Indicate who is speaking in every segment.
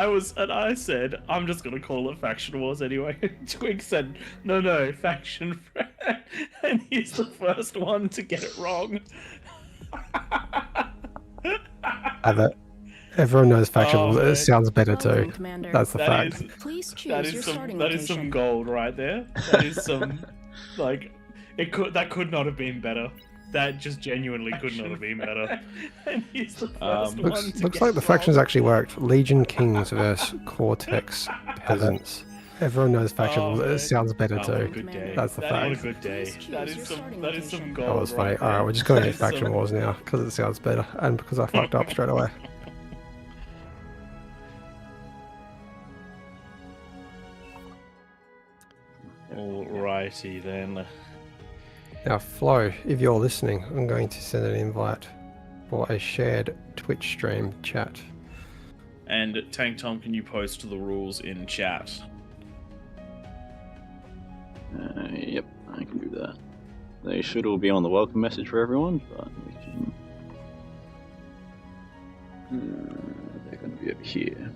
Speaker 1: I said, I'm just gonna call it Faction Wars anyway. Twig said, no, Faction Friend, and he's the first one to get it wrong.
Speaker 2: Everyone knows Faction
Speaker 1: Oh,
Speaker 2: Wars.
Speaker 1: man.
Speaker 2: It sounds better
Speaker 3: Welcome,
Speaker 2: too.
Speaker 3: Commander.
Speaker 2: That's the
Speaker 1: That
Speaker 2: fact.
Speaker 1: is
Speaker 3: Please choose your starting
Speaker 1: that
Speaker 3: location.
Speaker 1: is some gold right there. That is some like that could not have been better. That just genuinely could not have been better. And he's the first one to
Speaker 2: Looks
Speaker 1: get
Speaker 2: like the
Speaker 1: it
Speaker 2: factions
Speaker 1: wrong.
Speaker 2: actually worked. Legion Kings versus Cortex Peasants. Everyone knows Faction Wars.
Speaker 1: man.
Speaker 2: It sounds better
Speaker 1: Oh, what a
Speaker 2: too.
Speaker 1: good day.
Speaker 2: That's the
Speaker 1: What a
Speaker 2: fact.
Speaker 1: good day.
Speaker 3: Please
Speaker 1: That
Speaker 3: choose
Speaker 1: is
Speaker 3: your
Speaker 1: some
Speaker 3: starting
Speaker 1: gold.
Speaker 3: location.
Speaker 2: That was funny.
Speaker 1: Right
Speaker 2: Alright,
Speaker 1: there.
Speaker 2: we're just going to
Speaker 1: That
Speaker 2: get
Speaker 1: is
Speaker 2: Faction
Speaker 1: some-
Speaker 2: Wars now because it sounds better and because I fucked up straight away.
Speaker 1: Alrighty then.
Speaker 2: Now, Flo, if you're listening, I'm going to send an invite for a shared Twitch stream chat.
Speaker 1: And Tank Tom, can you post the rules in chat?
Speaker 4: Yep, I can do that. They should all be on the welcome message for everyone, but we can... they're going to be over here.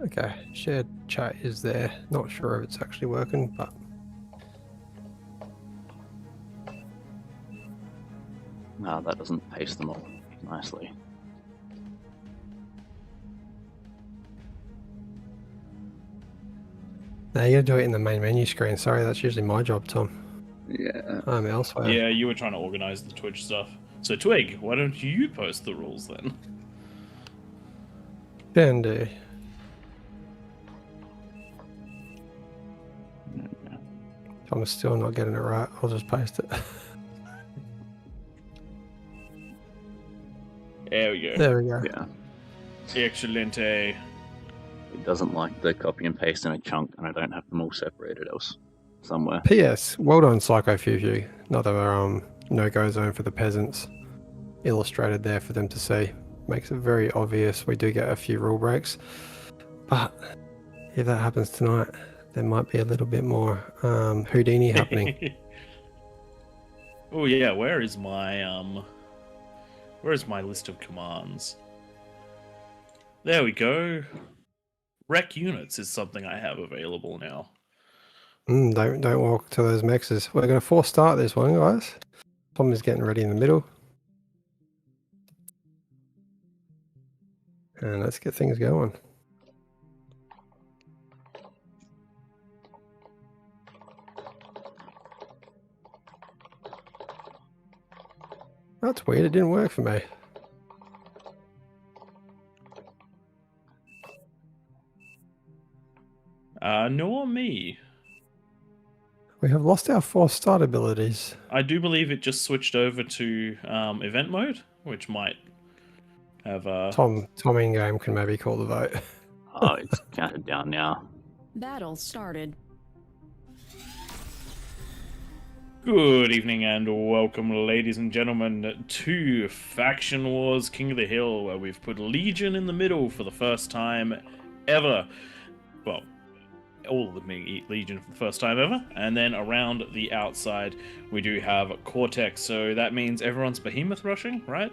Speaker 2: Okay, shared chat is there. Not sure if it's actually working, but
Speaker 4: No, that doesn't paste them all nicely.
Speaker 2: now you gotta do it in the main menu screen. Sorry, that's usually my job, Tom.
Speaker 4: Yeah.
Speaker 2: I'm elsewhere.
Speaker 1: Yeah, you were trying to organize the Twitch stuff. So Twig, why don't you post the rules then?
Speaker 2: Can do. I'm still not getting it right. I'll just paste it.
Speaker 1: There we go.
Speaker 2: There we go.
Speaker 4: Yeah.
Speaker 1: Excelente.
Speaker 4: It doesn't like the copy and paste in a chunk, and I don't have them all separated else somewhere.
Speaker 2: P.S. Well done, Psycho Fufu. Another no-go zone for the peasants. Illustrated there for them to see. Makes it very obvious. We do get a few rule breaks, but if that happens tonight, there might be a little bit more Houdini happening.
Speaker 1: Oh yeah, where is my list of commands? There we go. Rec units is something I have available now.
Speaker 2: Don't walk to those mexes. We're going to force start this one, guys. Tom is getting ready in the middle. And let's get things going. That's weird, it didn't work for me.
Speaker 1: Nor me.
Speaker 2: We have lost our force start abilities.
Speaker 1: I do believe it just switched over to event mode, which might have
Speaker 2: Tom in game can maybe call the vote.
Speaker 4: Oh, it's counted down now.
Speaker 3: Battle started.
Speaker 1: Good evening and welcome, ladies and gentlemen, to Faction Wars King of the Hill, where we've put Legion in the middle for the first time ever. Well, all of them being Legion for the first time ever, and then around the outside we do have Cortex, so that means everyone's behemoth rushing, right?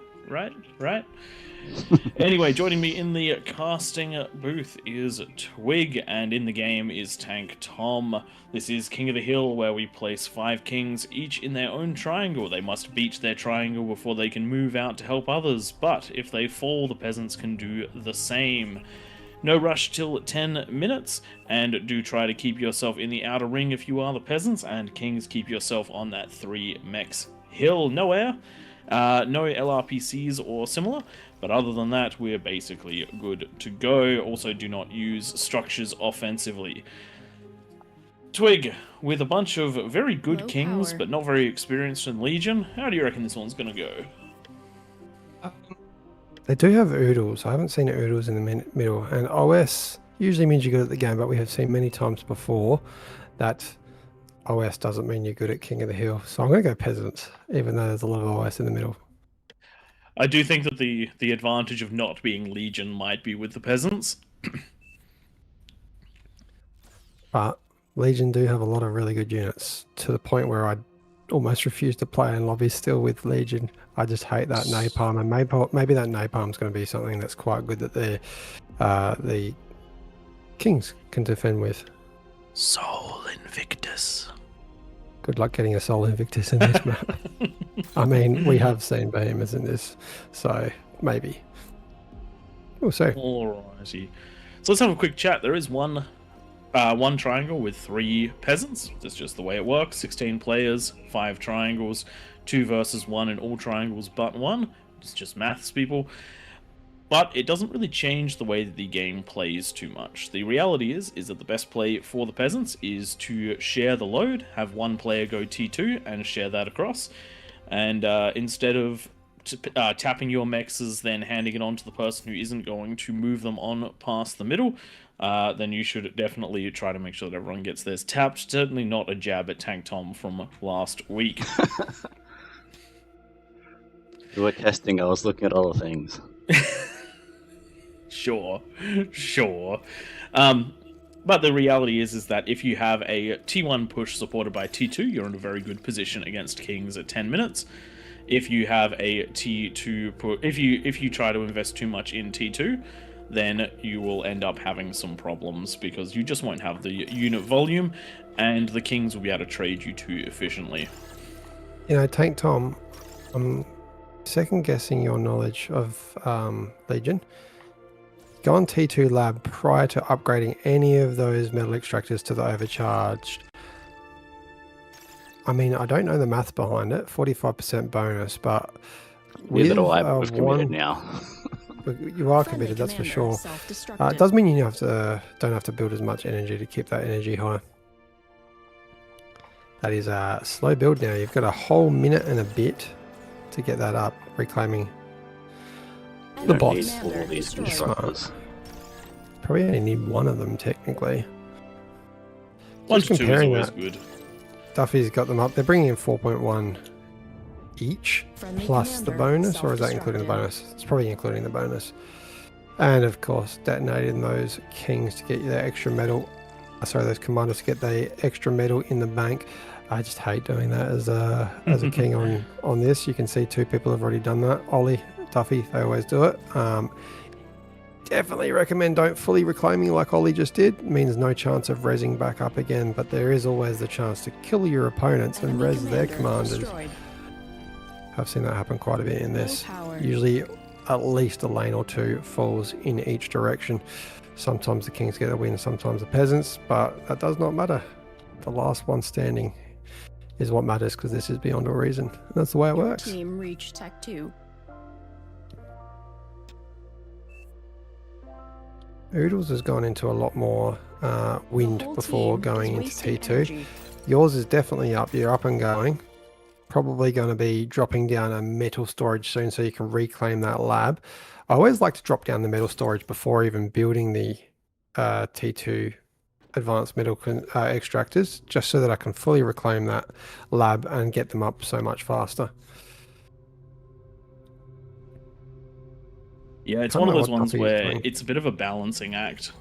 Speaker 1: Anyway, joining me in the casting booth is Twig, and in the game is Tank Tom. This is King of the Hill, where we place 5 kings, each in their own triangle. They must beat their triangle before they can move out to help others, but if they fall, the peasants can do the same. No rush till 10 minutes, and do try to keep yourself in the outer ring if you are the peasants, and kings, keep yourself on that 3 mechs hill. No air, no LRPCs or similar, but other than that, we're basically good to go. Also, do not use structures offensively. Twig, with a bunch of very good
Speaker 3: Low
Speaker 1: kings,
Speaker 3: power.
Speaker 1: but not very experienced in Legion, how do you reckon this one's gonna go?
Speaker 2: They do have oodles. I haven't seen oodles in the middle. And OS usually means you're good at the game, but we have seen many times before that OS doesn't mean you're good at King of the Hill. So I'm going to go peasants, even though there's a lot of OS in the middle.
Speaker 1: I do think that the advantage of not being Legion might be with the peasants.
Speaker 2: But Legion do have a lot of really good units, to the point where I almost refuse to play in lobbies still with Legion. I just hate that napalm, and maybe that napalm's going to be something that's quite good that the Kings can defend with.
Speaker 1: Soul Invictus.
Speaker 2: Good luck getting a Soul Invictus in this map. I mean, we have seen behemoths in this, so maybe. We'll see.
Speaker 1: Alrighty. So let's have a quick chat. There is one triangle with 3 peasants. That's just the way it works. 16 players, 5 triangles, 2 versus 1 in all triangles but 1. It's just maths, people. But it doesn't really change the way that the game plays too much. The reality is that the best play for the peasants is to share the load, have one player go T2 and share that across. And instead of tapping your mexes, then handing it on to the person who isn't going to move them on past the middle, then you should definitely try to make sure that everyone gets theirs tapped. Certainly not a jab at Tank Tom from last week.
Speaker 4: We were testing, I was looking at other things.
Speaker 1: Sure. But the reality is that if you have a T1 push supported by T2, you're in a very good position against Kings at 10 minutes. If you have a T2 push, if you try to invest too much in T2, then you will end up having some problems because you just won't have the unit volume, and the Kings will be able to trade you too efficiently.
Speaker 2: You know, Tank Tom, I'm second guessing your knowledge of Legion. Go on T2 Lab prior to upgrading any of those metal extractors to the overcharged. I mean, I don't know the math behind it, 45% bonus, but
Speaker 4: Neither do I, we've committed now.
Speaker 2: You are committed, that's for sure. It does mean you don't have to build as much energy to keep that energy high. That is a slow build now. You've got a whole minute and a bit to get that up, reclaiming the bots.
Speaker 4: All these constructors.
Speaker 2: Probably only need one of them technically.
Speaker 1: 1
Speaker 2: Just
Speaker 1: to 2 is
Speaker 2: comparing
Speaker 1: always
Speaker 2: that,
Speaker 1: good.
Speaker 2: Duffy's got them up. They're bringing in 4.1 each, plus the bonus, or is that including the bonus? It's probably including the bonus. And of course, detonating those Kings to get you their extra metal. Sorry, those commanders to get the extra metal in the bank. I just hate doing that as a king on this. You can see 2 people have already done that. Ollie, Duffy, they always do it. Definitely recommend don't fully reclaiming like Ollie just did. It means no chance of rezzing back up again, but there is always the chance to kill your opponents and res their commanders.
Speaker 3: Destroyed.
Speaker 2: I've seen that happen quite a bit in this. Usually at least a lane or 2 falls in each direction. Sometimes the Kings get a win, sometimes the peasants, but that does not matter. The last one standing is what matters, because this is beyond all reason. That's the way it works.
Speaker 3: Team reached Tech 2.
Speaker 2: Oodles has gone into a lot more wind
Speaker 3: whole
Speaker 2: before
Speaker 3: team
Speaker 2: going
Speaker 3: is
Speaker 2: into
Speaker 3: wasting
Speaker 2: T2.
Speaker 3: energy.
Speaker 2: Yours is definitely up. You're up and going. Probably going to be dropping down a metal storage soon so you can reclaim that lab. I always like to drop down the metal storage before even building the T2 advanced metal extractors, just so that I can fully reclaim that lab and get them up so much faster.
Speaker 1: Yeah, it's
Speaker 2: I
Speaker 1: one
Speaker 2: don't
Speaker 1: of
Speaker 2: know
Speaker 1: those
Speaker 2: what
Speaker 1: ones
Speaker 2: Duffy's
Speaker 1: where
Speaker 2: doing.
Speaker 1: it's a bit of a balancing act.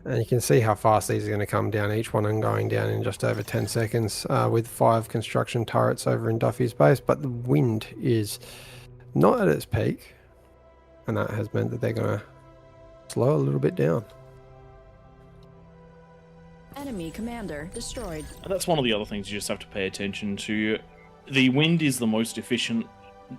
Speaker 2: And you can see how fast these are going to come down, each one and going down in just over 10 seconds with 5 construction turrets over in Duffy's base. But the wind is not at its peak, and that has meant that they're going to slow a little bit down.
Speaker 3: Enemy commander destroyed.
Speaker 1: And that's one of the other things you just have to pay attention to. The wind is the most efficient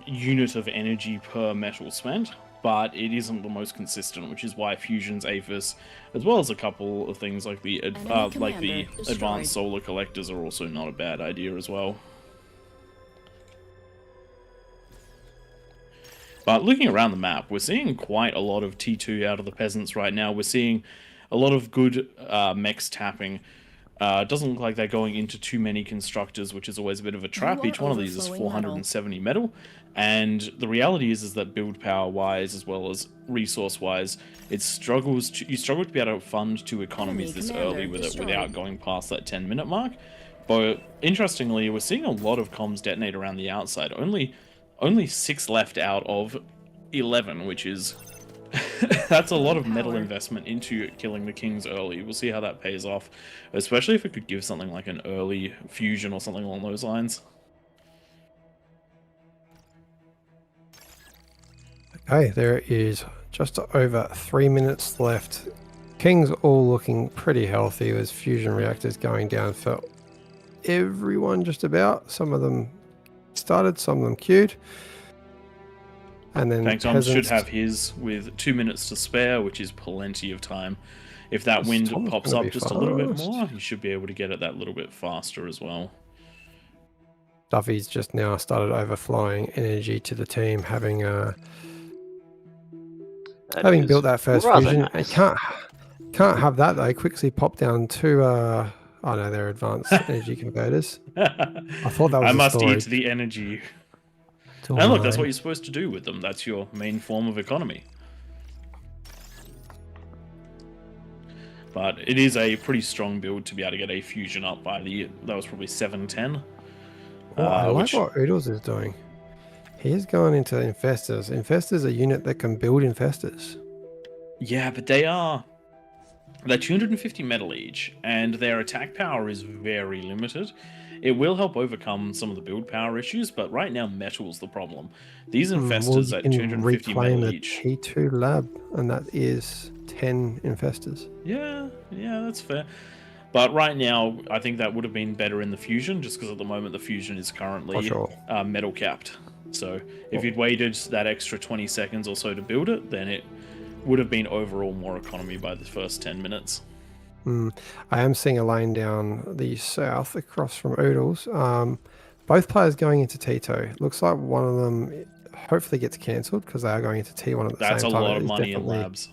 Speaker 1: unit of energy per metal spent, but it isn't the most consistent, which is why Fusion's Aphis, as well as a couple of things like the advanced solar collectors, are also not a bad idea as well. But looking around the map, we're seeing quite a lot of T2 out of the peasants right now. We're seeing a lot of good mechs tapping. Doesn't look like they're going into too many constructors, which is always a bit of a trap.
Speaker 3: You are
Speaker 1: Each one of these is
Speaker 3: overflowing
Speaker 1: 470 metal. And the reality is that build power wise, as well as resource wise, you struggle to be able to fund 2 economies
Speaker 3: Enemy
Speaker 1: this
Speaker 3: commander
Speaker 1: early with it
Speaker 3: destroyed.
Speaker 1: without going past that 10-minute mark. But interestingly, we're seeing a lot of comms detonate around the outside. Only 6 left out of 11, which is that's a lot of metal
Speaker 3: Power.
Speaker 1: investment into killing the kings early. We'll see how that pays off, especially if it could give something like an early fusion or something along those lines.
Speaker 2: Okay, there is just over 3 minutes left. Kings all looking pretty healthy. There's fusion reactors going down for everyone just about. Some of them started, some of them queued. And then
Speaker 1: Tank Tom should
Speaker 2: peasants-
Speaker 1: have his with 2 minutes to spare, which is plenty of time. If that wind
Speaker 2: Tom's
Speaker 1: pops
Speaker 2: gonna
Speaker 1: up
Speaker 2: be
Speaker 1: just a little bit
Speaker 2: fast.
Speaker 1: more, you should be able to get it that little bit faster as well.
Speaker 2: Duffy's just now started overflowing energy to the team, having
Speaker 4: That
Speaker 2: built
Speaker 4: is
Speaker 2: that first
Speaker 4: rather
Speaker 2: fusion.
Speaker 4: nice.
Speaker 2: Can't have that though. Quickly pop down to oh no, they're advanced energy converters. I thought that was
Speaker 1: I
Speaker 2: a
Speaker 1: must
Speaker 2: story.
Speaker 1: eat the energy.
Speaker 2: It's
Speaker 1: And look, that's
Speaker 2: alright.
Speaker 1: what you're supposed to do with them. That's your main form of economy. But it is a pretty strong build to be able to get a fusion up by that was probably 710.
Speaker 2: Oh, I like
Speaker 1: which-
Speaker 2: what Oodles is doing. He has gone into infestors. Infestors are a unit that can build infestors.
Speaker 1: Yeah, but they're 250 metal each, and their attack power is very limited. It will help overcome some of the build power issues, but right now metal's the problem. These infestors
Speaker 2: you
Speaker 1: at
Speaker 2: can
Speaker 1: 250
Speaker 2: reclaim
Speaker 1: metal
Speaker 2: the
Speaker 1: each.
Speaker 2: T2 lab, and that is 10 infestors.
Speaker 1: Yeah, that's fair. But right now, I think that would have been better in the fusion, just because at the moment the fusion is currently
Speaker 2: For sure.
Speaker 1: metal capped. So if you'd waited that extra 20 seconds or so to build it, then it would have been overall more economy by the first 10 minutes.
Speaker 2: I am seeing a lane down the south across from Oodles. Both players going into T2. Looks like one of them hopefully gets cancelled because they are going into T1 at the
Speaker 1: That's
Speaker 2: same
Speaker 1: a
Speaker 2: time.
Speaker 1: lot
Speaker 2: It
Speaker 1: of
Speaker 2: is
Speaker 1: money in
Speaker 2: definitely-
Speaker 1: labs.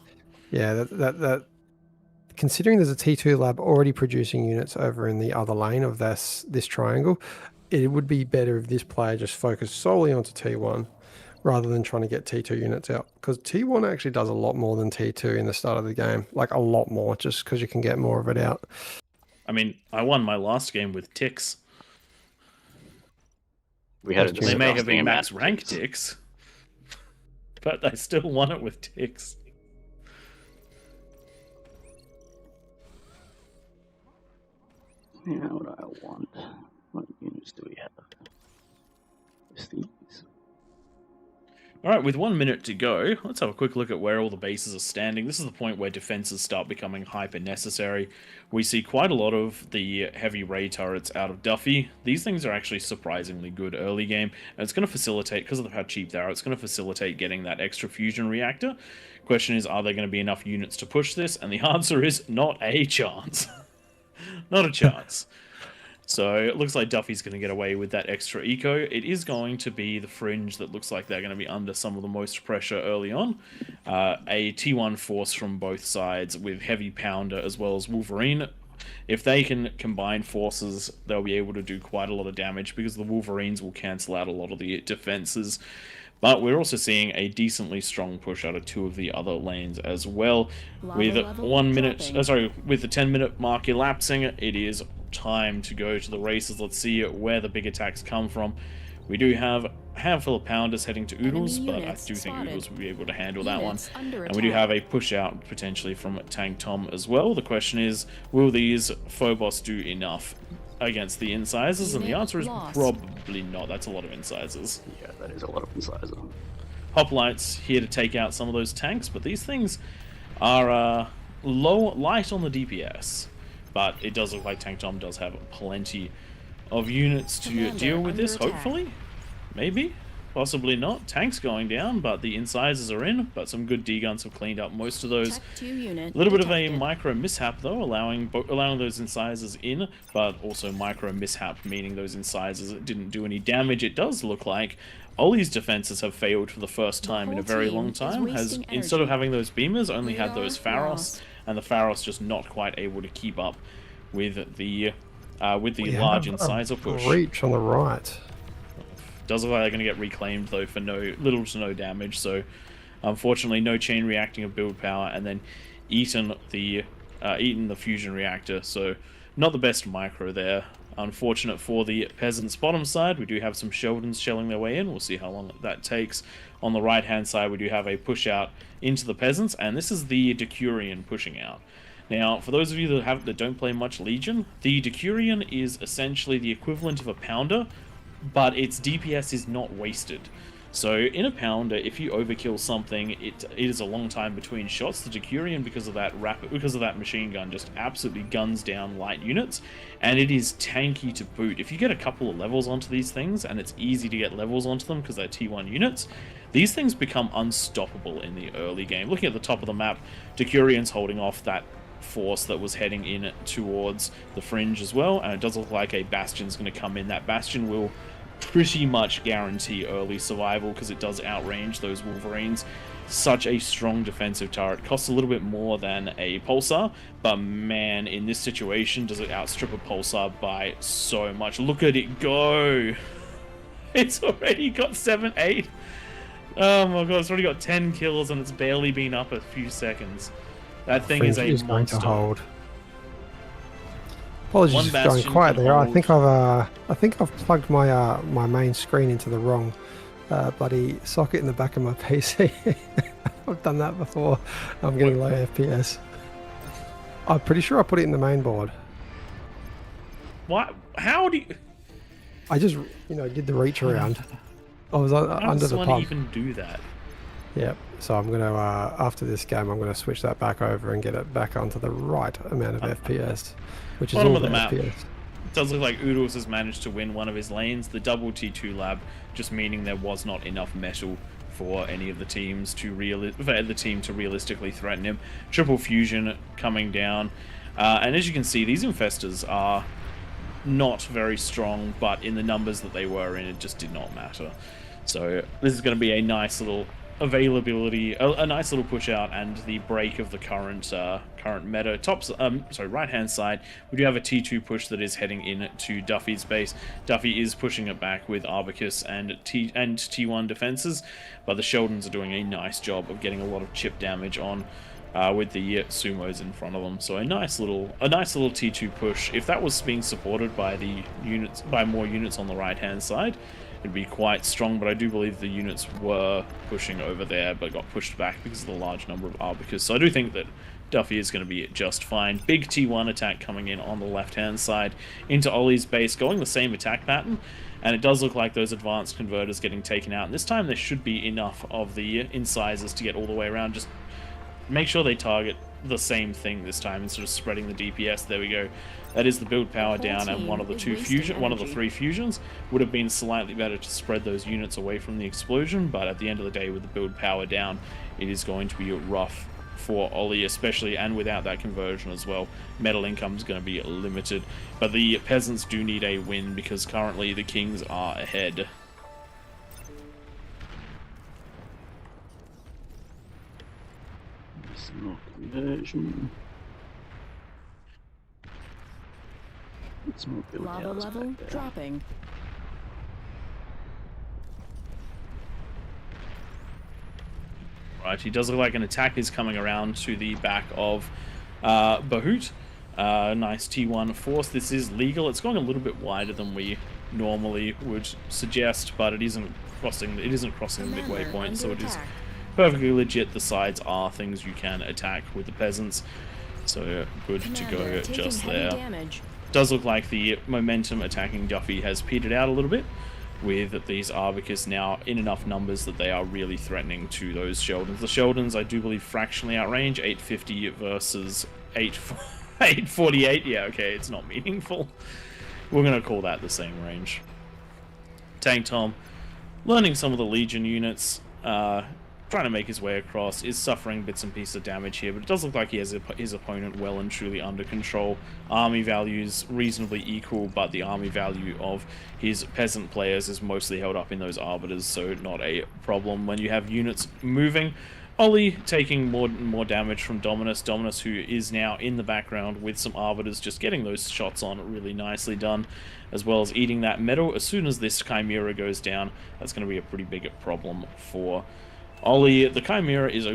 Speaker 2: Yeah, that considering there's a T2 lab already producing units over in the other lane of this triangle, it would be better if this player just focused solely onto T1 rather than trying to get T2 units out, because T1 actually does a lot more than T2 in the start of the game, like a lot more, just because you can get more of it out.
Speaker 1: I mean, I won my last game with ticks.
Speaker 4: We had a
Speaker 1: They may have
Speaker 4: disgusting
Speaker 1: been
Speaker 4: amount
Speaker 1: max
Speaker 4: of
Speaker 1: rank
Speaker 4: ticks.
Speaker 1: ticks, but I still won it with ticks.
Speaker 4: Yeah, what I want. What units do we have? It's these.
Speaker 1: Alright, with 1 minute to go, let's have a quick look at where all the bases are standing. This is the point where defenses start becoming hyper necessary. We see quite a lot of the heavy ray turrets out of Duffy. These things are actually surprisingly good early game, and it's going to facilitate, because of how cheap they are, it's going to facilitate getting that extra fusion reactor. Question is, are there going to be enough units to push this? And the answer is not a chance. Not a chance. So it looks like Duffy's going to get away with that extra eco. It is going to be the Fringe that looks like they're going to be under some of the most pressure early on. A T1 force from both sides with Heavy Pounder as well as Wolverine. If they can combine forces, they'll be able to do quite a lot of damage because the Wolverines will cancel out a lot of the defenses. But we're also seeing a decently strong push out of 2 of the other lanes as well.
Speaker 3: Lava
Speaker 1: With
Speaker 3: level
Speaker 1: 1 minute,
Speaker 3: dropping.
Speaker 1: with the 10-minute mark elapsing, it is time to go to the races. Let's see where the big attacks come from. We do have a handful of pounders heading to Oodles,
Speaker 3: Enemy
Speaker 1: but I
Speaker 3: units
Speaker 1: do think
Speaker 3: spotted.
Speaker 1: Oodles will be able to handle that one.
Speaker 3: Units under
Speaker 1: And we do
Speaker 3: attack.
Speaker 1: have a push out potentially from Tank Tom as well. The question is, will these Phobos do enough against the incisors? And the
Speaker 3: Unit
Speaker 1: answer is
Speaker 3: lost.
Speaker 1: probably not. That's a lot of incisors.
Speaker 4: Yeah, that is a lot of incisor.
Speaker 1: Hoplites here to take out some of those tanks, but these things are light on the DPS. But it does look like Tank Tom does have plenty of units to
Speaker 3: Commander
Speaker 1: deal with this,
Speaker 3: under attack.
Speaker 1: hopefully. Maybe. Possibly not. Tanks going down, but the incisors are in. But some good D-guns have cleaned up most of those.
Speaker 3: Tech 2 unit
Speaker 1: A little bit of a
Speaker 3: detected.
Speaker 1: micro mishap though, allowing those incisors in, but also micro mishap, meaning those incisors didn't do any damage. It does look like Ollie's defenses have failed for the first time in a
Speaker 3: whole
Speaker 1: very
Speaker 3: team
Speaker 1: long
Speaker 3: is
Speaker 1: time. Has
Speaker 3: wasting
Speaker 1: instead of
Speaker 3: energy.
Speaker 1: having those beamers, only
Speaker 3: We
Speaker 1: had those
Speaker 3: are
Speaker 1: Pharos,
Speaker 3: lost.
Speaker 1: and the Pharos just not quite able to keep up with the
Speaker 2: We
Speaker 1: large
Speaker 2: have
Speaker 1: incisor
Speaker 2: a
Speaker 1: push.
Speaker 2: breach on the right.
Speaker 1: Does look like they're going to get reclaimed though for little to no damage. So unfortunately, no chain reacting of build power, and then eaten the fusion reactor. So not the best micro there. Unfortunate for the peasants' bottom side. We do have some Sheldons shelling their way in. We'll see how long that takes. On the right-hand side, we do have a push out into the peasants, and this is the Decurion pushing out. Now, for those of you that don't play much Legion, the Decurion is essentially the equivalent of a Pounder, but its DPS is not wasted. So in a Pounder, if you overkill something, it is a long time between shots. The Decurion, because of that machine gun, just absolutely guns down light units, and it is tanky to boot. If you get a couple of levels onto these things, and it's easy to get levels onto them because they're T1 units, these things become unstoppable in the early game. Looking at the top of the map, Decurion's holding off that force that was heading in towards the fringe as well, and it does look like a Bastion's going to come in. That Bastion will pretty much guarantee early survival because it does outrange those Wolverines. Such a strong defensive turret. Costs a little bit more than a Pulsar, but man, in this situation, does it outstrip a Pulsar by so much. Look at it go! It's already got 7, 8. Oh my god, it's already got 10 kills and it's barely been up a few seconds. That thing is a
Speaker 2: Fringe
Speaker 1: monster.
Speaker 2: going to hold. Apologies
Speaker 1: One
Speaker 2: for going
Speaker 1: Bastion
Speaker 2: quiet
Speaker 1: can
Speaker 2: there. I
Speaker 1: hold.
Speaker 2: think I've plugged my my main screen into the wrong bloody socket in the back of my PC. I've done that before. I'm getting low FPS. I'm pretty sure I put it in the main board.
Speaker 1: What? How do you...
Speaker 2: I just did the reach around. I was
Speaker 1: How
Speaker 2: under
Speaker 1: does
Speaker 2: the
Speaker 1: one
Speaker 2: pump.
Speaker 1: even do that?
Speaker 2: Yep. So I'm gonna after this game, I'm gonna switch that back over and get it back onto the right amount of FPS, which is
Speaker 1: Bottom
Speaker 2: all
Speaker 1: of the
Speaker 2: the
Speaker 1: map.
Speaker 2: FPS.
Speaker 1: It does look like Oodles has managed to win one of his lanes, the double T2 lab, just meaning there was not enough metal for any of the teams to realistically threaten him. Triple fusion coming down, and as you can see, these infestors are not very strong, but in the numbers that they were in, it just did not matter. So this is going to be a nice little availability, a nice little push out, and the break of the current meta. Right hand side, we do have a T2 push that is heading in to Duffy's base. Duffy is pushing it back with Arbicus and T1 defenses, but the Sheldons are doing a nice job of getting a lot of chip damage on with the sumos in front of them. So a nice little T2 push. If that was being supported by more units on the right hand side, it'd be quite strong, but I do believe the units were pushing over there, but got pushed back because of the large number of Arbicus. So I do think that Duffy is going to be just fine. Big T1 attack coming in on the left-hand side into Ollie's base, going the same attack pattern, and it does look like those advanced converters getting taken out. And this time there should be enough of the incisors to get all the way around. Just make sure they target the same thing this time instead of spreading the DPS. There we go. That is the build power down, and one of the three fusions would have been slightly better to spread those units away from the explosion, but at the end of the day, with the build power down, it is going to be rough for Ollie, especially, and without that conversion as well. Metal income is going to be limited, but the peasants do need a win because currently the kings are ahead.
Speaker 4: It's not conversion. It's more build
Speaker 3: Lava
Speaker 4: outs
Speaker 3: level
Speaker 4: back there.
Speaker 3: dropping.
Speaker 1: Right, he does look like an attack is coming around to the back of Bahout. Nice T1 force. This is legal. It's going a little bit wider than we normally would suggest, but it isn't crossing the midway point, so it is perfectly legit. The sides are things you can attack with the peasants, so good to go just there.
Speaker 3: Damage.
Speaker 1: Does look like the momentum attacking Duffy has petered out a little bit, with these Arbicus now in enough numbers that they are really threatening to those Sheldons. The Sheldons, I do believe, fractionally outrange 850 versus 848. Yeah, okay, it's not meaningful. We're going to call that the same range. Tank Tom, learning some of the Legion units, trying to make his way across, is suffering bits and pieces of damage here, but it does look like he has his opponent well and truly under control. Army values reasonably equal, but the army value of his peasant players is mostly held up in those arbiters, so not a problem. When you have units moving, Ollie taking more and more damage from Dominus. Dominus, who is now in the background with some Arbiters, just getting those shots on really nicely done, as well as eating that metal. As soon as this Chimera goes down, that's going to be a pretty big problem for Ollie. The Chimera is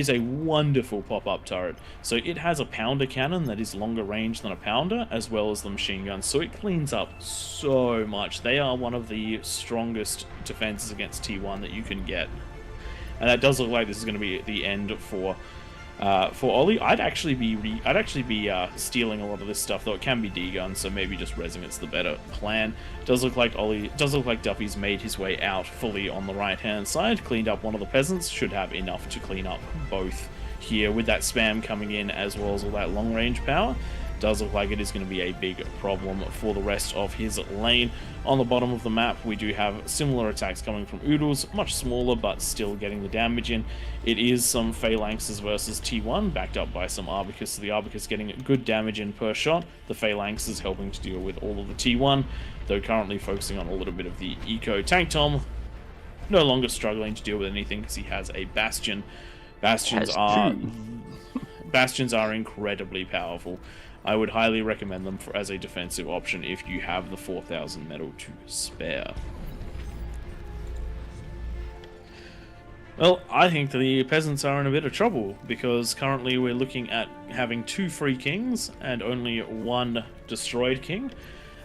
Speaker 1: a wonderful pop-up turret. So it has a pounder cannon that is longer range than a pounder, as well as the machine guns. So it cleans up so much. They are one of the strongest defenses against T1 that you can get. And that does look like this is going to be the end for Ollie. I'd actually be stealing a lot of this stuff, though it can be D-gun, so maybe just resing it's the better plan. Does look like Duffy's made his way out fully on the right-hand side, cleaned up one of the peasants, should have enough to clean up both here with that spam coming in as well as all that long-range power. Does look like it is going to be a big problem for the rest of his lane. On the bottom of the map, we do have similar attacks coming from Oodles, much smaller, but still getting the damage in. It is some Phalanxes versus T1, backed up by some Arbicus, so the Arbicus getting good damage in per shot. The Phalanxes helping to deal with all of the T1, though currently focusing on a little bit of the Eco. Tank Tom, no longer struggling to deal with anything because he has a Bastion. Bastions are incredibly powerful. I would highly recommend them as a defensive option if you have the 4,000 metal to spare. Well, I think the peasants are in a bit of trouble, because currently we're looking at having 2 free kings and only 1 destroyed king,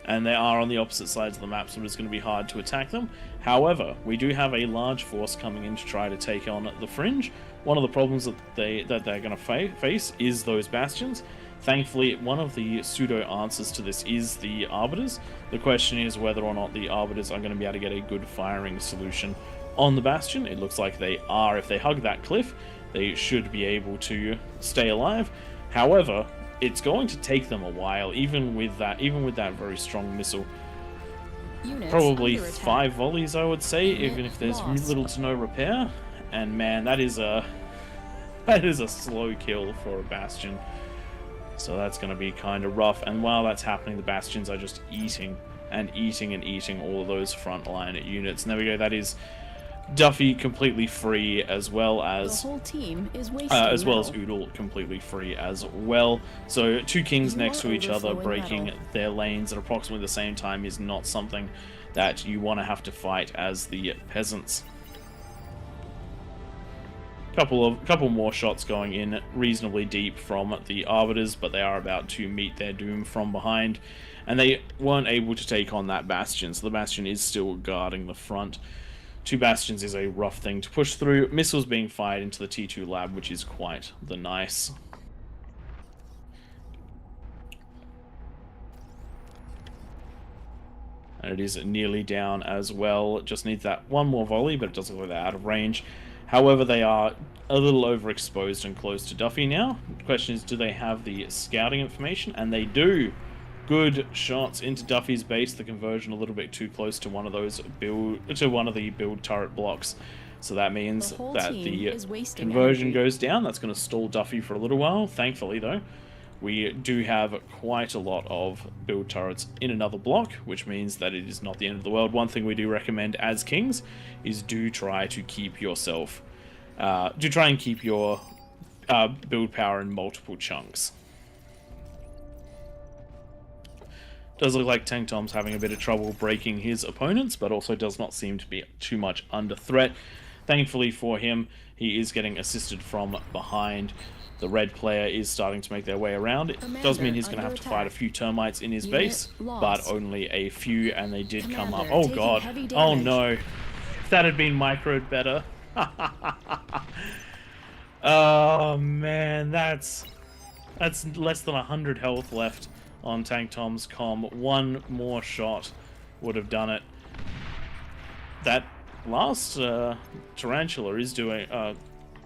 Speaker 1: and they are on the opposite sides of the map, so it's going to be hard to attack them. However, we do have a large force coming in to try to take on the Fringe. One of the problems that they're going to face is those bastions. Thankfully, one of the pseudo answers to this is the Arbiters. The question is whether or not the Arbiters are going to be able to get a good firing solution on the Bastion. It looks like they are. If they hug that cliff, they should be able to stay alive. However, it's going to take them a while, even with that very strong missle.
Speaker 3: Units
Speaker 1: Probably
Speaker 3: under attack.
Speaker 1: 5 volleys, I would say,
Speaker 3: Unit
Speaker 1: even if there's
Speaker 3: lost.
Speaker 1: little to no repair. And man, that is a slow kill for a Bastion. So that's going to be kind of rough. And while that's happening, the Bastions are just eating and eating and eating all of those frontline units. And there we go. That is Duffy completely free, as well as
Speaker 3: The whole team is wasting metal.
Speaker 1: Oodle completely free as well. So 2 kings
Speaker 3: You
Speaker 1: next
Speaker 3: are
Speaker 1: to each other,
Speaker 3: overflowing
Speaker 1: breaking
Speaker 3: metal.
Speaker 1: their lanes at approximately the same time is not something that you want to have to fight as the peasants. Couple more shots going in reasonably deep from the Arbiters, but they are about to meet their doom from behind, and they weren't able to take on that Bastion, so the Bastion is still guarding the front. 2 Bastions is a rough thing to push through. Missiles being fired into the T2 lab, which is quite the nice. And it is nearly down as well. It just needs that one more volley, but it does look like they're out of range. However, they are a little overexposed and close to Duffy now. The question is, do they have the scouting information? And they do. Good shots into Duffy's base. The conversion a little bit too close to one of the build turret blocks. So that means
Speaker 3: The whole
Speaker 1: that
Speaker 3: team
Speaker 1: the
Speaker 3: is wasting
Speaker 1: conversion
Speaker 3: energy.
Speaker 1: goes down. That's going to stall Duffy for a little while. Thankfully, though, we do have quite a lot of build turrets in another block, which means that it is not the end of the world. One thing we do recommend as kings is do try to keep yourself, keep your build power in multiple chunks. Does look like Tank Tom's having a bit of trouble breaking his opponents, but also does not seem to be too much under threat. Thankfully for him, he is getting assisted from behind. The red player is starting to make their way around. It does mean he's going to have to fight a few termites in his
Speaker 3: Unit
Speaker 1: base,
Speaker 3: lost.
Speaker 1: but only a few, and they did come up.
Speaker 3: Commander
Speaker 1: Oh
Speaker 3: taking
Speaker 1: god.
Speaker 3: heavy
Speaker 1: Oh
Speaker 3: damage.
Speaker 1: no. If that had been microed better. Oh man, that's less than 100 health left on Tank Tom's comm. One more shot would have done it. That last tarantula is doing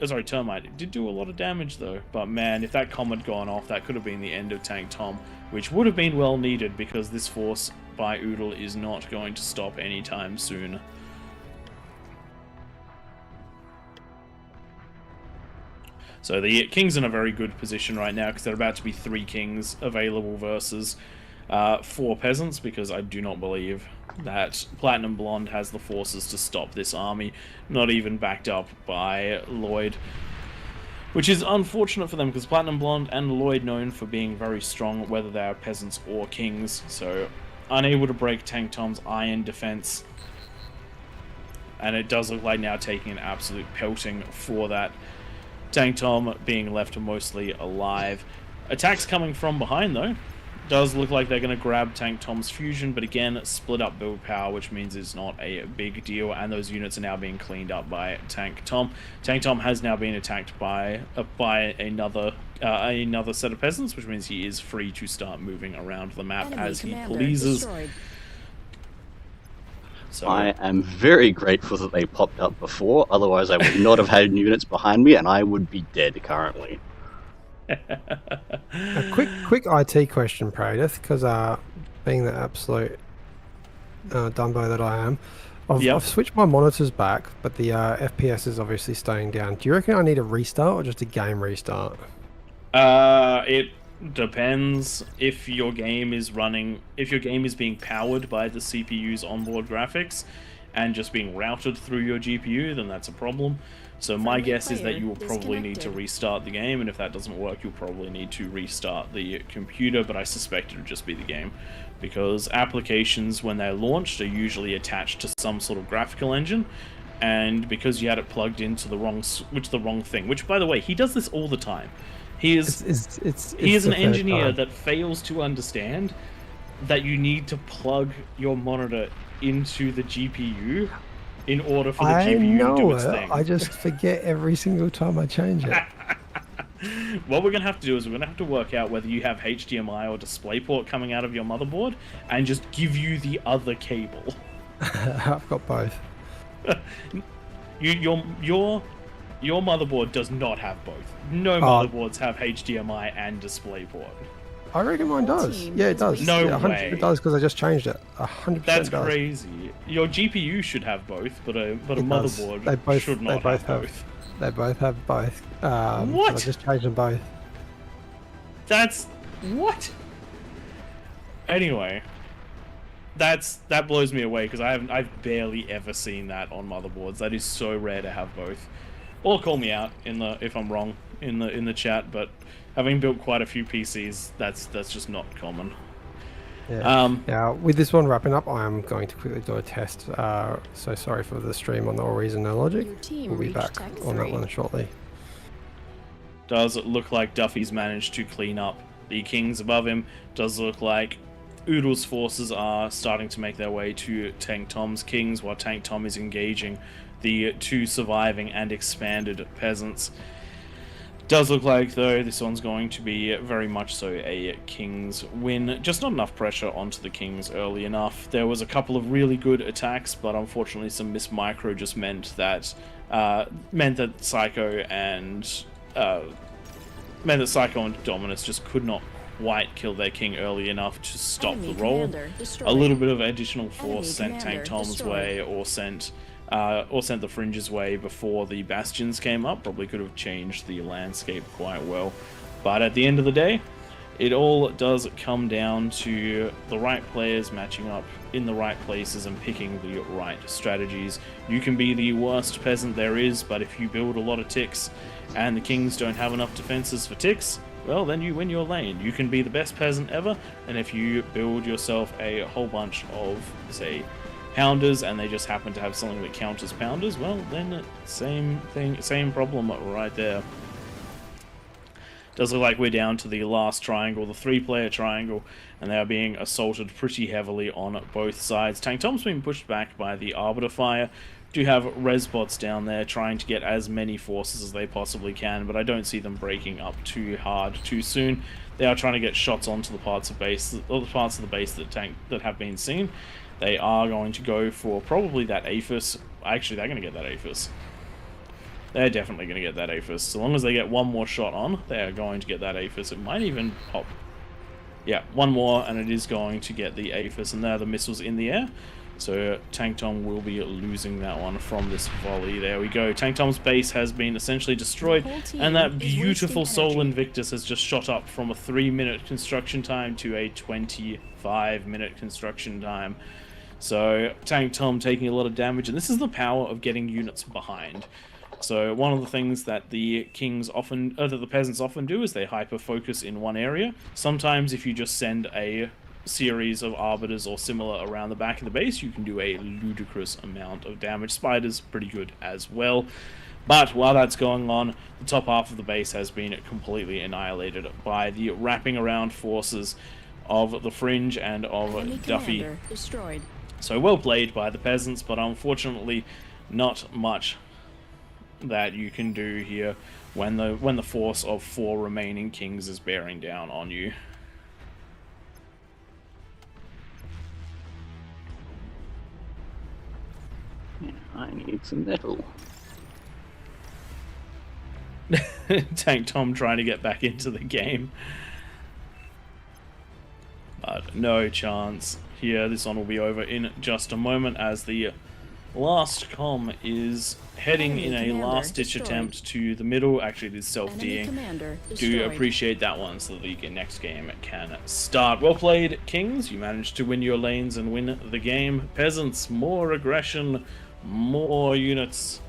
Speaker 1: sorry, termite. It did do a lot of damage though, but man, if that comm had gone off, that could have been the end of Tank Tom, which would have been well needed, because this force by Oodle is not going to stop anytime soon. So the king's in a very good position right now, because they're about to be 3 kings available versus 4 peasants, because I do not believe that Platinum Blonde has the forces to stop this army, not even backed up by Lloyd. Which is unfortunate for them, because Platinum Blonde and Lloyd known for being very strong, whether they are peasants or kings, so unable to break Tank Tom's iron defense. And it does look like now taking an absolute pelting for that. Tank Tom being left mostly alive. Attacks coming from behind, though. Does look like they're going to grab Tank Tom's fusion, but again, split up build power, which means it's not a big deal, and those units are now being cleaned up by Tank Tom. Tank Tom has now been attacked by another set of peasants, which means he is free to start moving around the map as he pleases. So,
Speaker 4: I am very grateful that they popped up before, otherwise I would not have had units behind me and I would be dead currently.
Speaker 2: A quick IT question, Pradith, because being the absolute Dumbo that I am, I've switched my monitors back, but the FPS is obviously staying down. Do you reckon I need a restart or just a game restart?
Speaker 1: It depends. If your game is being powered by the CPU's onboard graphics and just being routed through your GPU, then that's a problem. So my guess is that you will probably need to restart the game, and if that doesn't work, you'll probably need to restart the computer, but I suspect it'll just be the game. Because applications, when they're launched, are usually attached to some sort of graphical engine, and because you had it plugged into the wrong thing, which, by the way, he does this all the time. He is an engineer that fails to understand that you need to plug your monitor into the GPU in order for the GPU to do its thing.
Speaker 2: I just forget every single time I change it.
Speaker 1: What we're going to have to do is we're going to have to work out whether you have HDMI or DisplayPort coming out of your motherboard and just give you the other cable.
Speaker 2: I've got both.
Speaker 1: Your motherboard does not have both. No motherboards have HDMI and DisplayPort.
Speaker 2: I reckon mine does. Yeah, it does.
Speaker 1: No
Speaker 2: way. It does because I just changed it. 100%
Speaker 1: That's
Speaker 2: does.
Speaker 1: crazy. Your GPU should have both, but a motherboard should not have both.
Speaker 2: They both have both.
Speaker 1: What?
Speaker 2: I just changed them both.
Speaker 1: That's what? Anyway, that blows me away because I've barely ever seen that on motherboards. That is so rare to have both. Or call me out if I'm wrong in the chat, but having built quite a few PCs, that's just not common.
Speaker 2: Yeah. Now, with this one wrapping up, I am going to quickly do a test. So sorry for the stream on the AllReasonNoLogic. We'll be back on that one shortly.
Speaker 1: Does it look like Duffy's managed to clean up the kings above him? Does look like Oodle's forces are starting to make their way to Tank Tom's kings, while Tank Tom is engaging the two surviving and expanded peasants. Does look like, though, this one's going to be very much so a King's win. Just not enough pressure onto the Kings early enough. There was a couple of really good attacks, but unfortunately some miss micro just meant that Psycho and Dominus just could not quite kill their king early enough to stop the roll. A little bit of additional force sent Tank Tom's way, or sent the Fringe's way before the Bastions came up. Probably could have changed the landscape quite well. But at the end of the day, it all does come down to the right players matching up in the right places and picking the right strategies. You can be the worst peasant there is, but if you build a lot of ticks and the kings don't have enough defenses for ticks, well, then you win your lane. You can be the best peasant ever, and if you build yourself a whole bunch of, say, pounders, and they just happen to have something that counters pounders, well, then same thing, same problem right there. Does look like we're down to the last triangle, the 3-player triangle, and they are being assaulted pretty heavily on both sides. Tank Tom's been pushed back by the Arbiter Fire. Do have Resbots down there trying to get as many forces as they possibly can, but I don't see them breaking up too hard too soon. They are trying to get shots onto the parts of the base that have been seen. They are going to go for probably that Aphis. Actually, they're going to get that Aphis. They're definitely going to get that Aphis. So long as they get one more shot on, they are going to get that Aphis. It might even pop. Yeah, one more, and it is going to get the Aphis, and there are the missiles in the air. So Tank Tom will be losing that one from this volley. There we go. Tank Tom's base has been essentially destroyed, and that beautiful Sol Invictus has just shot up from a 3-minute construction time to a 25-minute construction time. So Tank Tom taking a lot of damage, and this is the power of getting units behind. So one of the things that the the peasants often do is they hyper-focus in one area. Sometimes if you just send a series of arbiters or similar around the back of the base, you can do a ludicrous amount of damage. Spider's pretty good as well. But while that's going on, the top half of the base has been completely annihilated by the wrapping around forces of the Fringe and of Duffy.
Speaker 3: Destroyed.
Speaker 1: So well played by the peasants, but unfortunately not much that you can do here when the force of 4 remaining kings is bearing down on you.
Speaker 4: Yeah, I need some metal.
Speaker 1: Tank Tom trying to get back into the game. But no chance here. This one will be over in just a moment as the last com is heading in a last-ditch attempt to the middle. Actually, it is self-D'ing. Do appreciate that one so that the next game can start. Well played, Kings. You managed to win your lanes and win the game. Peasants, more aggression, more units.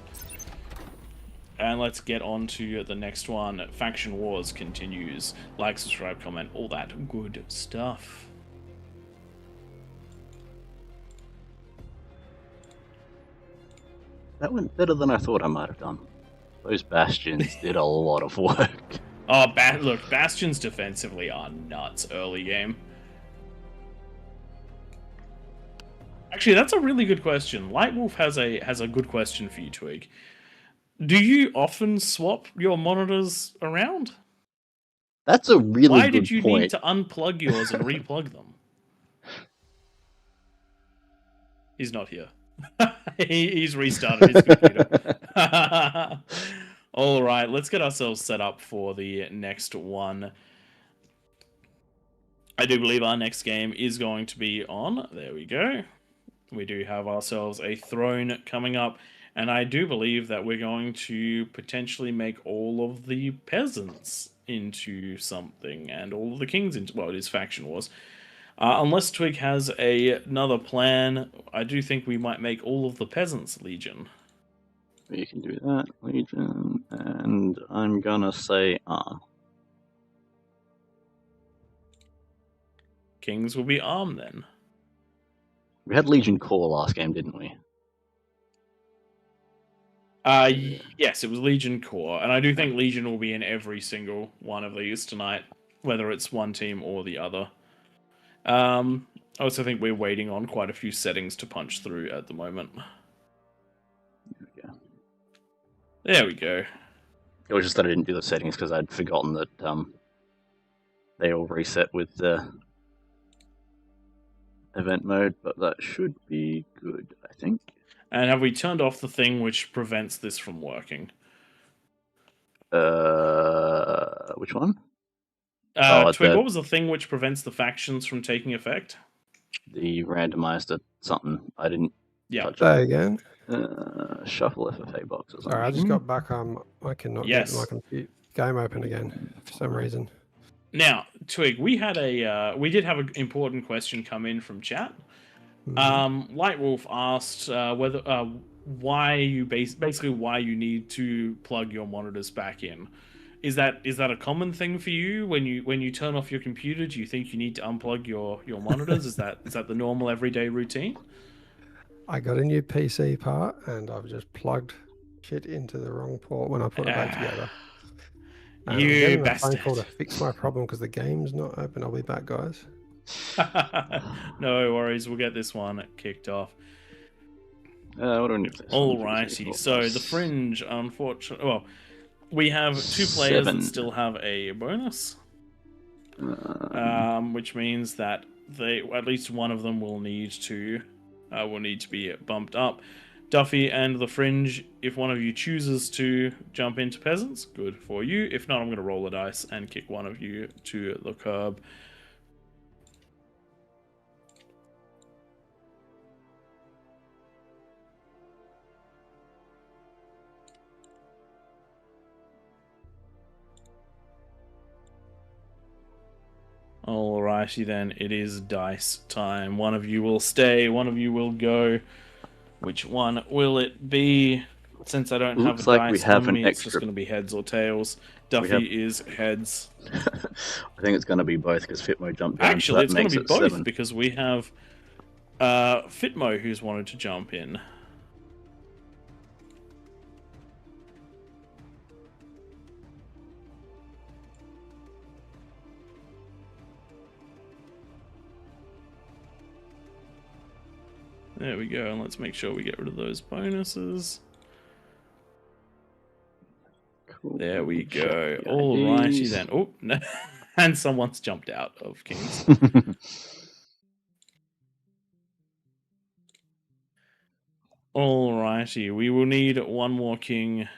Speaker 1: And let's get on to the next one. Faction Wars continues. Like, subscribe, comment, all that good stuff.
Speaker 4: That went better than I thought I might have done. Those bastions did a lot of work.
Speaker 1: Oh, look, bastions defensively are nuts early game. Actually, that's a really good question. Lightwolf has a good question for you, Twig. Do you often swap your monitors around?
Speaker 4: That's a really good point.
Speaker 1: Why did you need to unplug yours and replug them? He's not here. He's restarted his computer. All right, let's get ourselves set up for the next one. I do believe our next game is going to be on. There we go. We do have ourselves a throne coming up. And I do believe that we're going to potentially make all of the peasants into something and all of the kings into... Well, it is Faction Wars. Unless Twig has another plan, I do think we might make all of the peasants Legion.
Speaker 4: You can do that, Legion, and I'm gonna say Arm.
Speaker 1: Kings will be Arm then.
Speaker 4: We had Legion Core last game, didn't we?
Speaker 1: Yes, it was Legion Core, and I do think Legion will be in every single one of these tonight, whether it's one team or the other. I also think we're waiting on quite a few settings to punch through at the moment. There we go.
Speaker 4: It was just that I didn't do the settings because I'd forgotten that they all reset with the event mode, but that should be good, I think.
Speaker 1: And have we turned off the thing which prevents this from working?
Speaker 4: Which one?
Speaker 1: Twig, what was the thing which prevents the factions from taking effect?
Speaker 4: The randomized something. I didn't touch
Speaker 2: Say again.
Speaker 4: Shuffle FFA boxes.
Speaker 2: Sorry, I just got back. I cannot get my game open again for some reason.
Speaker 1: Now, Twig, we did have an important question come in from chat. Lightwolf asked why you why you need to plug your monitors back in. Is that a common thing for you when you turn off your computer? Do you think you need to unplug your monitors? Is that the normal everyday routine?
Speaker 2: I got a new PC part and I've just plugged shit into the wrong port when I put it back together. And
Speaker 1: You
Speaker 2: I'm getting
Speaker 1: bastard!
Speaker 2: a phone call to fix my problem because the game's not open. I'll be back, guys.
Speaker 1: No worries, we'll get this one kicked off.
Speaker 4: What do I need for this?
Speaker 1: Alrighty, so the Fringe, unfortunately, well, we have 2 players that still have a bonus, which means that at least one of them will need to be bumped up. Duffy and the Fringe, if one of you chooses to jump into peasants, good for you. If not, I'm going to roll a dice and kick one of you to the curb. Alrighty then, it is dice time. One of you will stay, one of you will go. Which one will it be? Since I don't have
Speaker 4: Looks
Speaker 1: a
Speaker 4: like we
Speaker 1: dice
Speaker 4: have
Speaker 1: on
Speaker 4: an
Speaker 1: me, it's just
Speaker 4: extra-
Speaker 1: going to be heads or tails. Duffy is heads.
Speaker 4: I think it's going to be both because Fitmo jumped down.
Speaker 1: Actually,
Speaker 4: so
Speaker 1: it's
Speaker 4: that
Speaker 1: going to
Speaker 4: makes
Speaker 1: be
Speaker 4: it
Speaker 1: both
Speaker 4: 7.
Speaker 1: because we have Fitmo who's wanted to jump in. There we go, and let's make sure we get rid of those bonuses.
Speaker 4: Cool.
Speaker 1: There we
Speaker 4: Check
Speaker 1: go.
Speaker 4: the
Speaker 1: Alrighty
Speaker 4: IDs.
Speaker 1: then. Oh, no. And someone's jumped out of Kings. Alrighty, we will need one more king.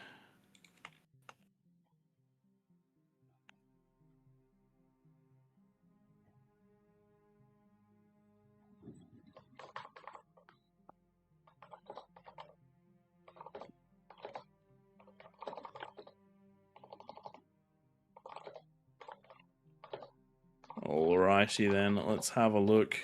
Speaker 1: Alrighty then, let's have a look.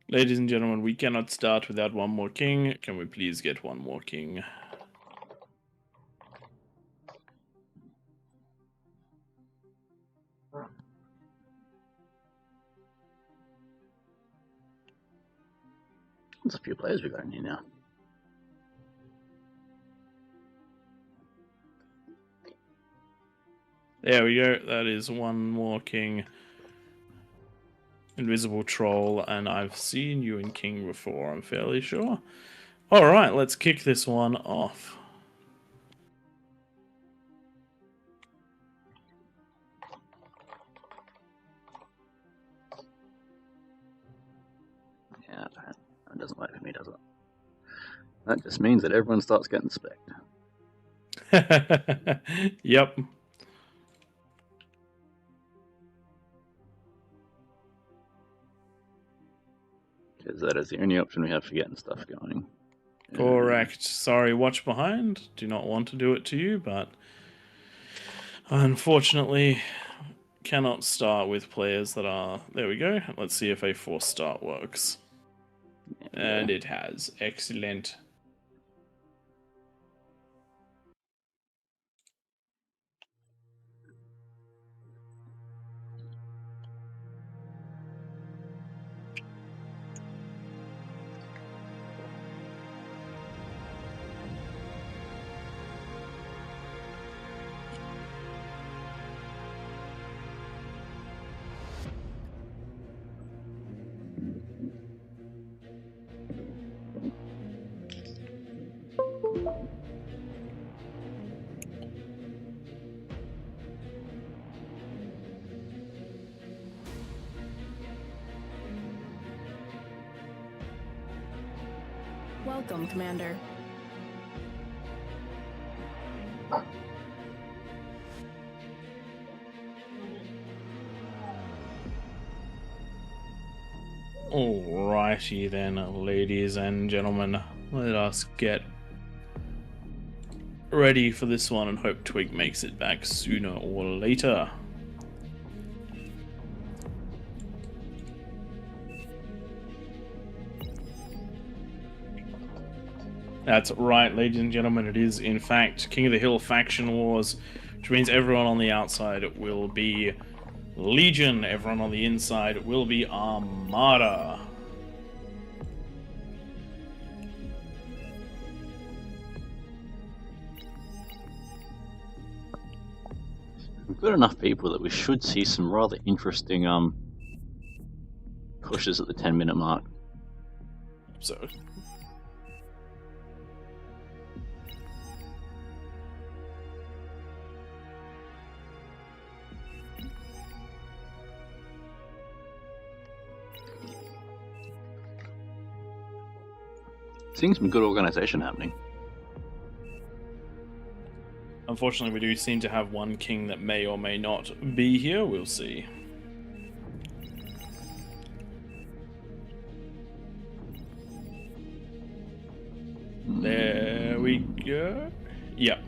Speaker 1: Ladies and gentlemen, we cannot start without one more king. Can we please get one more king?
Speaker 4: There's a few players we got in here now.
Speaker 1: There we go. That is one more king. Invisible troll, and I've seen you in king before, I'm fairly sure. Alright, let's kick this one off.
Speaker 4: Yeah, that doesn't work for me, does it? That just means that everyone starts getting specced.
Speaker 1: Yep.
Speaker 4: Because that is the only option we have for getting stuff going.
Speaker 1: Correct. Sorry, watch behind. Do not want to do it to you, but unfortunately cannot start with players that are... There we go. Let's see if a force start works. And it has. Excellent.
Speaker 3: Welcome, Commander.
Speaker 1: Alrighty then, ladies and gentlemen. Let us get ready for this one and hope Twig makes it back sooner or later. That's right, ladies and gentlemen, it is in fact King of the Hill Faction Wars, which means everyone on the outside will be Legion, everyone on the inside will be Armada.
Speaker 4: We've got enough people that we should see some rather interesting pushes at the 10-minute mark.
Speaker 1: So
Speaker 4: Seeing some good organisation happening.
Speaker 1: unfortunately, we do seem to have one king that may or may not be here. We'll see. There we go. Yep.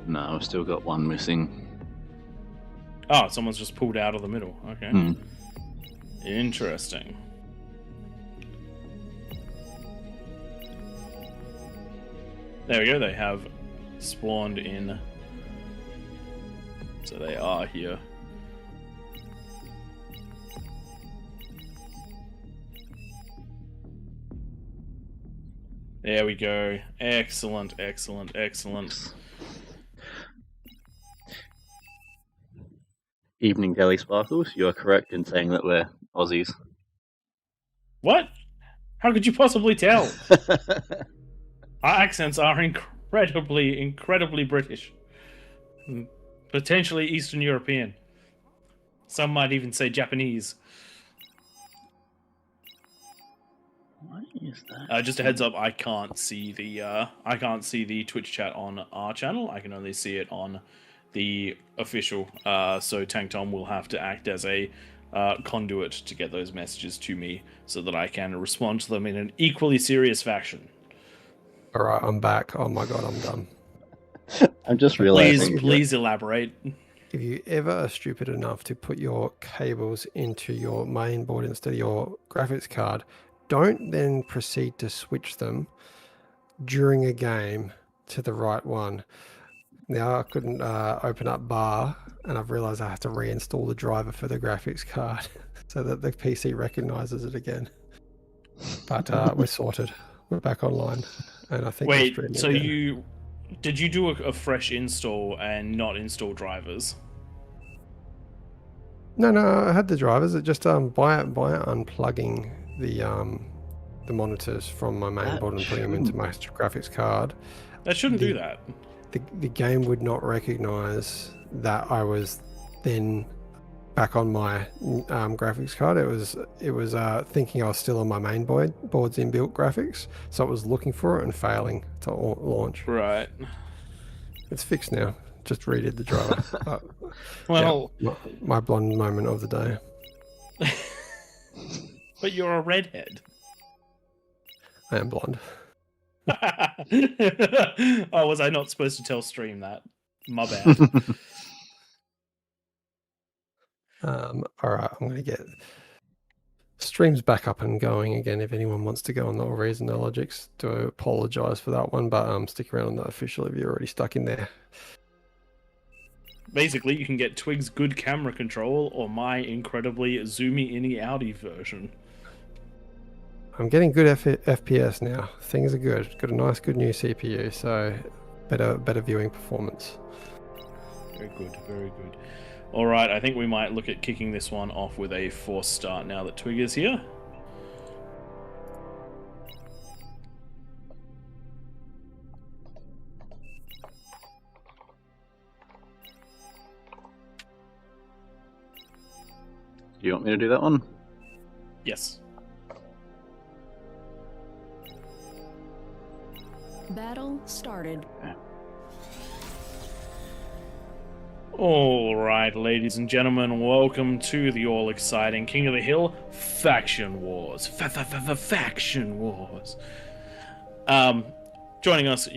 Speaker 4: No, I've still got one missing.
Speaker 1: Oh, someone's just pulled out of the middle. Okay.
Speaker 4: Hmm.
Speaker 1: Interesting. There we go, they have spawned in. So they are here. There we go. Excellent, excellent, excellent.
Speaker 4: Evening, Kelly Sparkles. You are correct in saying that we're Aussies.
Speaker 1: What? How could you possibly tell? Our accents are incredibly British. Potentially Eastern European. Some might even say Japanese.
Speaker 4: What is that?
Speaker 1: Just a heads up, I can't see the Twitch chat on our channel. I can only see it on the official. So Tank Tom will have to act as a conduit to get those messages to me, so that I can respond to them in an equally serious fashion.
Speaker 2: All right, I'm back. Oh my god, I'm done.
Speaker 4: I'm just realizing.
Speaker 1: Please elaborate.
Speaker 2: If you ever are stupid enough to put your cables into your main board instead of your graphics card, don't then proceed to switch them during a game to the right one. Now I couldn't open up bar, and I've realized I have to reinstall the driver for the graphics card so that the PC recognizes it again. But we're sorted. We're back online, and I think.
Speaker 1: Wait, so did you do a fresh install and not install drivers?
Speaker 2: No, I had the drivers. It just by unplugging the monitors from my main board and putting them into my graphics card.
Speaker 1: That shouldn't do that.
Speaker 2: The game would not recognize that I was then back on my graphics card. It was thinking I was still on my main board's inbuilt graphics, so it was looking for it and failing to launch.
Speaker 1: Right.
Speaker 2: It's fixed now. Just redid the driver.
Speaker 1: Well,
Speaker 2: yeah, my blonde moment of the day.
Speaker 1: But you're a redhead.
Speaker 2: I am blonde.
Speaker 1: Oh, was I not supposed to tell stream that? My bad.
Speaker 2: All right, I'm going to get streams back up and going again. If anyone wants to go on the AllReasonNoLogic, do apologize for that one, but stick around on the official if you're already stuck in there.
Speaker 1: Basically, you can get Twig's good camera control or my incredibly zoomy inny outy version.
Speaker 2: I'm getting good FPS now. Things are good. Got a nice, good new CPU, so better viewing performance.
Speaker 1: Very good, very good. All right, I think we might look at kicking this one off with a forced start now that Twig is here.
Speaker 4: Do you want me to do that one?
Speaker 1: Yes.
Speaker 3: Battle started.
Speaker 4: Okay.
Speaker 1: All right, ladies and gentlemen, welcome to the all-exciting King of the Hill Faction Wars. Faction Wars. Joining us,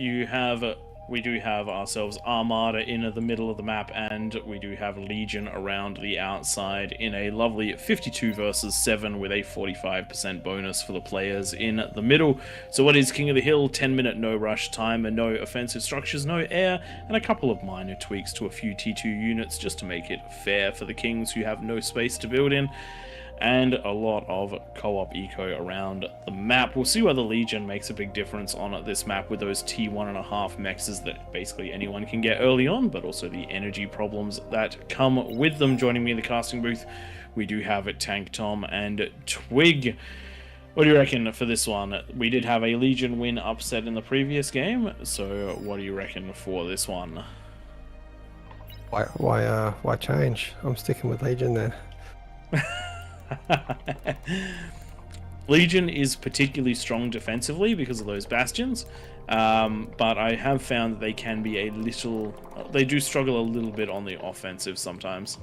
Speaker 1: we do have ourselves Armada in the middle of the map, and we do have Legion around the outside in a lovely 52 versus 7 with a 45% bonus for the players in the middle. So what is King of the Hill? 10-minute no rush time and no offensive structures, no air, and a couple of minor tweaks to a few T2 units just to make it fair for the Kings who have no space to build in. And a lot of co-op eco around the map. We'll see whether Legion makes a big difference on this map with those T1.5 mexes that basically anyone can get early on, but also the energy problems that come with them. Joining me in the casting booth, we do have Tank Tom and Twig. What do you reckon for this one? We did have a Legion win upset in the previous game, so what do you reckon for this one?
Speaker 2: Why change? I'm sticking with Legion then.
Speaker 1: Legion is particularly strong defensively because of those bastions, but I have found that they can be they do struggle a little bit on the offensive sometimes.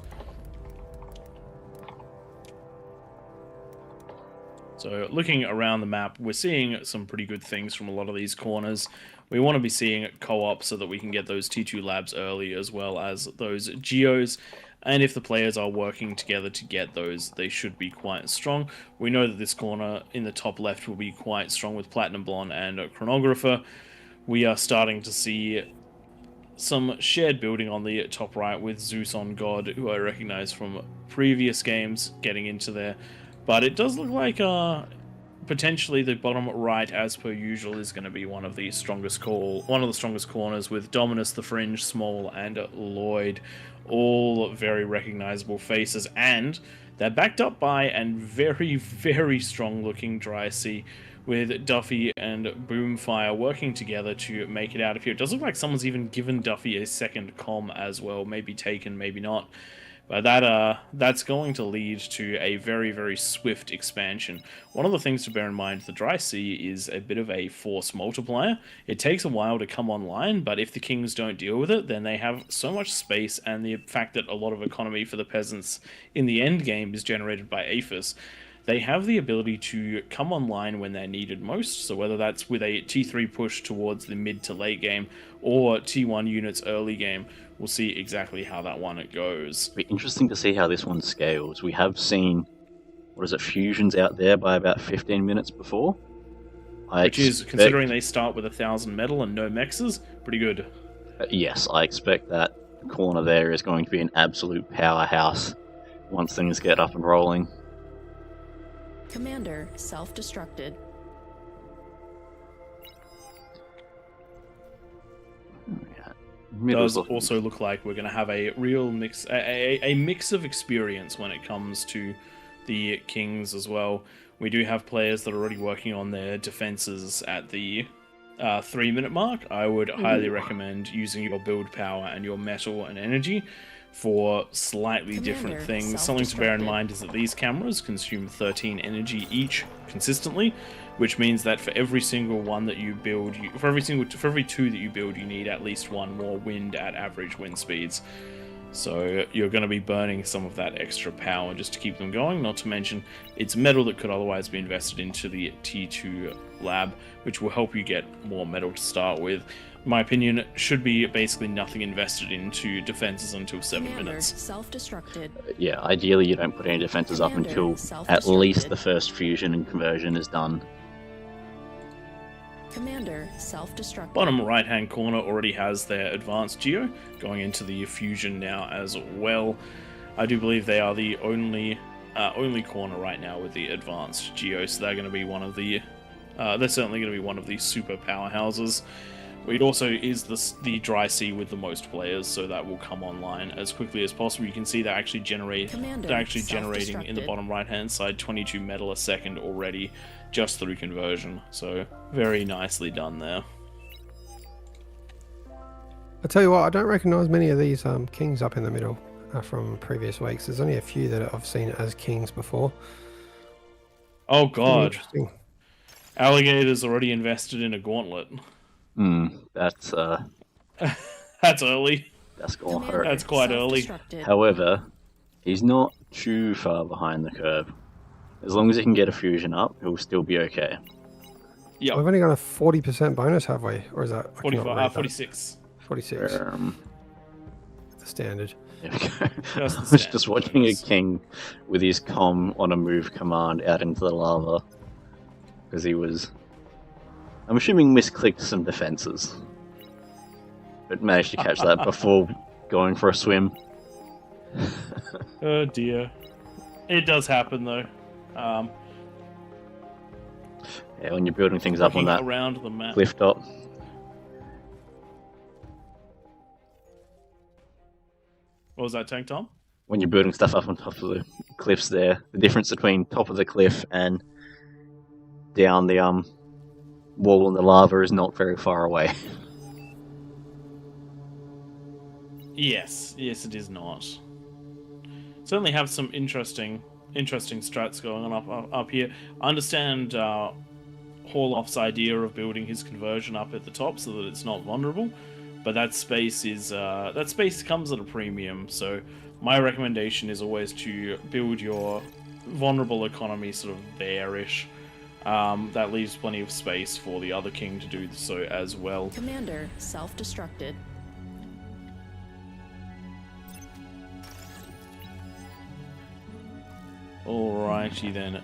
Speaker 1: So looking around the map, we're seeing some pretty good things from a lot of these corners. We want to be seeing co-op so that we can get those T2 labs early, as well as those geos. And if the players are working together to get those, they should be quite strong. We know that this corner in the top left will be quite strong with Platinum Blonde and Chronographer. We are starting to see some shared building on the top right with Zeus on God, who I recognize from previous games, getting into there. But it does look like potentially the bottom right, as per usual, is going to be one of the strongest corners, with Dominus, the Fringe, Small, and Lloyd, all very recognizable faces, and they're backed up by and very, very strong looking Dry Sea, with Duffy and Boomfire working together to make it out of here. It does look like someone's even given Duffy a second comm as well, maybe taken, maybe not. But that's going to lead to a very, very swift expansion. One of the things to bear in mind, the Dry Sea is a bit of a force multiplier. It takes a while to come online, but if the kings don't deal with it, then they have so much space, and the fact that a lot of economy for the peasants in the end game is generated by APHIS, they have the ability to come online when they're needed most. So whether that's with a T3 push towards the mid to late game, or T1 units early game, we'll see exactly how that one goes.
Speaker 4: It'll be interesting to see how this one scales. We have seen, fusions out there by about 15 minutes before.
Speaker 1: Which is, considering they start with 1,000 metal and no mexes, pretty good.
Speaker 4: Yes, I expect that corner there is going to be an absolute powerhouse once things get up and rolling.
Speaker 3: Commander self-destructed.
Speaker 1: Does also look like we're going to have a real mix, a mix of experience when it comes to the Kings as well. We do have players that are already working on their defenses at the 3-minute mark. I would highly recommend using your build power and your metal and energy for slightly different things. Something to bear in mind is that these cameras consume 13 energy each consistently, which means that for every single one that you build, for every 2 that you build, you need at least 1 more wind at average wind speeds. So you're going to be burning some of that extra power just to keep them going, not to mention it's metal that could otherwise be invested into the T2 lab, which will help you get more metal to start with. In my opinion, should be basically nothing invested into defenses until 7 minutes.
Speaker 3: Self-destructed.
Speaker 4: Yeah, ideally you don't put any defenses up until at least the first fusion and conversion is done.
Speaker 3: Commander self-destructed.
Speaker 1: Bottom right-hand corner already has their advanced geo going into the fusion now as well. I do believe they are the only corner right now with the advanced geo, so they're going to be one of the they're certainly going to be one of the super powerhouses. It also is the Dry Sea with the most players, so that will come online as quickly as possible. You can see they're actually generating in the bottom right-hand side 22 metal a second already, just through conversion. So very nicely done there.
Speaker 2: I tell you what, I don't recognise many of these kings up in the middle from previous weeks. There's only a few that I've seen as kings before.
Speaker 1: Oh god,
Speaker 2: interesting.
Speaker 1: Alligator's already invested in a gauntlet.
Speaker 4: That's
Speaker 1: That's early.
Speaker 4: That's gonna hurt.
Speaker 1: That's quite early.
Speaker 4: However, he's not too far behind the curve. As long as he can get a fusion up, he'll still be okay.
Speaker 1: Yeah.
Speaker 2: We've only got a 40% bonus, have we? Or is that
Speaker 1: 46?
Speaker 2: 46. The standard.
Speaker 4: There we go. I was just watching a king with his comm on a move command out into the lava. Because he was, I'm assuming, misclicked some defenses. But managed to catch that before going for a swim.
Speaker 1: Oh dear. It does happen though.
Speaker 4: Yeah, when you're building things up on that
Speaker 1: around the map.
Speaker 4: Cliff top.
Speaker 1: What was that, Tank Tom?
Speaker 4: When you're building stuff up on top of the cliffs there, the difference between top of the cliff and down the wall in the lava is not very far away.
Speaker 1: Yes, it is not. Certainly have some interesting strats going on up here. I understand Horloff's idea of building his conversion up at the top so that it's not vulnerable, but that space comes at a premium. So my recommendation is always to build your vulnerable economy sort of there-ish. That leaves plenty of space for the other king to do so as well.
Speaker 3: Commander self-destructed.
Speaker 1: Alrighty then.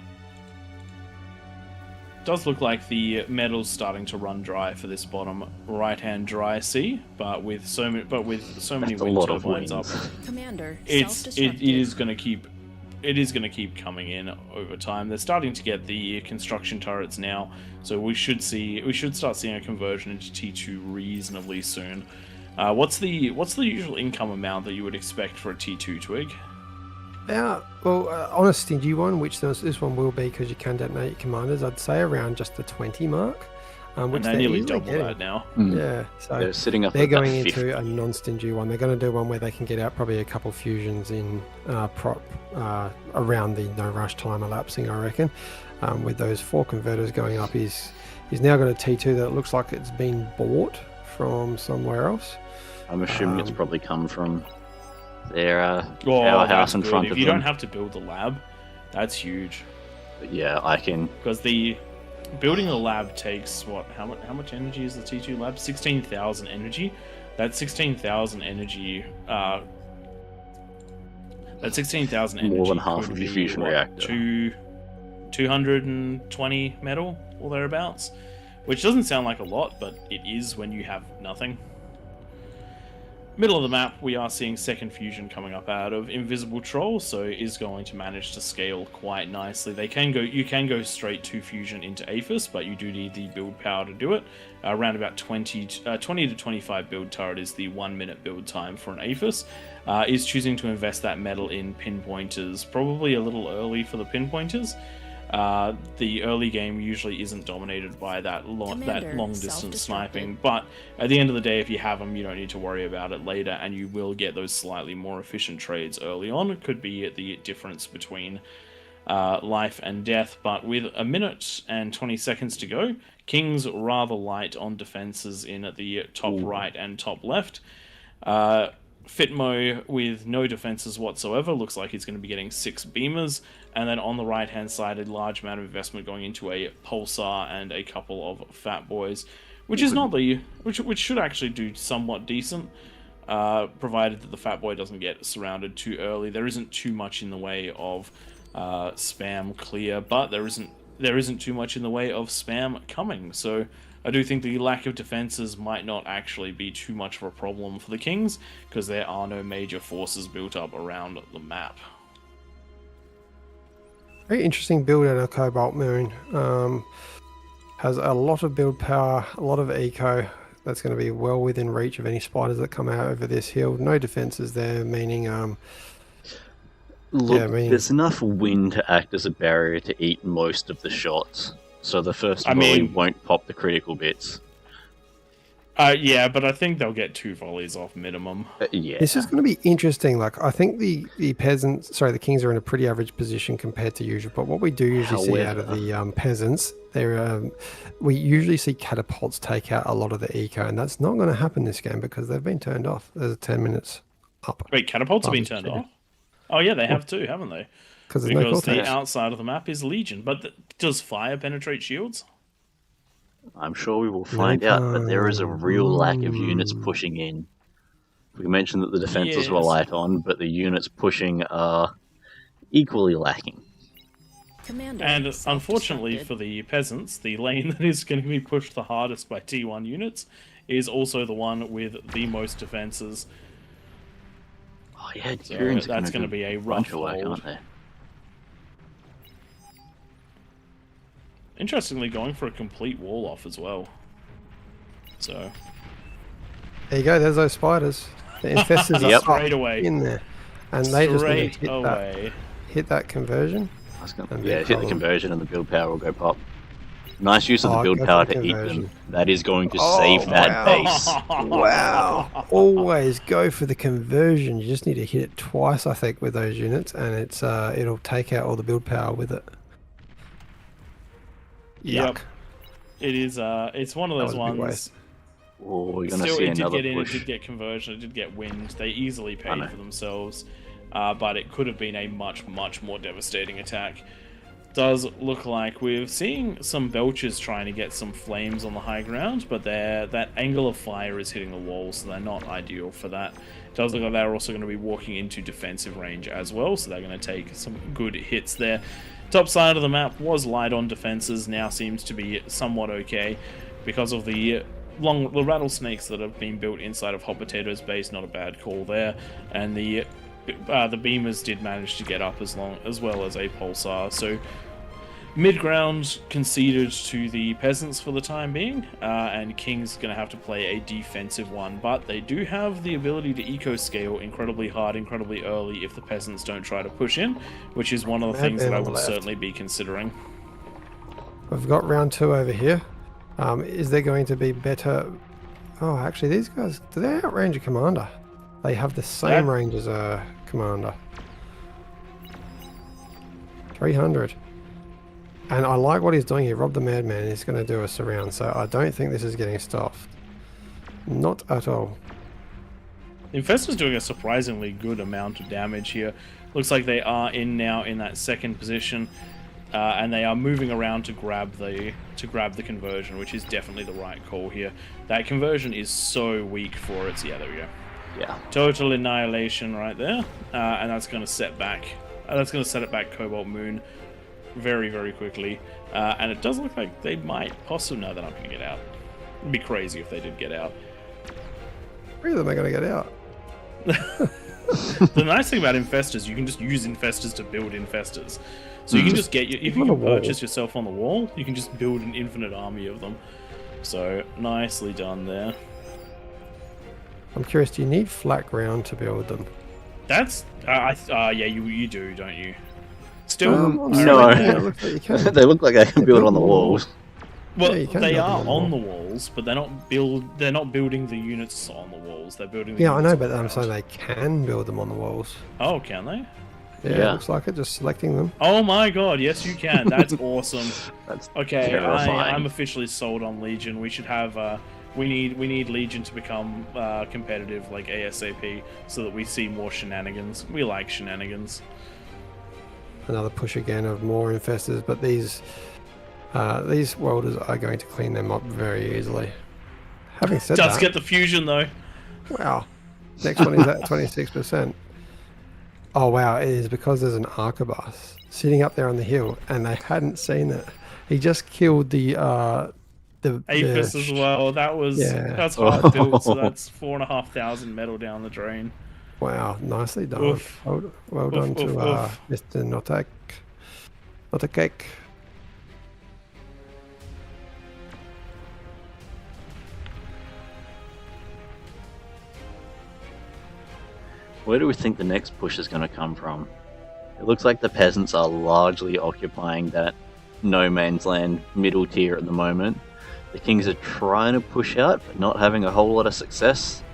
Speaker 1: Does look like the metal's starting to run dry for this bottom right-hand dry sea, but with so many
Speaker 4: That's
Speaker 1: wind
Speaker 4: a lot of
Speaker 1: turbines up,
Speaker 3: Commander
Speaker 1: it
Speaker 3: self-destructed.
Speaker 1: is going to keep coming in over time. They're starting to get the construction turrets now, so we should start seeing a conversion into T2 reasonably soon. What's the usual income amount that you would expect for a T2 twig?
Speaker 2: On a stingy one, which this one will be because you can detonate your commanders, I'd say around just the 20 mark. Which
Speaker 1: And they're nearly
Speaker 2: easily
Speaker 1: double
Speaker 2: getting.
Speaker 1: that now.
Speaker 2: Yeah, so
Speaker 4: They're sitting up.
Speaker 2: they're
Speaker 4: at that
Speaker 2: going
Speaker 4: 50.
Speaker 2: into a non-stingy one. They're going to do one where they can get out probably a couple fusions in around the no rush time elapsing, I reckon. With those 4 converters going up, he's now got a T2 that looks like it's been bought from somewhere else.
Speaker 4: I'm assuming it's probably come from their
Speaker 1: Oh,
Speaker 4: powerhouse
Speaker 1: that's
Speaker 4: in
Speaker 1: good.
Speaker 4: front
Speaker 1: If
Speaker 4: of
Speaker 1: you
Speaker 4: them.
Speaker 1: don't have to build the lab, that's huge.
Speaker 4: But yeah, I can.
Speaker 1: Because the building a lab takes what? How much energy is the T2 lab? 16,000 energy. That 16,000 energy. That 16,000 energy.
Speaker 4: More than half
Speaker 1: could
Speaker 4: of your
Speaker 1: be,
Speaker 4: fusion
Speaker 1: what,
Speaker 4: reactor.
Speaker 1: 220 metal or thereabouts, which doesn't sound like a lot, but it is when you have nothing. Middle of the map, we are seeing second fusion coming up out of Invisible Troll, so is going to manage to scale quite nicely. You can go straight to fusion into Aphis, but you do need the build power to do it. Around about 20 to 25 build turret is the 1 minute build time for an Aphis. Is choosing to invest that metal in pinpointers, probably a little early for the pinpointers. The early game usually isn't dominated by that long distance sniping, but at the end of the day, if you have them, you don't need to worry about it later, and you will get those slightly more efficient trades early on. It could be the difference between life and death, but with a minute and 20 seconds to go, King's rather light on defenses in at the top right and top left. Fitmo with no defenses whatsoever looks like he's going to be getting 6 beamers, and then on the right hand side a large amount of investment going into a pulsar and a couple of fat boys, which is not the which should actually do somewhat decent, provided that the fat boy doesn't get surrounded too early. There isn't too much in the way of spam clear, but there isn't too much in the way of spam coming, so I do think the lack of defenses might not actually be too much of a problem for the Kings, because there are no major forces built up around the map.
Speaker 2: Very interesting build out of Cobalt Moon. Has a lot of build power, a lot of eco. That's going to be well within reach of any spiders that come out over this hill. No defenses there, meaning
Speaker 4: Look, there's enough wind to act as a barrier to eat most of the shots. So the first volley won't pop the critical bits.
Speaker 1: Yeah, but I think they'll get 2 volleys off minimum.
Speaker 4: Yeah.
Speaker 2: This is going to be interesting. Like, I think the Kings are in a pretty average position compared to usual. But what we do usually see out of the peasants, we usually see catapults take out a lot of the eco, and that's not going to happen this game because they've been turned off. There's 10 minutes up.
Speaker 1: Wait, catapults have been turned off? Oh yeah, they have too, haven't they? Because the outside of the map is Legion. But does fire penetrate shields?
Speaker 4: I'm sure we will find out, but there is a real lack of units pushing in. We mentioned that the defenses were light on, but the units pushing are equally lacking.
Speaker 1: And unfortunately for the peasants, the lane that is going to be pushed the hardest by T1 units is also the one with the most defenses.
Speaker 4: Oh yeah,
Speaker 1: so that's going to be a rough hold. Interestingly, going for a complete wall off as well. So
Speaker 2: there you go. There's those spiders. The infestors are
Speaker 1: straight away
Speaker 2: in there, and they just need to hit that conversion.
Speaker 4: Hit the conversion, and the build power will go pop. Nice use of the build power to eat them. That is going to save that base.
Speaker 2: Wow! Always go for the conversion. You just need to hit it twice, I think, with those units, and it'll take out all the build power with it.
Speaker 1: Yep. It is. It's one of those ones.
Speaker 4: Oh, we're gonna see another push.
Speaker 1: It did get conversion. It did get wind. They easily paid for themselves. but it could have been a much, much more devastating attack. Does look like we're seeing some belchers trying to get some flames on the high ground, but that angle of fire is hitting the wall, so they're not ideal for that. It does look like they're also going to be walking into defensive range as well, so they're going to take some good hits there. Top side of the map was light on defenses, now seems to be somewhat okay because of the rattlesnakes that have been built inside of Hot Potato's base. Not a bad call there, and the beamers did manage to get up as well as a pulsar. So mid-ground conceded to the peasants for the time being, and King's going to have to play a defensive one, but they do have the ability to eco-scale incredibly hard, incredibly early if the peasants don't try to push in, which is one of the things that I will certainly be considering.
Speaker 2: We've got round 2 over here. Is there going to be better... Oh, actually, these guys, do they outrange a commander? They have the same range as a commander. 300. And I like what he's doing here. Rob the Madman is going to do a surround, so I don't think this is getting stopped. Not at all.
Speaker 1: Infestor's doing a surprisingly good amount of damage here. Looks like they are now in that second position, and they are moving around to grab the conversion, which is definitely the right call here. That conversion is so weak for it. Yeah, there we go.
Speaker 4: Yeah.
Speaker 1: Total annihilation right there, and that's going to set it back Cobalt Moon very, very quickly, and it does look like they might possibly... No, they're not going to get out. It'd be crazy if they did get out.
Speaker 2: 3 of them are going to get out.
Speaker 1: The nice thing about infestors, you can just use infestors to build infestors. So you can just get if you can purchase yourself on the wall, you can just build an infinite army of them. So nicely done there.
Speaker 2: I'm curious, do you need flat ground to build them?
Speaker 1: That's yeah, you do, don't you? Still,
Speaker 4: no. They look like they can build on the walls.
Speaker 1: Well, yeah, they are on the walls, but they're not building the units on the walls. They're building the
Speaker 2: units. Yeah, I know, but
Speaker 1: I'm
Speaker 2: saying they can build them on the walls.
Speaker 1: Oh, can they?
Speaker 2: Yeah, it looks like it, just selecting them.
Speaker 1: Oh my god, yes you can. That's awesome.
Speaker 4: That's
Speaker 1: okay,
Speaker 4: terrifying.
Speaker 1: I'm officially sold on Legion. We should have we need Legion to become competitive like ASAP so that we see more shenanigans. We like shenanigans.
Speaker 2: Another push again of more infestors, but these welders are going to clean them up very easily. Having said that,
Speaker 1: does get the fusion though.
Speaker 2: Wow. Next one is at 26%. Oh wow, it is because there's an arquebus sitting up there on the hill and they hadn't seen it. He just killed the Apis
Speaker 1: as well. That's hard built, so that's 4,500 metal down the drain.
Speaker 2: Wow, nicely done.
Speaker 1: Oof.
Speaker 2: Well done to Mr. Notakek.
Speaker 4: Where do we think the next push is going to come from? It looks like the peasants are largely occupying that no man's land middle tier at the moment. The kings are trying to push out, but not having a whole lot of success.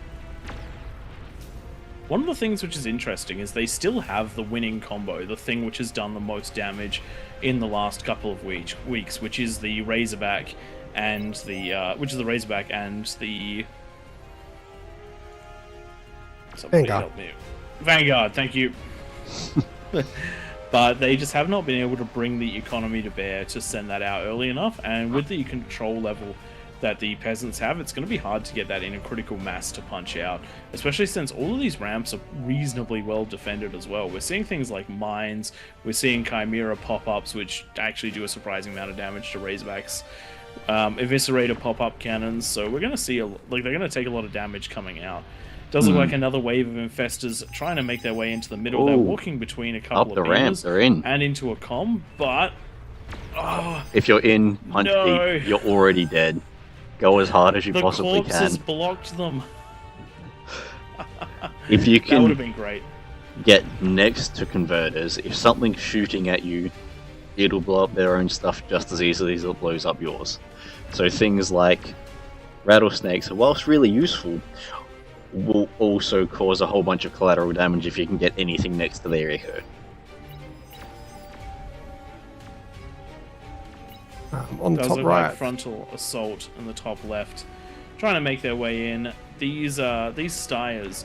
Speaker 1: One of the things which is interesting is they still have the winning combo, the thing which has done the most damage in the last couple of weeks, which is the Razorback and the Vanguard, thank you. But they just have not been able to bring the economy to bear to send that out early enough, and with the control level that the peasants have, it's going to be hard to get that in a critical mass to punch out, especially since all of these ramps are reasonably well defended as well. We're seeing things like mines, we're seeing Chimera pop-ups, which actually do a surprising amount of damage to Razorbacks, Eviscerator pop-up cannons, so we're going to see, they're going to take a lot of damage coming out. Does look like another wave of infestors trying to make their way into the middle. Ooh. They're walking between a couple of
Speaker 4: ramp, they're in.
Speaker 1: And into a comm, but...
Speaker 4: if you're in punch deep, you're already dead. Go as hard as you possibly can.
Speaker 1: The corpses blocked them.
Speaker 4: If you can
Speaker 1: that would have been great.
Speaker 4: Get next to converters, if something's shooting at you, it'll blow up their own stuff just as easily as it blows up yours. So things like rattlesnakes, whilst really useful, will also cause a whole bunch of collateral damage if you can get anything next to their echo.
Speaker 2: On the top right,
Speaker 1: like frontal assault in the top left, trying to make their way in. These Styres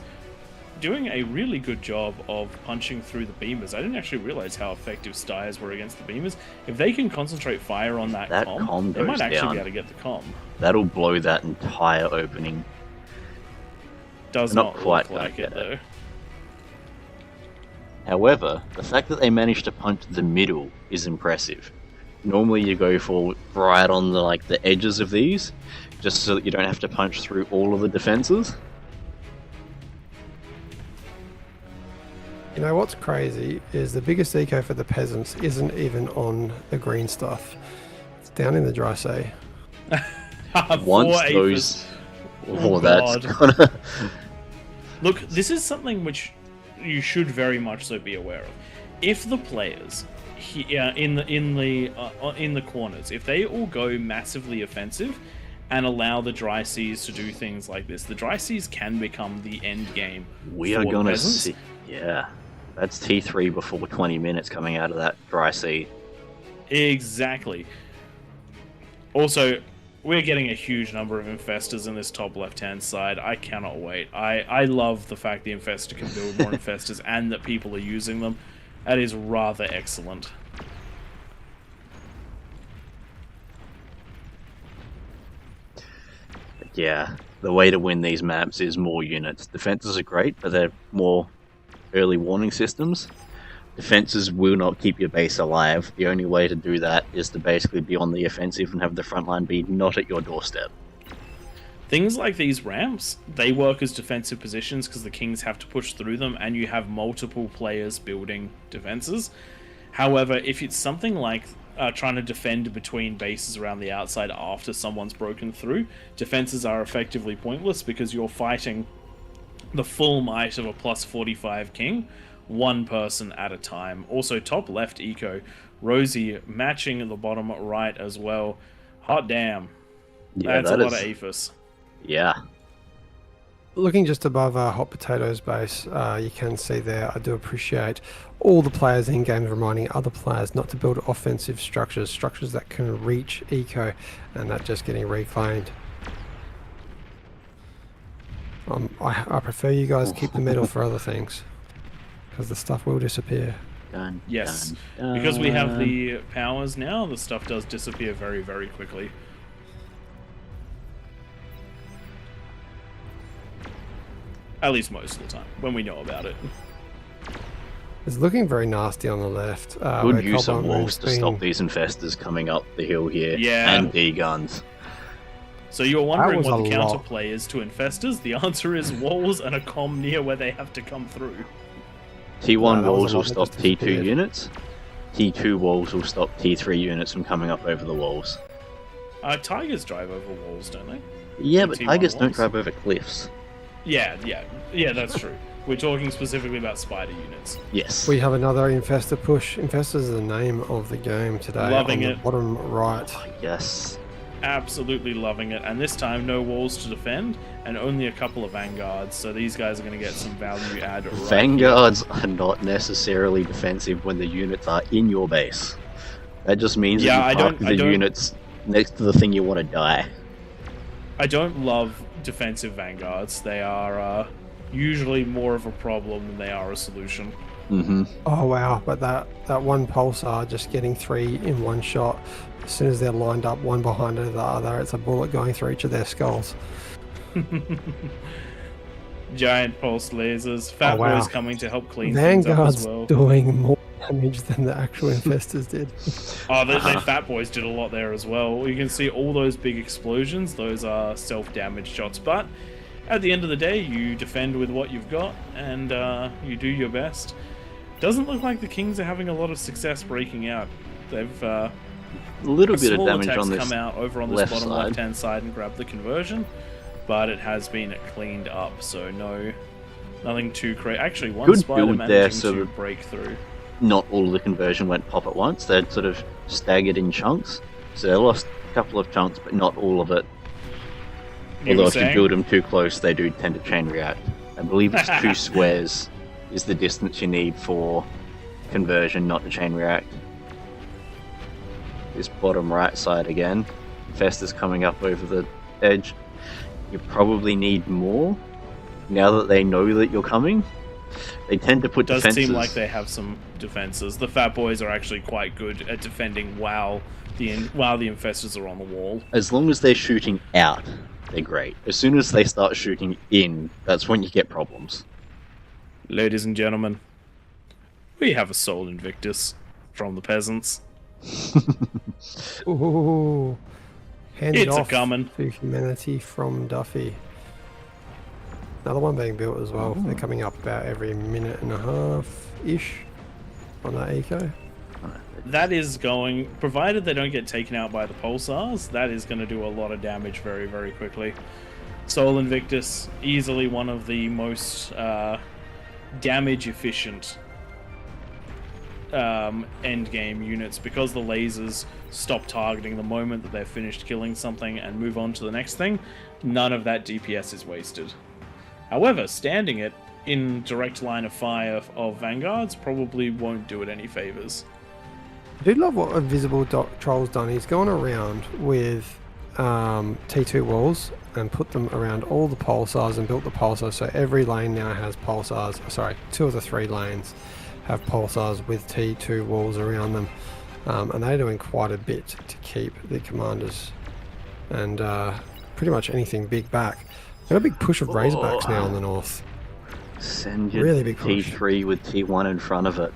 Speaker 1: doing a really good job of punching through the beamers. I didn't actually realize how effective Styres were against the beamers. If they can concentrate fire on that comm, they might actually be able to get the comm.
Speaker 4: That'll blow that entire opening.
Speaker 1: Does not quite look like it, though.
Speaker 4: However, the fact that they managed to punch the middle is impressive. Normally you go for right on the edges of these, just so that you don't have to punch through all of the defenses.
Speaker 2: You know what's crazy is the biggest eco for the peasants isn't even on the green stuff. It's down in the dry sea.
Speaker 4: Once those... Oh, that's gonna...
Speaker 1: Look, this is something which you should very much so be aware of. If the players in the corners, if they all go massively offensive and allow the dry seas to do things like this, the dry seas can become the end game.
Speaker 4: We are gonna see. Yeah, that's T3 before 20 minutes coming out of that dry sea.
Speaker 1: Exactly. Also, we're getting a huge number of infestors in this top left-hand side. I cannot wait. I love the fact the infestor can build more infestors and that people are using them. That is rather excellent.
Speaker 4: Yeah, the way to win these maps is more units. Defenses are great, but they're more early warning systems. Defenses will not keep your base alive. The only way to do that is to basically be on the offensive and have the front line be not at your doorstep.
Speaker 1: Things like these ramps, they work as defensive positions because the kings have to push through them and you have multiple players building defenses. However, if it's something like trying to defend between bases around the outside after someone's broken through, defenses are effectively pointless because you're fighting the full might of a plus 45 king, one person at a time. Also, top left eco, Rosie matching the bottom right as well. Hot damn.
Speaker 4: Yeah,
Speaker 1: that's a lot of APHIS.
Speaker 4: Yeah.
Speaker 2: Looking just above Hot Potatoes base, you can see there, I do appreciate all the players in games reminding other players not to build offensive structures that can reach eco, and that just getting reclaimed. I prefer you guys keep the middle for other things, because the stuff will disappear.
Speaker 4: Dun,
Speaker 1: yes,
Speaker 4: dun, dun.
Speaker 1: because we have the powers now, the stuff does disappear very, very quickly. At least most of the time, when we know about it.
Speaker 2: It's looking very nasty on the left.
Speaker 4: Good use of walls to stop these infestors coming up the hill here.
Speaker 1: Yeah.
Speaker 4: And D-guns.
Speaker 1: So you're wondering what the counterplay is to infestors? The answer is walls and a comm near where they have to come through.
Speaker 4: T1 walls will stop T2 units. T2 walls will stop T3 units from coming up over the walls.
Speaker 1: Tigers drive over walls, don't they?
Speaker 4: Yeah, but Tigers don't drive over cliffs.
Speaker 1: Yeah, that's true. We're talking specifically about spider units.
Speaker 4: Yes.
Speaker 2: We have another infestor push. Infestors is the name of the game today.
Speaker 1: Loving
Speaker 2: on
Speaker 1: it.
Speaker 2: The bottom right.
Speaker 4: Oh, yes.
Speaker 1: Absolutely loving it. And this time, no walls to defend, and only a couple of vanguards. So these guys are going to get some value add. Right
Speaker 4: Vanguards are not necessarily defensive when the units are in your base. That just means that you park the units next to the thing you want to die.
Speaker 1: I don't love defensive vanguards. They are usually more of a problem than they are a solution.
Speaker 4: Mm-hmm.
Speaker 2: Oh wow, but that one pulsar just getting 3 in one shot, as soon as they're lined up one behind the other, it's a bullet going through each of their skulls.
Speaker 1: Giant pulse lasers. Fat Boy's coming to help clean
Speaker 2: Vanguard's
Speaker 1: things up as well.
Speaker 2: Doing more damage than the actual infestors did.
Speaker 1: Oh, the Fat Boys did a lot there as well. You can see all those big explosions. Those are self-damage shots. But at the end of the day, you defend with what you've got, and you do your best. Doesn't look like the Kings are having a lot of success breaking out. They've
Speaker 4: a little bit of damage on this
Speaker 1: come out over on this bottom left-hand side and grab the conversion, but it has been cleaned up, so nothing too crazy. Actually, one
Speaker 4: Good
Speaker 1: spider
Speaker 4: build
Speaker 1: managing
Speaker 4: there,
Speaker 1: to break through.
Speaker 4: Not all of the conversion went pop at once. They're sort of staggered in chunks, so they lost a couple of chunks, but not all of it. Although if you build them too close, they do tend to chain react. I believe it's 2 squares is the distance you need for conversion not to chain react. This bottom right side again. Infestors coming up over the edge. You probably need more. now that they know that you're coming, they tend to put
Speaker 1: Does
Speaker 4: defenses.
Speaker 1: seem like they have some defenses. The Fat Boys are actually quite good at defending while the infestors are on the wall.
Speaker 4: As long as they're shooting out, they're great. As soon as they start shooting in, that's when you get problems.
Speaker 1: Ladies and gentlemen, we have a Soul Invictus from the peasants.
Speaker 2: Ooh, handed
Speaker 1: It's a
Speaker 2: off
Speaker 1: coming.
Speaker 2: to humanity from Duffy. Another one being built as well.
Speaker 1: Oh.
Speaker 2: They're coming up about every minute and a half-ish on that eco.
Speaker 1: That is going, provided they don't get taken out by the pulsars, that is going to do a lot of damage very, very quickly. Soul Invictus, easily one of the most damage-efficient endgame units, because the lasers stop targeting the moment that they're finished killing something and move on to the next thing. None of that DPS is wasted. However, standing it in direct line of fire of Vanguards probably won't do it any favors.
Speaker 2: I do love what Invisible Troll's done. He's gone around with T2 walls and put them around all the pulsars and built the pulsars, so every lane now has pulsars. Sorry, 2 of the 3 lanes have pulsars with T2 walls around them, and they're doing quite a bit to keep the commanders and pretty much anything big back. Got a big push of Razorbacks now in the north.
Speaker 4: Send your
Speaker 2: Really big push.
Speaker 4: T3 with T1 in front of it.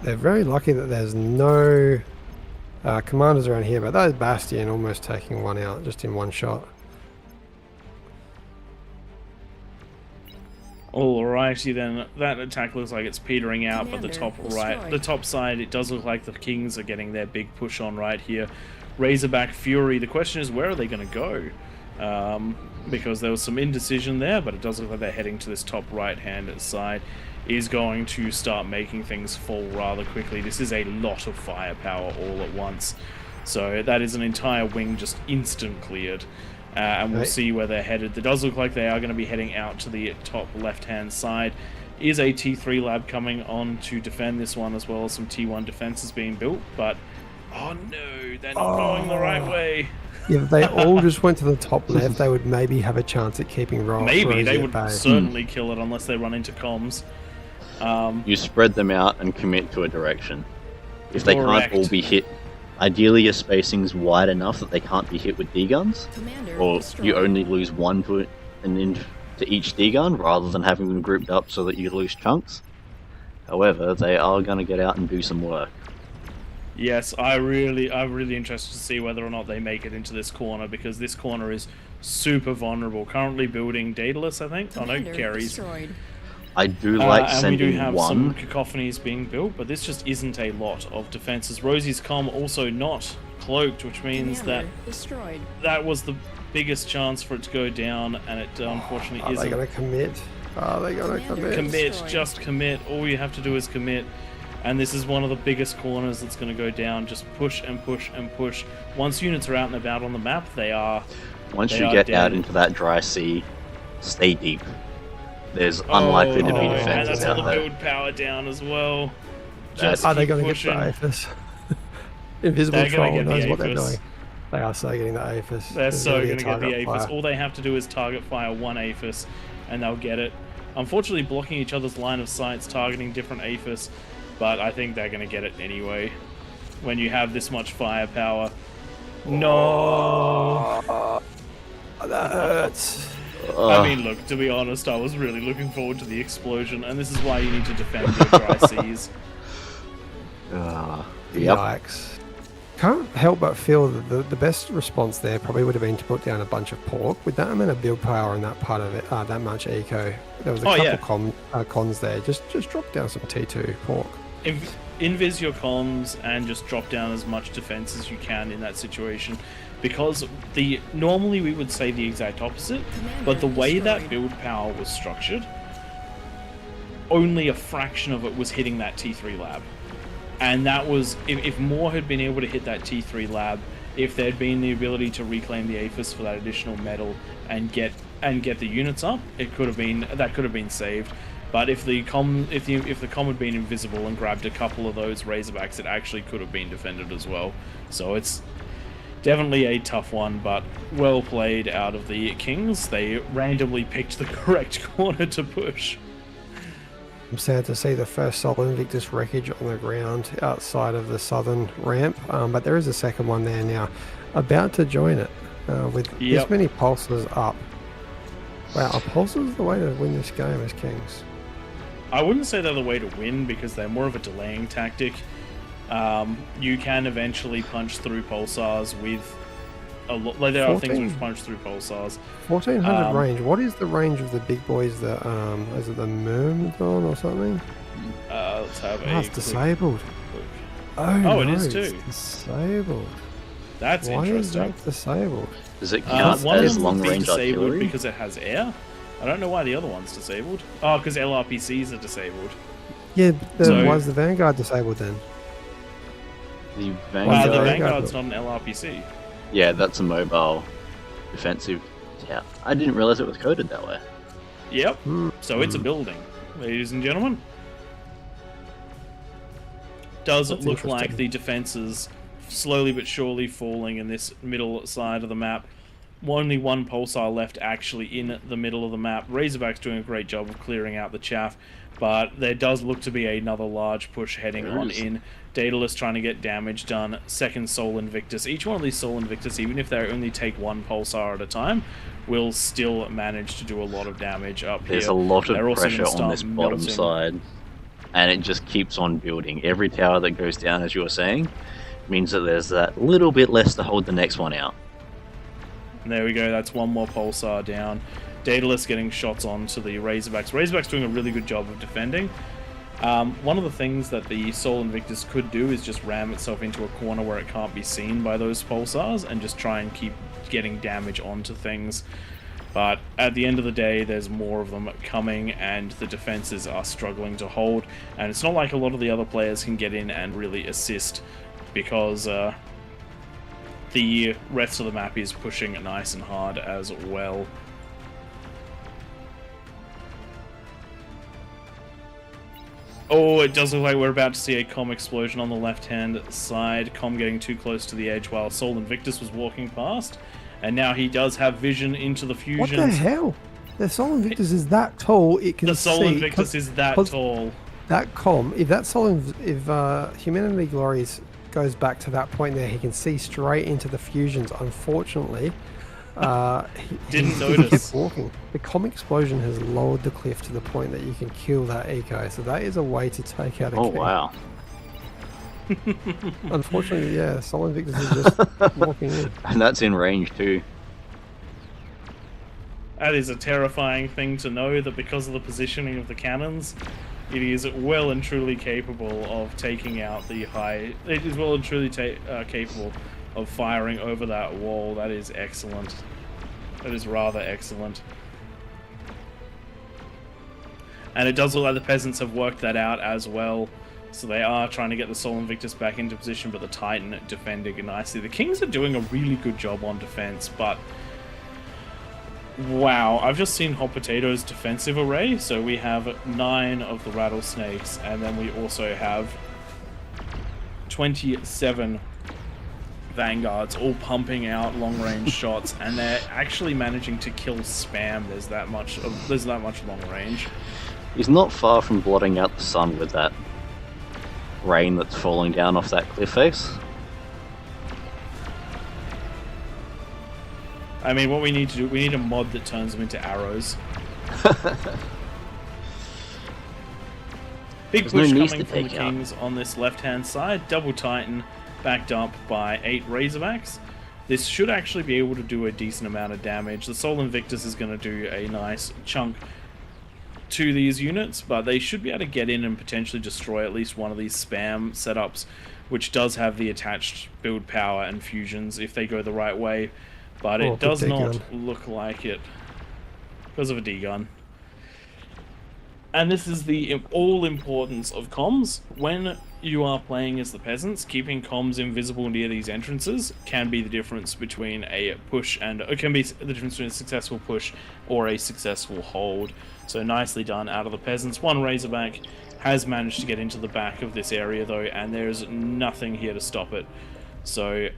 Speaker 2: They're very lucky that there's no commanders around here, but that is Bastion almost taking one out just in one shot.
Speaker 1: Alrighty then, that attack looks like it's petering out, but the top right,
Speaker 3: destroyed.
Speaker 1: the top side, it does look like the Kings are getting their big push on right here. Razorback Fury, the question is, where are they going to go? Because there was some indecision there, but it does look like they're heading to this top right-hand side. Is going to start making things fall rather quickly. This is a lot of firepower all at once. So that is an entire wing just instant cleared. And we'll see where they're headed. It does look like they are going to be heading out to the top left-hand side. Is a T3 lab coming on to defend this one, as well as some T1 defenses being built, but oh no, they're not going the right way.
Speaker 2: Yeah, if they all just went to the top left, they would maybe have a chance at keeping
Speaker 1: Maybe
Speaker 2: Rosie
Speaker 1: they
Speaker 2: at
Speaker 1: would
Speaker 2: bay.
Speaker 1: certainly kill it unless they run into comms.
Speaker 4: You spread them out and commit to a direction. If they
Speaker 1: Correct.
Speaker 4: can't all be hit, ideally your spacing's wide enough that they can't be hit with D-guns,
Speaker 3: Commander
Speaker 4: or
Speaker 3: destroyed.
Speaker 4: you only lose one to each D-gun rather than having them grouped up so that you lose chunks. However, they are going to get out and do some work.
Speaker 1: Yes, I'm really interested to see whether or not they make it into this corner, because this corner is super vulnerable. Currently building Daedalus, I think. Oh no,
Speaker 3: Commander
Speaker 1: Carries.
Speaker 3: destroyed.
Speaker 4: I do like
Speaker 1: And we do
Speaker 4: sending
Speaker 1: have
Speaker 4: one.
Speaker 1: some cacophonies being built, but this just isn't a lot of defenses. Rosie's comm also not cloaked, which means
Speaker 3: Commander destroyed.
Speaker 1: that was the biggest chance for it to go down, and it unfortunately
Speaker 2: Are they
Speaker 1: isn't.
Speaker 2: going to commit? Are they going to
Speaker 3: Commander.
Speaker 2: commit?
Speaker 1: Commit,
Speaker 3: Destroyed.
Speaker 1: just commit. All you have to do is commit. And this is one of the biggest corners that's going to go down. Just push and push and push. Once units are out and about on the map, they are...
Speaker 4: Once
Speaker 1: they
Speaker 4: you
Speaker 1: are
Speaker 4: get out
Speaker 1: dead.
Speaker 4: into that dry sea, stay deep. There's unlikely to be
Speaker 1: Oh, and
Speaker 4: defenses
Speaker 1: that's all the
Speaker 4: out there.
Speaker 1: build power down as well.
Speaker 4: That's-
Speaker 1: Just
Speaker 2: Are they
Speaker 1: keep
Speaker 2: going to get
Speaker 1: pushing.
Speaker 2: the APHIS? Invisible
Speaker 1: They're gonna
Speaker 2: Troll
Speaker 1: get the
Speaker 2: knows what they're
Speaker 1: APHIS.
Speaker 2: doing. They are so getting the APHIS.
Speaker 1: They're
Speaker 2: There's
Speaker 1: so
Speaker 2: gonna be
Speaker 1: going to
Speaker 2: a
Speaker 1: get the
Speaker 2: target
Speaker 1: APHIS.
Speaker 2: fire.
Speaker 1: All they have to do is target fire one APHIS, and they'll get it. Unfortunately, blocking each other's line of sights, targeting different APHIS, but I think they're going to get it anyway. When you have this much firepower. No!
Speaker 2: That hurts.
Speaker 1: I mean, look, to be honest, I was really looking forward to the explosion, and this is why you need to defend your dry seas.
Speaker 4: Yep.
Speaker 2: Yikes. Can't help but feel that the best response there probably would have been to put down a bunch of pork. With that amount of build power and that part of it, that much eco, there was a couple cons there. Just drop down some T2 pork.
Speaker 1: Invis your comms and just drop down as much defense as you can in that situation, because normally we would say the exact opposite, but the way that build power was structured, only a fraction of it was hitting that T3 lab. And that was, if more had been able to hit that T3 lab, if there'd been the ability to reclaim the APHIS for that additional metal and get the units up, that could have been saved. But if the comm had been invisible and grabbed a couple of those Razorbacks, it actually could have been defended as well. So it's Definitely a tough one, but well played out of the Kings. They randomly picked the correct corner to push.
Speaker 2: I'm sad to see the first Sol Invictus wreckage on the ground outside of the southern ramp, but there is a second one there now, about to join it with this many pulses up. Wow, are pulses the way to win this game as Kings? I
Speaker 1: wouldn't say they're the way to win because they're more of a delaying tactic. You can eventually punch through pulsars with a lot. Like there are things which punch through pulsars.
Speaker 2: 1400 range. What is the range of the big boys? That is it the Myrmidon or something?
Speaker 1: Let's have
Speaker 2: it's disabled.
Speaker 1: Look.
Speaker 2: Oh,
Speaker 1: no,
Speaker 2: it
Speaker 1: is too.
Speaker 2: It's disabled.
Speaker 1: That's
Speaker 2: Why
Speaker 1: interesting.
Speaker 2: Is that disabled?
Speaker 4: Does it count as long range artillery?
Speaker 1: Because it has air. I don't know why the other one's disabled. Oh, because LRPCs are disabled.
Speaker 2: Yeah, why is the Vanguard disabled then?
Speaker 4: The
Speaker 1: Vanguard's not an LRPC.
Speaker 4: Yeah, that's a mobile defensive tower. I didn't realize it was coded that way.
Speaker 1: Yep. So it's a building, ladies and gentlemen. Does it look like the defenses slowly but surely falling in this middle side of the map? Only one pulsar left actually in the middle of the map. Razorback's doing a great job of clearing out the chaff, but there does look to be another large push heading on in. Daedalus trying to get damage done. Second Sol Invictus. Each one of these Sol Invictus, even if they only take one pulsar at a time, will still manage to do a lot of damage up here.
Speaker 4: There's a lot of pressure on this bottom side, and it just keeps on building. Every tower that goes down, as you were saying, means that there's that little bit less to hold the next one out.
Speaker 1: And there we go, that's one more pulsar down. Daedalus getting shots on to the Razorbacks. Razorbacks doing a really good job of defending. One of the things that the Sol Invictus could do is just ram itself into a corner where it can't be seen by those pulsars and just try and keep getting damage onto things. But at the end of the day, there's more of them coming and the defenses are struggling to hold. And it's not like a lot of the other players can get in and really assist because the rest of the map is pushing nice and hard as well. Oh, it does look like we're about to see a comm explosion on the left-hand side. Comm getting too close to the edge while Sol Invictus was walking past. And now he does have vision into the fusions.
Speaker 2: What the hell? The Sol Invictus is that tall, it can see...
Speaker 1: The Sol Invictus is that tall.
Speaker 2: That comm, if Humanity Glories goes back to that point there, he can see straight into the fusions. Unfortunately,
Speaker 1: didn't notice.
Speaker 2: He kept walking. The comm explosion has lowered the cliff to the point that you can kill that eco. So that is a way to take out a king.
Speaker 4: Wow.
Speaker 2: Unfortunately, yeah, Sol Invictus is just walking in.
Speaker 4: And that's in range too.
Speaker 1: That is a terrifying thing to know, that because of the positioning of the cannons, it is well and truly capable of taking out the high... It is well and truly capable of firing over that wall. That is excellent. That is rather excellent. And it does look like the peasants have worked that out as well. So they are trying to get the Sol Invictus back into position, but the Titan defending nicely. The Kings are doing a really good job on defense, but... Wow, I've just seen Hot Potato's defensive array. So we have 9 of the Rattlesnakes, and then we also have 27 Vanguards all pumping out long-range shots, and they're actually managing to kill spam. There's that much long range.
Speaker 4: He's not far from blotting out the sun with that rain that's falling down off that cliff face.
Speaker 1: I mean, what we need to do, we need a mod that turns them into arrows. Big push coming from the Kings on this left-hand side. Double Titan backed up by 8 Razorbacks. This should actually be able to do a decent amount of damage. The Sol Invictus is going to do a nice chunk to these units, but they should be able to get in and potentially destroy at least one of these spam setups, which does have the attached build power and fusions if they go the right way. But it does not look like it because of a D-gun. And this is the all-importance of comms. When you are playing as the peasants, keeping comms invisible near these entrances can be the difference between a push and... It can be the difference between a successful push or a successful hold. So nicely done out of the peasants. One Razorback has managed to get into the back of this area though, and there's nothing here to stop it. So...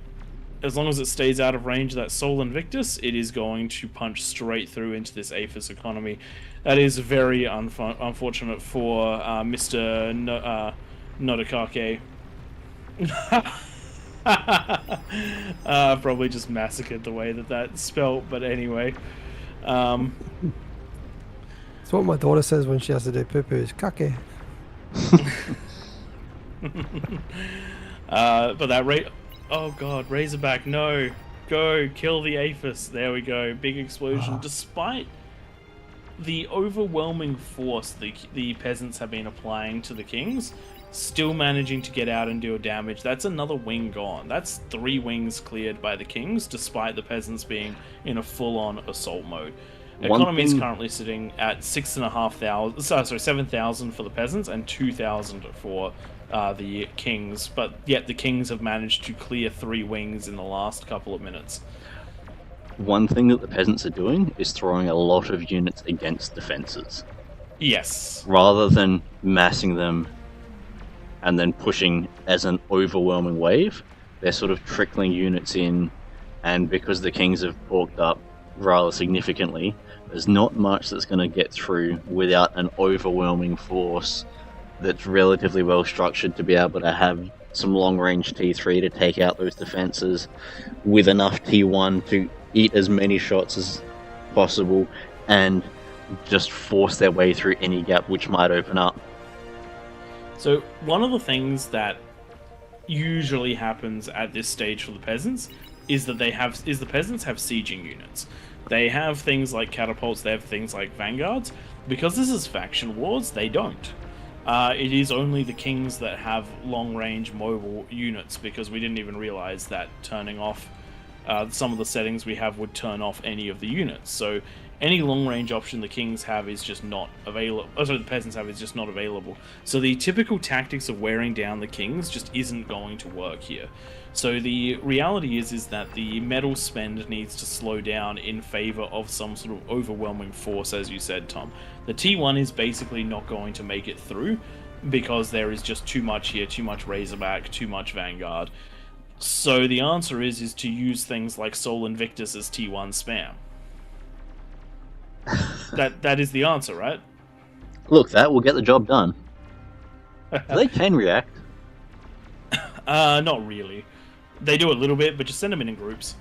Speaker 1: as long as it stays out of range of that Sol Invictus, it is going to punch straight through into this Aphis economy. That is very unfortunate for Mr. Nodokake. Probably just massacred the way that's spelt, but anyway.
Speaker 2: It's what my daughter says when she has to do poo-poos. Kake.
Speaker 1: But that oh god, Razorback, no. Go, kill the Aphis. There we go. Big explosion. Despite the overwhelming force the peasants have been applying to the kings, still managing to get out and do damage. That's another wing gone. That's 3 wings cleared by the kings, despite the peasants being in a full-on assault mode. Economy is currently sitting at 7,000 for the peasants and 2,000 for the kings, but yet the kings have managed to clear 3 wings in the last couple of minutes.
Speaker 4: One thing that the peasants are doing is throwing a lot of units against defenses.
Speaker 1: Yes.
Speaker 4: Rather than massing them and then pushing as an overwhelming wave, they're sort of trickling units in, and because the kings have bulked up rather significantly, there's not much that's going to get through without an overwhelming force that's relatively well structured to be able to have some long-range T3 to take out those defenses, with enough T1 to eat as many shots as possible and just force their way through any gap which might open up.
Speaker 1: So one of the things that usually happens at this stage for the peasants is that the peasants have sieging units. They have things like catapults, they have things like vanguards. Because this is faction wars, they don't. It is only the kings that have long-range mobile units, because we didn't even realize that turning off some of the settings we have would turn off any of the units. So any long-range option the kings have is just not available. The peasants have is just not available. So the typical tactics of wearing down the kings just isn't going to work here. So the reality is that the metal spend needs to slow down in favor of some sort of overwhelming force, as you said, Tom. The T1 is basically not going to make it through because there is just too much here, too much Razorback, too much Vanguard. So the answer is to use things like Sol Invictus as T1 spam. That is the answer, right?
Speaker 4: Look, that will get the job done. They can react.
Speaker 1: Not really. They do a little bit, but just send them in groups.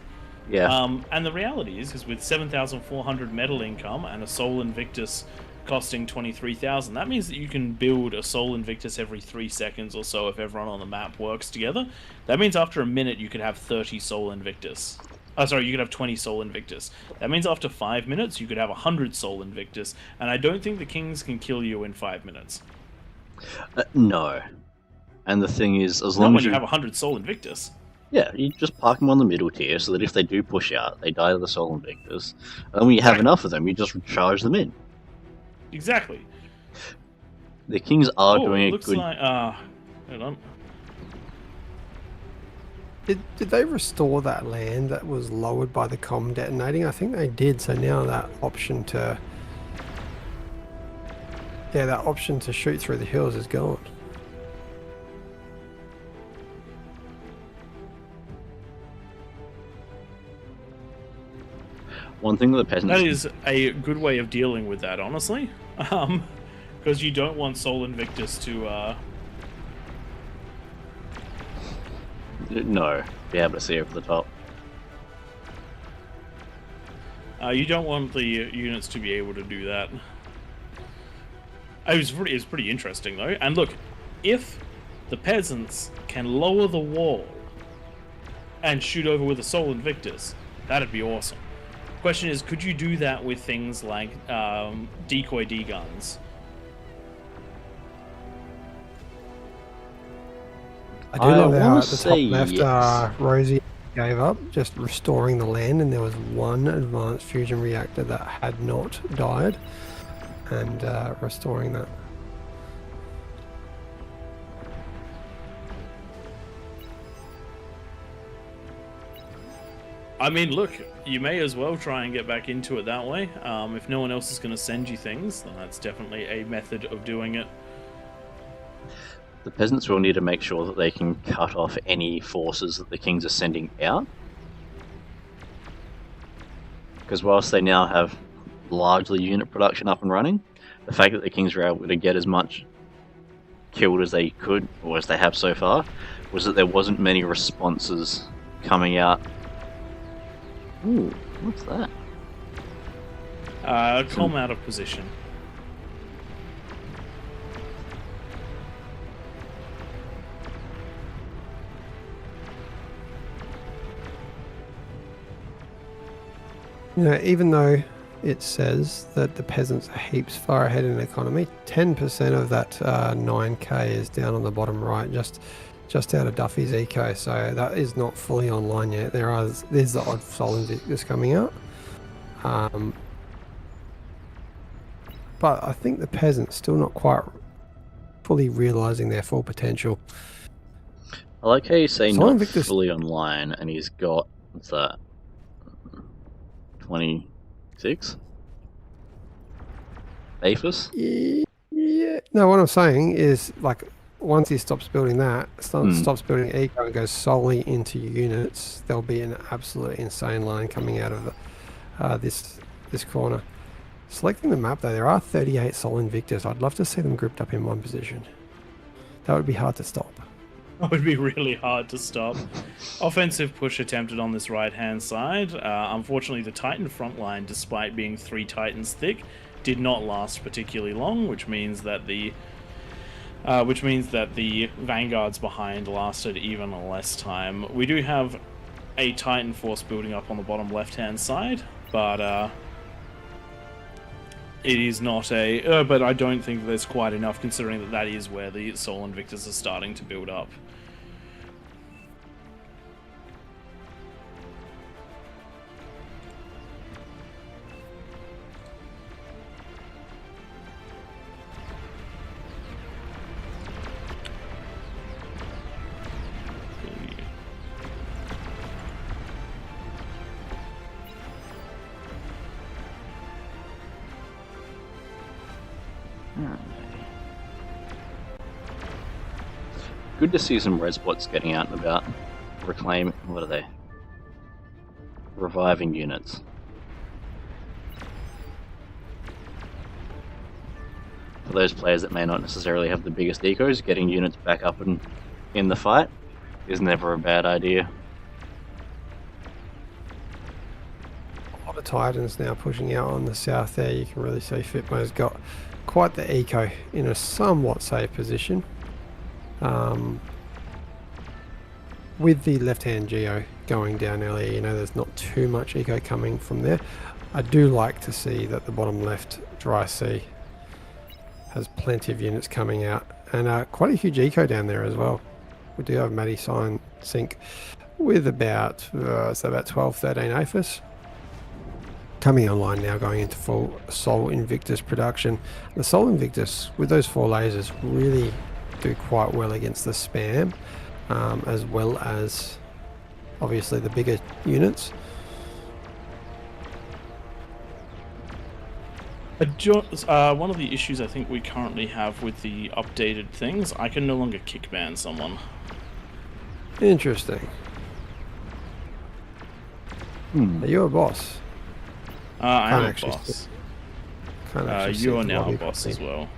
Speaker 4: Yeah.
Speaker 1: And the reality is with 7,400 metal income and a Sol Invictus costing 23,000, that means that you can build a Sol Invictus every 3 seconds or so if everyone on the map works together. That means after a minute you could have 30 Sol Invictus. You could have 20 Sol Invictus. That means after 5 minutes you could have 100 Sol Invictus, and I don't think the kings can kill you in 5 minutes.
Speaker 4: No. And the thing is, as
Speaker 1: Not
Speaker 4: long
Speaker 1: when
Speaker 4: as
Speaker 1: you have 100 Sol Invictus.
Speaker 4: Yeah, you just park them on the middle tier so that if they do push out, they die to the Sol Invictus. And when you have enough of them, you just charge them in.
Speaker 1: Exactly.
Speaker 4: The kings are doing a
Speaker 1: looks
Speaker 4: good...
Speaker 1: like, hold on.
Speaker 2: Did they restore that land that was lowered by the comm detonating? I think they did, so now that option to... Yeah, that option to shoot through the hills is gone.
Speaker 4: One thing that the peasants...
Speaker 1: That is a good way of dealing with that, honestly. Because you don't want Sol Invictus to,
Speaker 4: No, be able to see over the top.
Speaker 1: you don't want the units to be able to do that. It was pretty interesting, though. And look, if the peasants can lower the wall and shoot over with a Sol Invictus, that'd be awesome. Question is, could you do that with things like decoy D-guns?
Speaker 2: I do love how at the top
Speaker 4: say
Speaker 2: left,
Speaker 4: yes.
Speaker 2: Rosie gave up, just restoring the land, and there was one advanced fusion reactor that had not died, and restoring that.
Speaker 1: I mean, look, you may as well try and get back into it that way. If no one else is going to send you things, then that's definitely a method of doing it.
Speaker 4: The peasants will need to make sure that they can cut off any forces that the kings are sending out, Because whilst they now have largely unit production up and running, the fact that the Kings were able to get as much killed as they could, or as they have so far, was that there wasn't many responses coming out. Ooh, what's that?
Speaker 1: Calm out of position.
Speaker 2: You know, even though it says that the peasants are heaps far ahead in economy, 10% of that 9k is down on the bottom right, just out of Duffy's eco, so that is not fully online yet. There's the odd Sol Invictus coming out. But I think the peasants still not quite fully realising their full potential.
Speaker 4: I like how you say
Speaker 2: Sol
Speaker 4: not
Speaker 2: Invictus
Speaker 4: fully online, and he's got, what's that, 26? APHIS?
Speaker 2: Yeah. No, what I'm saying is, like, once he stops building that, stops building eco and goes solely into units, there'll be an absolute insane line coming out of this corner. Selecting the map though, there are 38 Sol Invictus. I'd love to see them grouped up in one position. That would be hard to stop.
Speaker 1: That would be really hard to stop. Offensive push attempted on this right-hand side. Unfortunately, the Titan front line, despite being 3 Titans thick, did not last particularly long, which means that the vanguards behind lasted even less time. We do have a Titan force building up on the bottom left-hand side, but it is not a... but I don't think there's quite enough, considering that is where the Sol Invictus are starting to build up.
Speaker 4: Good to see some red spots getting out and about. Reclaim, what are they? Reviving units. For those players that may not necessarily have the biggest ecos, getting units back up and in the fight is never a bad idea.
Speaker 2: A lot of Titans now pushing out on the south there. You can really see Fitmo's got quite the eco in a somewhat safe position. With the left-hand geo going down earlier, you know, there's not too much eco coming from there. I do like to see that the bottom left dry sea has plenty of units coming out, and quite a huge eco down there as well. We do have Matty Sign Sync with about 12-13 APHIS coming online now, going into full Sol Invictus production. The Sol Invictus with those 4 lasers really do quite well against the spam, as well as obviously the bigger units.
Speaker 1: One of the issues I think we currently have with the updated things, I can no longer kickban someone.
Speaker 2: Interesting. Are you a boss?
Speaker 1: I'm a boss. You are now a boss as well.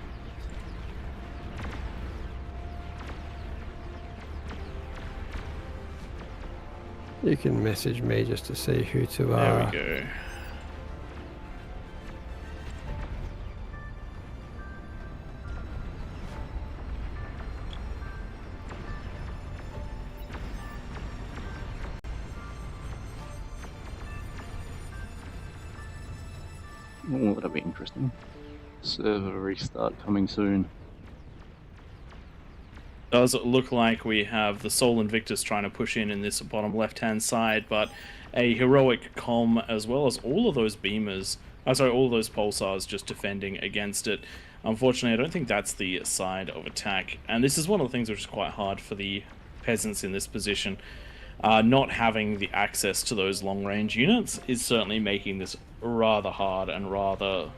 Speaker 2: You can message me just to see who to...
Speaker 1: There we go.
Speaker 4: Oh, that'll be interesting. Server restart coming soon.
Speaker 1: Does look like we have the Sol Invictus trying to push in this bottom left-hand side, but a heroic com as well as all of those beamers, all of those pulsars just defending against it. Unfortunately, I don't think that's the side of attack, and this is one of the things which is quite hard for the peasants in this position. Not having the access to those long-range units is certainly making this rather hard and rather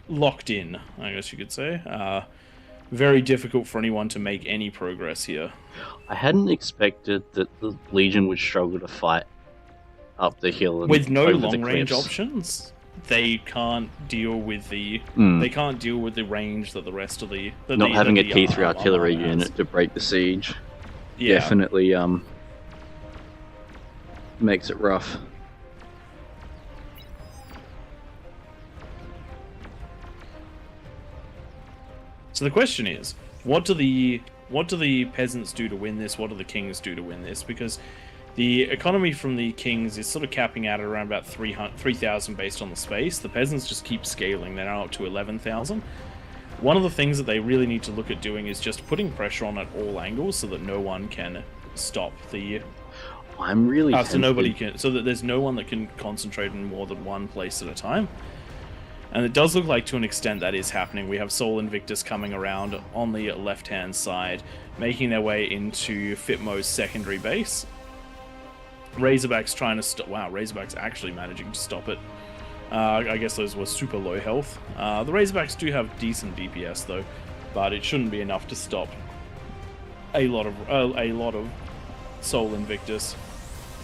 Speaker 1: locked in, I guess you could say. Very difficult for anyone to make any progress here.
Speaker 4: I hadn't expected that the Legion would struggle to fight up the hill and
Speaker 1: with no
Speaker 4: over
Speaker 1: long
Speaker 4: the
Speaker 1: range
Speaker 4: cliffs.
Speaker 1: options. They can't deal with the range that the rest of the
Speaker 4: Not having a T3
Speaker 1: armor
Speaker 4: artillery
Speaker 1: has.
Speaker 4: unit to break the siege
Speaker 1: Yeah.
Speaker 4: definitely makes it rough.
Speaker 1: So the question is, what do the peasants do to win this? What do the kings do to win this? Because the economy from the kings is sort of capping out at around about 3,000 based on the space. The peasants just keep scaling. They're now up to 11,000. One of the things that they really need to look at doing is just putting pressure on at all angles so that no one can stop the...
Speaker 4: I'm really
Speaker 1: so that there's no one that can concentrate in more than one place at a time. And it does look like to an extent that is happening. We have Sol Invictus coming around on the left-hand side, making their way into Fitmo's secondary base. Razorback's trying to stop... Wow, Razorback's actually managing to stop it. I guess those were super low health. The Razorbacks do have decent DPS though, but it shouldn't be enough to stop a lot of Sol Invictus.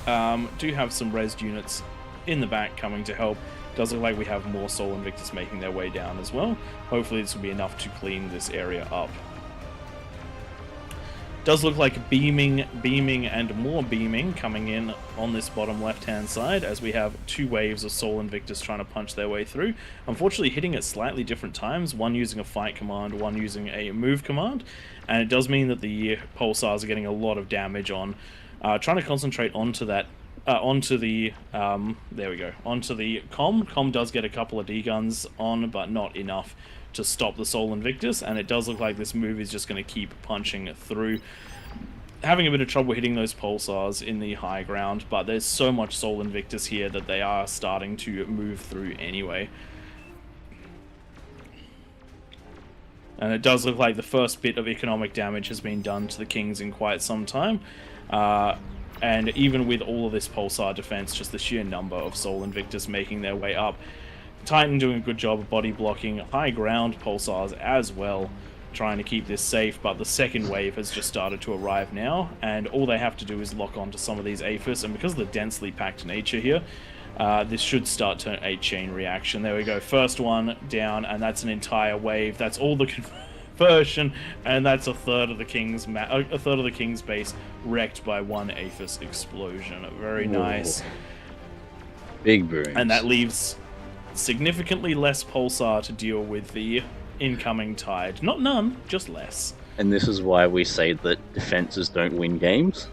Speaker 1: Do have some rezzed units in the back coming to help. Does look like we have more Sol Invictus making their way down as well. Hopefully this will be enough to clean this area up. Does look like beaming, and more beaming coming in on this bottom left-hand side as we have two waves of Sol Invictus trying to punch their way through. Unfortunately hitting at slightly different times, one using a fight command, one using a move command, and it does mean that the pulsars are getting a lot of damage on trying to concentrate onto that onto the comm. Comm does get a couple of D-guns on, but not enough to stop the Sol Invictus, and it does look like this move is just going to keep punching through. Having a bit of trouble hitting those pulsars in the high ground, but there's so much Sol Invictus here that they are starting to move through anyway. And it does look like the first bit of economic damage has been done to the kings in quite some time. And even with all of this pulsar defense, just the sheer number of Sol Invictus making their way up. Titan doing a good job of body blocking high ground pulsars as well, trying to keep this safe, but the second wave has just started to arrive now, and all they have to do is lock onto some of these APHIS, and because of the densely packed nature here, this should start to a chain reaction. There we go, first one down, and that's an entire wave. That's all the conversion, and that's a third of the king's base wrecked by one APHIS explosion. Very nice.
Speaker 4: Big burns.
Speaker 1: And that leaves significantly less pulsar to deal with the incoming tide. Not none, just less.
Speaker 4: And this is why we say that defenses don't win games.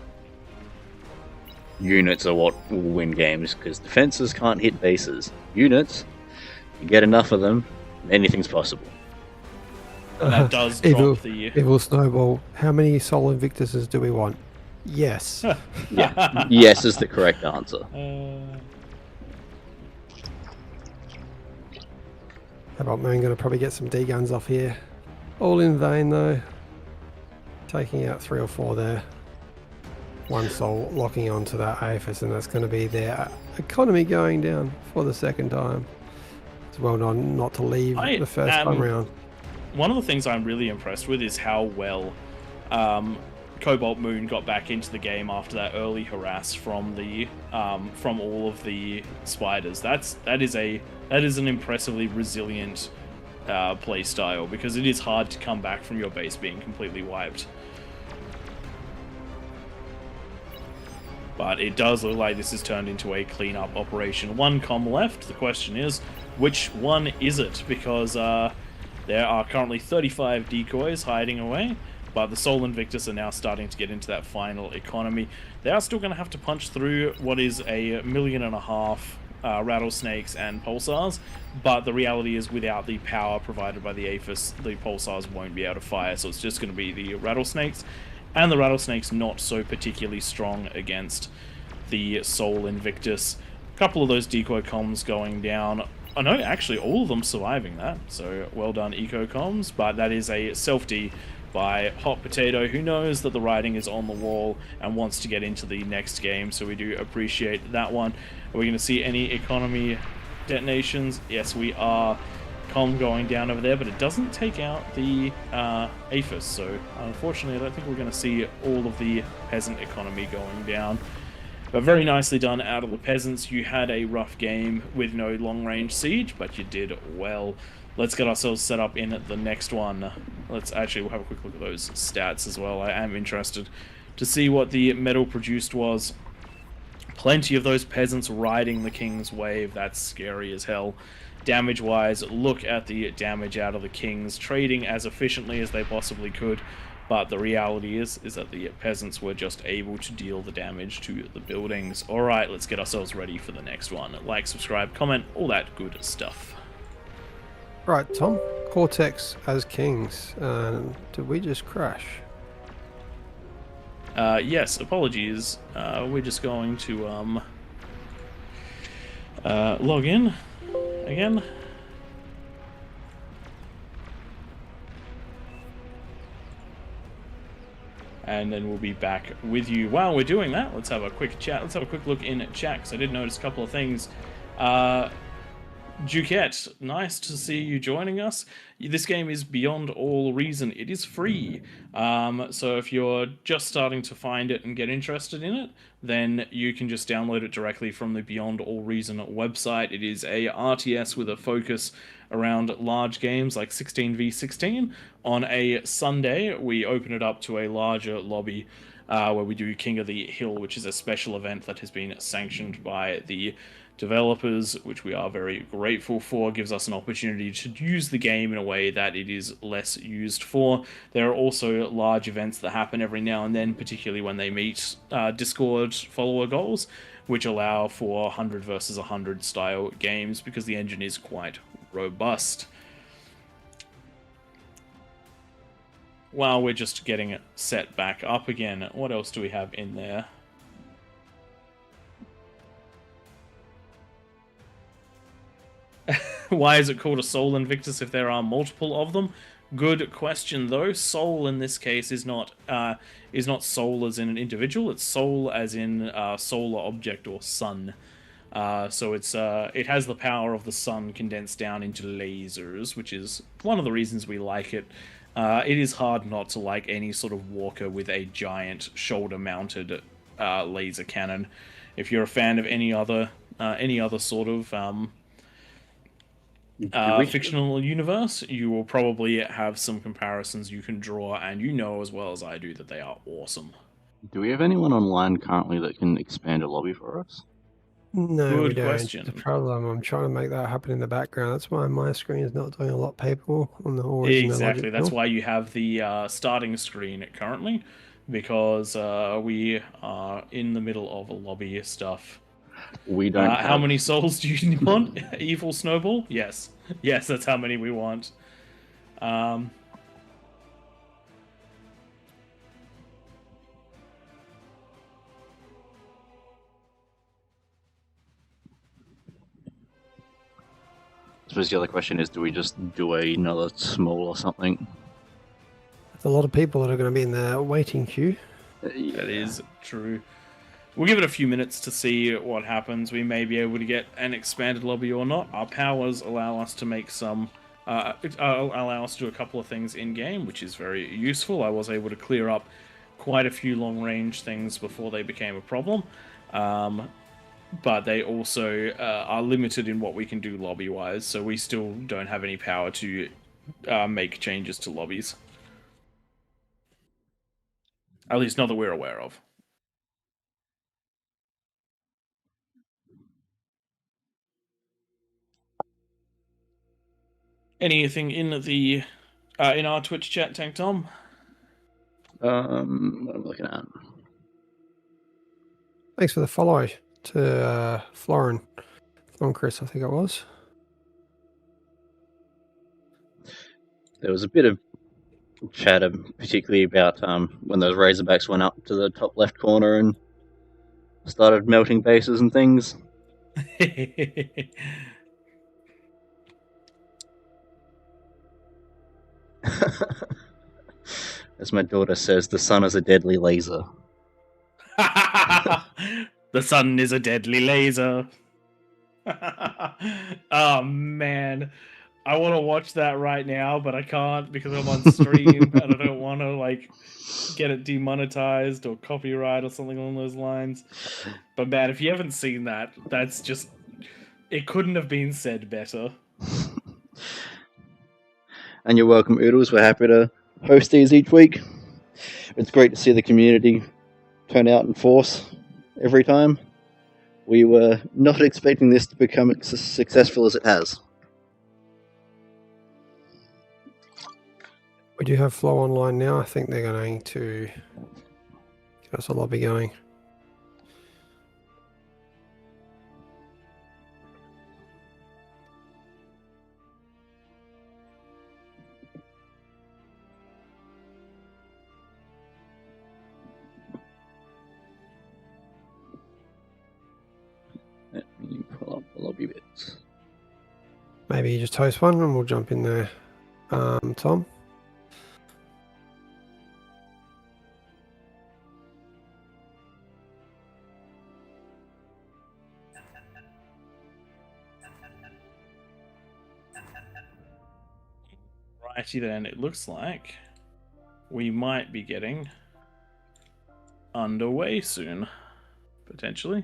Speaker 4: Units are what will win games, because defenses can't hit bases. Units, you get enough of them, anything's possible.
Speaker 1: And that does drop the...
Speaker 2: Evil Snowball, how many Sol Invictuses do we want? Yes.
Speaker 4: Yeah, yes is the correct answer.
Speaker 2: How about Moon going to probably get some D-guns off here. All in vain though. Taking out 3 or 4 there. One Sol locking onto that APHIS, and that's going to be their economy going down for the second time. It's well done not to leave the first time round.
Speaker 1: One of the things I'm really impressed with is how well Cobalt Moon got back into the game after that early harass from the from all of the spiders. That is an impressively resilient play style, because it is hard to come back from your base being completely wiped. But it does look like this has turned into a cleanup operation. One comm left. The question is, which one is it? Because there are currently 35 decoys hiding away, but the Sol Invictus are now starting to get into that final economy. They are still going to have to punch through what is 1.5 million rattlesnakes and pulsars, but the reality is without the power provided by the APHIS, the pulsars won't be able to fire, so it's just going to be the rattlesnakes, and the rattlesnakes not so particularly strong against the Sol Invictus. A couple of those decoy comms going down. Oh no, actually all of them surviving that, so well done eco comms, but that is a self-D by Hot Potato, who knows that the writing is on the wall and wants to get into the next game, so we do appreciate that one. Are we going to see any economy detonations? Yes, we are. Comm going down over there, but it doesn't take out the APHIS, so unfortunately I don't think we're going to see all of the peasant economy going down. But very nicely done out of the peasants. You had a rough game with no long-range siege, but you did well. Let's get ourselves set up in the next one. We'll have a quick look at those stats as well. I am interested to see what the metal produced was. Plenty of those peasants riding the king's wave. That's scary as hell. Damage-wise, look at the damage out of the kings, trading as efficiently as they possibly could. But the reality is that the peasants were just able to deal the damage to the buildings. Alright, let's get ourselves ready for the next one. Like, subscribe, comment, all that good stuff.
Speaker 2: Right, Tom. Cortex as kings. Did we just crash?
Speaker 1: Yes, apologies. We're just going to log in again. And then we'll be back with you. While we're doing that, let's have a quick chat. Let's have a quick look in chat, because I did notice a couple of things. Duquette, nice to see you joining us. This game is beyond all reason. It is free. So if you're just starting to find it and get interested in it, then you can just download it directly from the Beyond All Reason website. It is a RTS with a focus around large games like 16v16. On a Sunday, we open it up to a larger lobby where we do King of the Hill, which is a special event that has been sanctioned by the developers, which we are very grateful for. Gives us an opportunity to use the game in a way that it is less used for. There are also large events that happen every now and then, particularly when they meet Discord follower goals, which allow for 100 versus 100 style games because the engine is quite robust. While we're just getting it set back up again, what else do we have in there? Why is it called a Soul Invictus if there are multiple of them? Good question, though. Soul in this case is not soul as in an individual. It's soul as in solar object or sun. So it has the power of the sun condensed down into lasers, which is one of the reasons we like it. It is hard not to like any sort of walker with a giant shoulder-mounted laser cannon. If you're a fan of any other sort of fictional universe, you will probably have some comparisons you can draw, and you know as well as I do that they are awesome.
Speaker 4: Do we have anyone online currently that can expand a lobby for us?
Speaker 2: No,
Speaker 1: Good
Speaker 2: we don't.
Speaker 1: question.
Speaker 2: The problem, I'm trying to make that happen in the background. That's why my screen is not doing a lot paperable on the AllReasonNoLogic.
Speaker 1: Exactly. That's why you have the starting screen currently, because we are in the middle of a lobby stuff.
Speaker 4: We don't.
Speaker 1: How many souls do you want? Evil Snowball? Yes. Yes, that's how many we want.
Speaker 4: I suppose the other question is, do we just do another small or something?
Speaker 2: There's a lot of people that are going to be in the waiting queue.
Speaker 4: Yeah.
Speaker 1: That is true. We'll give it a few minutes to see what happens. We may be able to get an expanded lobby or not. Our powers allow us to make some... allow us to do a couple of things in-game, which is very useful. I was able to clear up quite a few long-range things before they became a problem. But they also are limited in what we can do lobby-wise, so we still don't have any power to make changes to lobbies. At least not that we're aware of. Anything in the in our Twitch chat, Tank Tom?
Speaker 4: What am I looking at?
Speaker 2: Thanks for the follow to Florin Chris, I think it was.
Speaker 4: There was a bit of chatter, particularly about when those Razorbacks went up to the top left corner and started melting bases and things. As my daughter says, the sun is a deadly laser.
Speaker 1: The sun is a deadly laser. Oh man, I want to watch that right now, but I can't because I'm on stream and I don't want to like get it demonetized or copyright or something along those lines. But man, if you haven't seen that, that's just it couldn't have been said better.
Speaker 4: And you're welcome, Oodles. We're happy to host these each week. It's great to see the community turn out in force every time. We were not expecting this to become as successful as it has.
Speaker 2: We do have Flow online now. I think they're going to get us a lobby going.
Speaker 4: Let me pull up the lobby bits.
Speaker 2: Maybe you just host one and we'll jump in there. Tom?
Speaker 1: Righty then, it looks like we might be getting underway soon, potentially.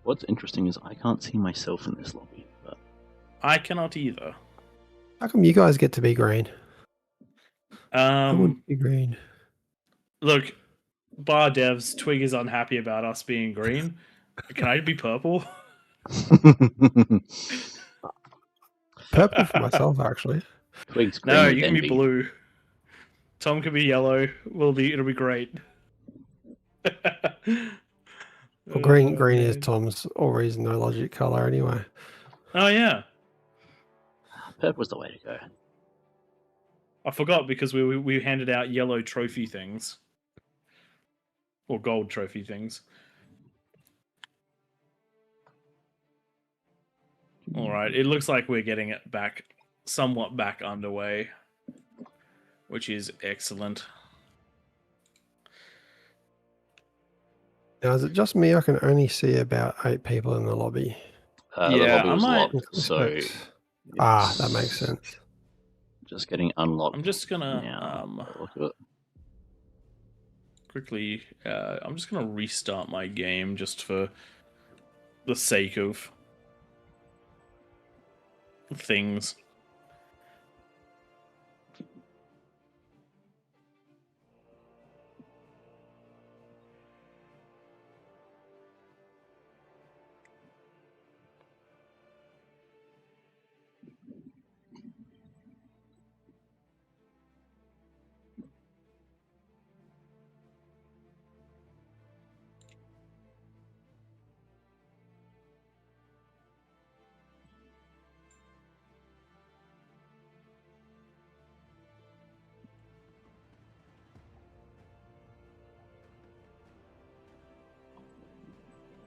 Speaker 4: What's interesting is I can't see myself in this lobby. But...
Speaker 1: I cannot either.
Speaker 2: How come you guys get to be green? I
Speaker 1: Um,
Speaker 2: wouldn't be green.
Speaker 1: Look, bar devs, Twig is unhappy about us being green. Can I be purple?
Speaker 2: Purple for myself, actually.
Speaker 4: Twig's green
Speaker 1: No,
Speaker 4: with
Speaker 1: you can be
Speaker 4: envy.
Speaker 1: blue. Tom can be yellow. It'll be great.
Speaker 2: Well, green
Speaker 1: Oh,
Speaker 2: is
Speaker 1: man.
Speaker 2: Tom's AllReasonNoLogic color anyway.
Speaker 1: Oh yeah,
Speaker 4: Purple's the way to go.
Speaker 1: I forgot because we handed out yellow trophy things or gold trophy things. All right, it looks like we're getting it back, somewhat back underway, which is excellent.
Speaker 2: Now, is it just me? I can only see about 8 people in the lobby.
Speaker 4: The
Speaker 1: Yeah,
Speaker 4: lobby
Speaker 1: I
Speaker 4: was
Speaker 1: might-
Speaker 4: locked, so...
Speaker 2: that makes sense.
Speaker 4: Just getting unlocked.
Speaker 1: I'm just gonna
Speaker 4: now. Look at it.
Speaker 1: quickly. I'm just gonna restart my game just for the sake of things.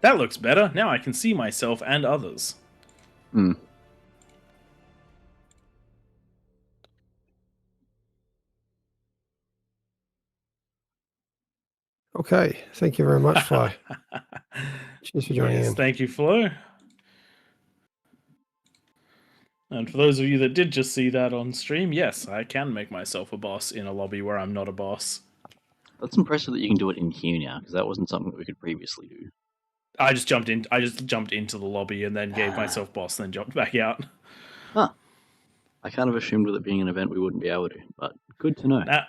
Speaker 1: That looks better. Now I can see myself and others.
Speaker 4: Hmm.
Speaker 2: Okay, thank you very much, Fly. Cheers for joining in.
Speaker 1: Thank you, Flo. And for those of you that did just see that on stream, yes, I can make myself a boss in a lobby where I'm not a boss.
Speaker 4: That's impressive that you can do it in here now, because that wasn't something that we could previously do.
Speaker 1: I just jumped into the lobby and then gave myself boss, then jumped back out.
Speaker 4: Huh. I kind of assumed with it being an event we wouldn't be able to, but good to know.
Speaker 1: Nah.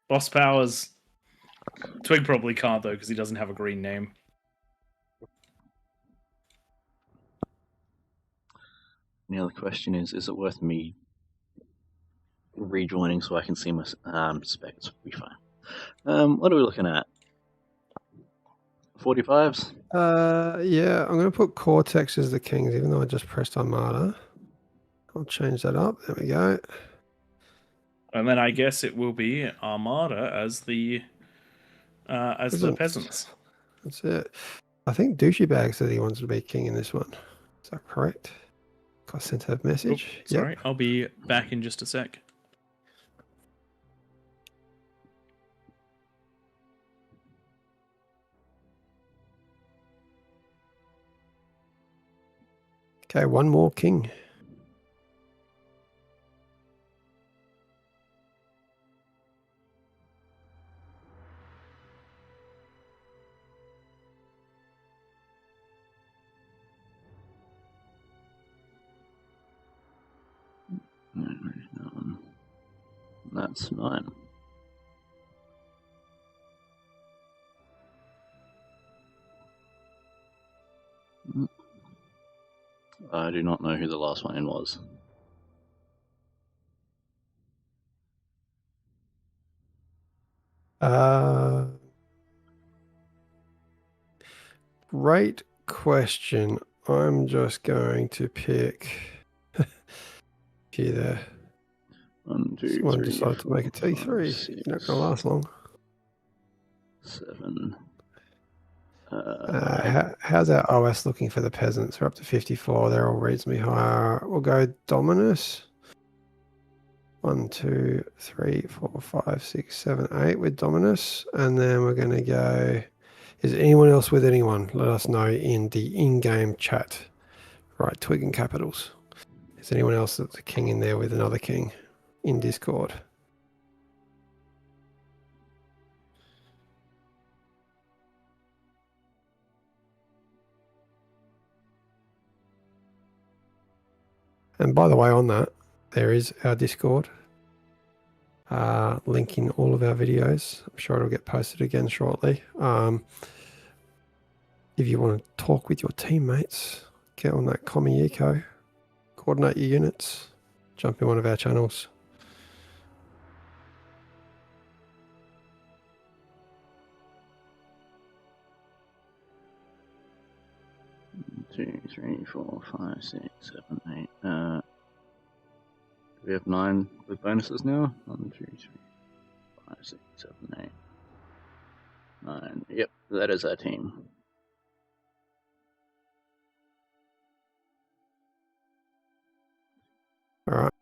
Speaker 1: Boss powers. Twig probably can't though, because he doesn't have a green name.
Speaker 4: Now the question is it worth me rejoining so I can see my specs? Be fine. What are we looking at? 45s?
Speaker 2: Yeah, I'm going to put Cortex as the kings, even though I just pressed Armada. I'll change that up. There we go.
Speaker 1: And then I guess it will be Armada as the peasants.
Speaker 2: That's it. I think Douchey Bag said he wants to be king in this one. Is that correct? I sent a message.
Speaker 1: Oops, sorry, I'll be back in just a sec.
Speaker 2: Okay, one more king.
Speaker 4: That's 9. I do not know who the last one in was.
Speaker 2: Great question. I'm just going to pick you there.
Speaker 4: 1, 2,
Speaker 2: Someone
Speaker 4: 3,
Speaker 2: decided to make a
Speaker 4: 4, 5,
Speaker 2: T3.
Speaker 4: 6,
Speaker 2: You're not going to last long.
Speaker 4: 7.
Speaker 2: How's our OS looking for the peasants? We're up to 54. They're all reasonably higher. We'll go Dominus. 1, 2, 3, 4, 5, 6, 7, 8 with Dominus. And then we're going to go... Is anyone else with anyone? Let us know in the in-game chat. Right, twig and capitals. Is anyone else that's a king in there with another king in Discord? And by the way, on that, there is our Discord. Link in all of our videos. I'm sure it'll get posted again shortly. If you want to talk with your teammates, get on that Commie Eco, coordinate your units, jump in one of our channels.
Speaker 4: Two, 3, 4, 5, 6, 7, 8. Do we have 9 with bonuses now? 1, 2, 3, 5, 6, 7, 8, 9. Yep, that is our team.
Speaker 2: All right.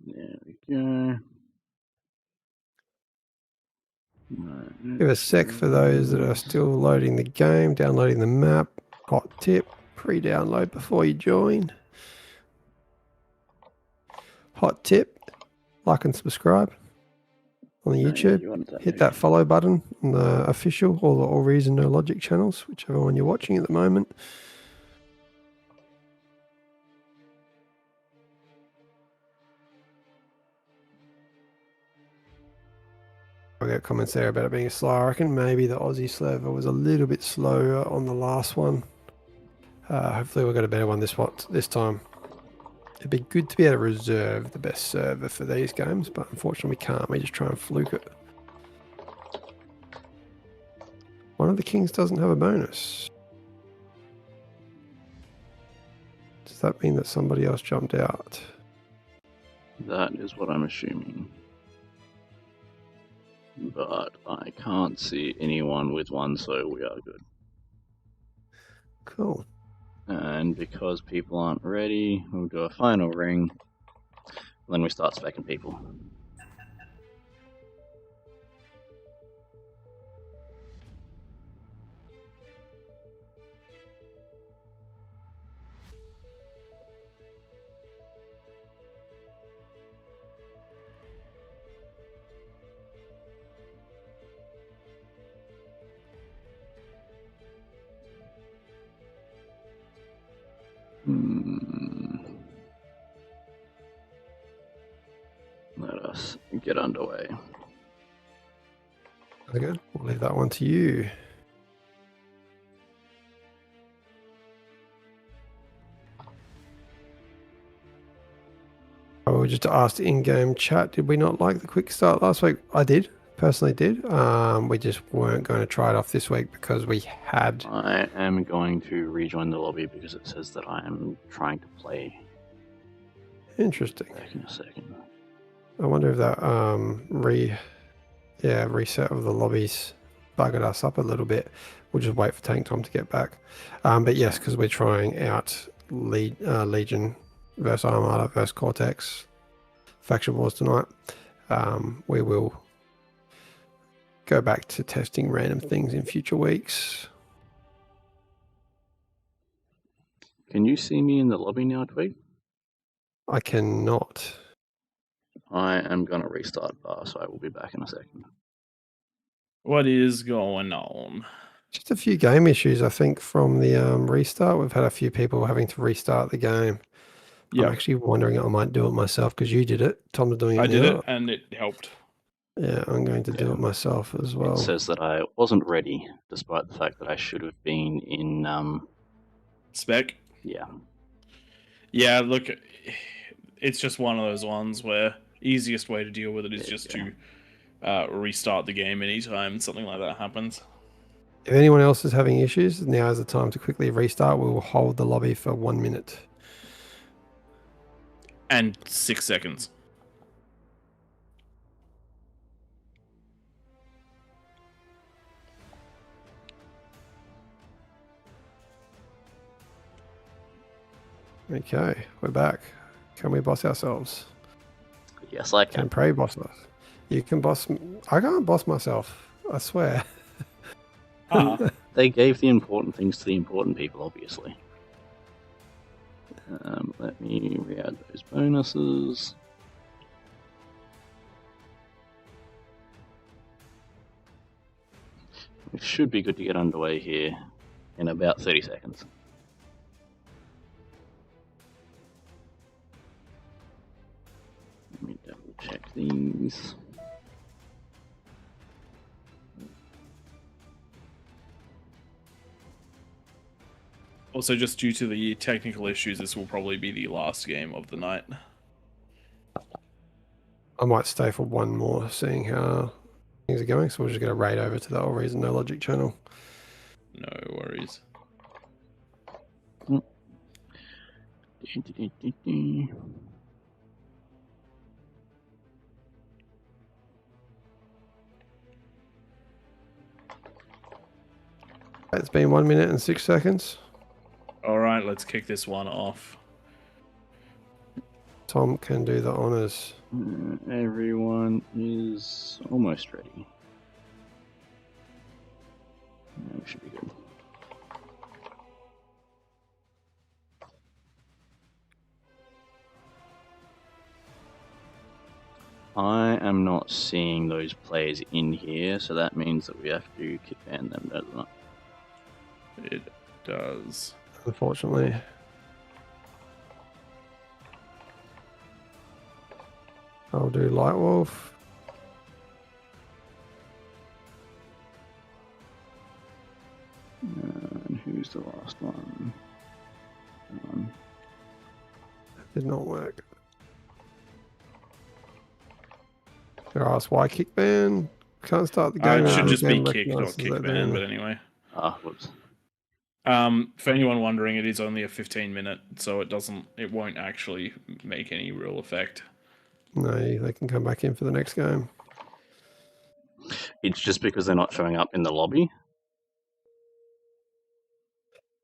Speaker 4: There we go.
Speaker 2: Give a sec for those that are still loading the game, downloading the map. Hot tip, pre-download before you join. Hot tip, like and subscribe on the YouTube. Hit that follow button on the official or the AllReasonNoLogic channels, whichever one you're watching at the moment. I got comments there about it being slow. I reckon maybe the Aussie server was a little bit slower on the last one. Hopefully we'll get a better one this time. It'd be good to be able to reserve the best server for these games, but unfortunately we can't. We just try and fluke it. One of the kings doesn't have a bonus. Does that mean that somebody else jumped out?
Speaker 4: That is what I'm assuming. But I can't see anyone with one, so we are good.
Speaker 2: Cool.
Speaker 4: And because people aren't ready, we'll do a final ring. Then we start specking people. Let us get underway.
Speaker 2: Very good. We'll leave that one to you. I will just ask in-game chat, did we not like the quick start last week? I did. Personally did. We just weren't going to try it off this week because we had...
Speaker 4: I am going to rejoin the lobby because it says that I am trying to play.
Speaker 2: Interesting.
Speaker 4: Back in a second.
Speaker 2: I wonder if that reset of the lobbies buggered us up a little bit. We'll just wait for Tank Tom to get back. But yes, because we're trying out Legion versus Armada versus Cortex faction wars tonight. We will go back to testing random things in future weeks.
Speaker 4: Can you see me in the lobby now, Twig?
Speaker 2: I cannot.
Speaker 4: I am going to restart bar, so I will be back in a second.
Speaker 1: What is going on?
Speaker 2: Just a few game issues, I think, from the restart. We've had a few people having to restart the game.
Speaker 1: Yeah,
Speaker 2: I'm actually wondering if I might do it myself because you did it. Tom's doing it now.
Speaker 1: I did it, and it helped.
Speaker 2: Yeah, I'm going to do it myself as well.
Speaker 4: It says that I wasn't ready, despite the fact that I should have been in...
Speaker 1: Spec?
Speaker 4: Yeah.
Speaker 1: Yeah, look, it's just one of those ones where easiest way to deal with it is just to restart the game anytime something like that happens.
Speaker 2: If anyone else is having issues, now is the time to quickly restart. We will hold the lobby for 1 minute.
Speaker 1: And 6 seconds.
Speaker 2: Okay, we're back. Can we boss ourselves?
Speaker 4: Yes, I can.
Speaker 2: Can Prey boss us? You can boss... I can't boss myself. I swear.
Speaker 4: They gave the important things to the important people, obviously. Let me re-add those bonuses. We should be good to get underway here in about 30 seconds. Let me double check these.
Speaker 1: Also, just due to the technical issues, this will probably be the last game of the night.
Speaker 2: I might stay for one more, seeing how things are going. So we'll just get a raid over to the AllReasonNoLogic channel.
Speaker 1: No worries.
Speaker 2: It's been 1 minute and 6 seconds.
Speaker 1: Alright, let's kick this one off.
Speaker 2: Tom can do the honors.
Speaker 4: Everyone is almost ready. Yeah, we should be good. I am not seeing those players in here, so that means that we have to kick ban them, doesn't it?
Speaker 1: It does.
Speaker 2: Unfortunately. I'll do Lightwolf.
Speaker 4: And who's the last one?
Speaker 2: Did not work. They asked why kick ban? Can't start the game.
Speaker 1: It should just be
Speaker 2: game
Speaker 1: kicked, not
Speaker 2: recognises
Speaker 1: kick
Speaker 2: that
Speaker 1: ban,
Speaker 2: they're-
Speaker 1: but anyway.
Speaker 4: Whoops.
Speaker 1: For anyone wondering, it is only a 15-minute, so it won't actually make any real effect.
Speaker 2: No, they can come back in for the next game.
Speaker 4: It's just because they're not showing up in the lobby.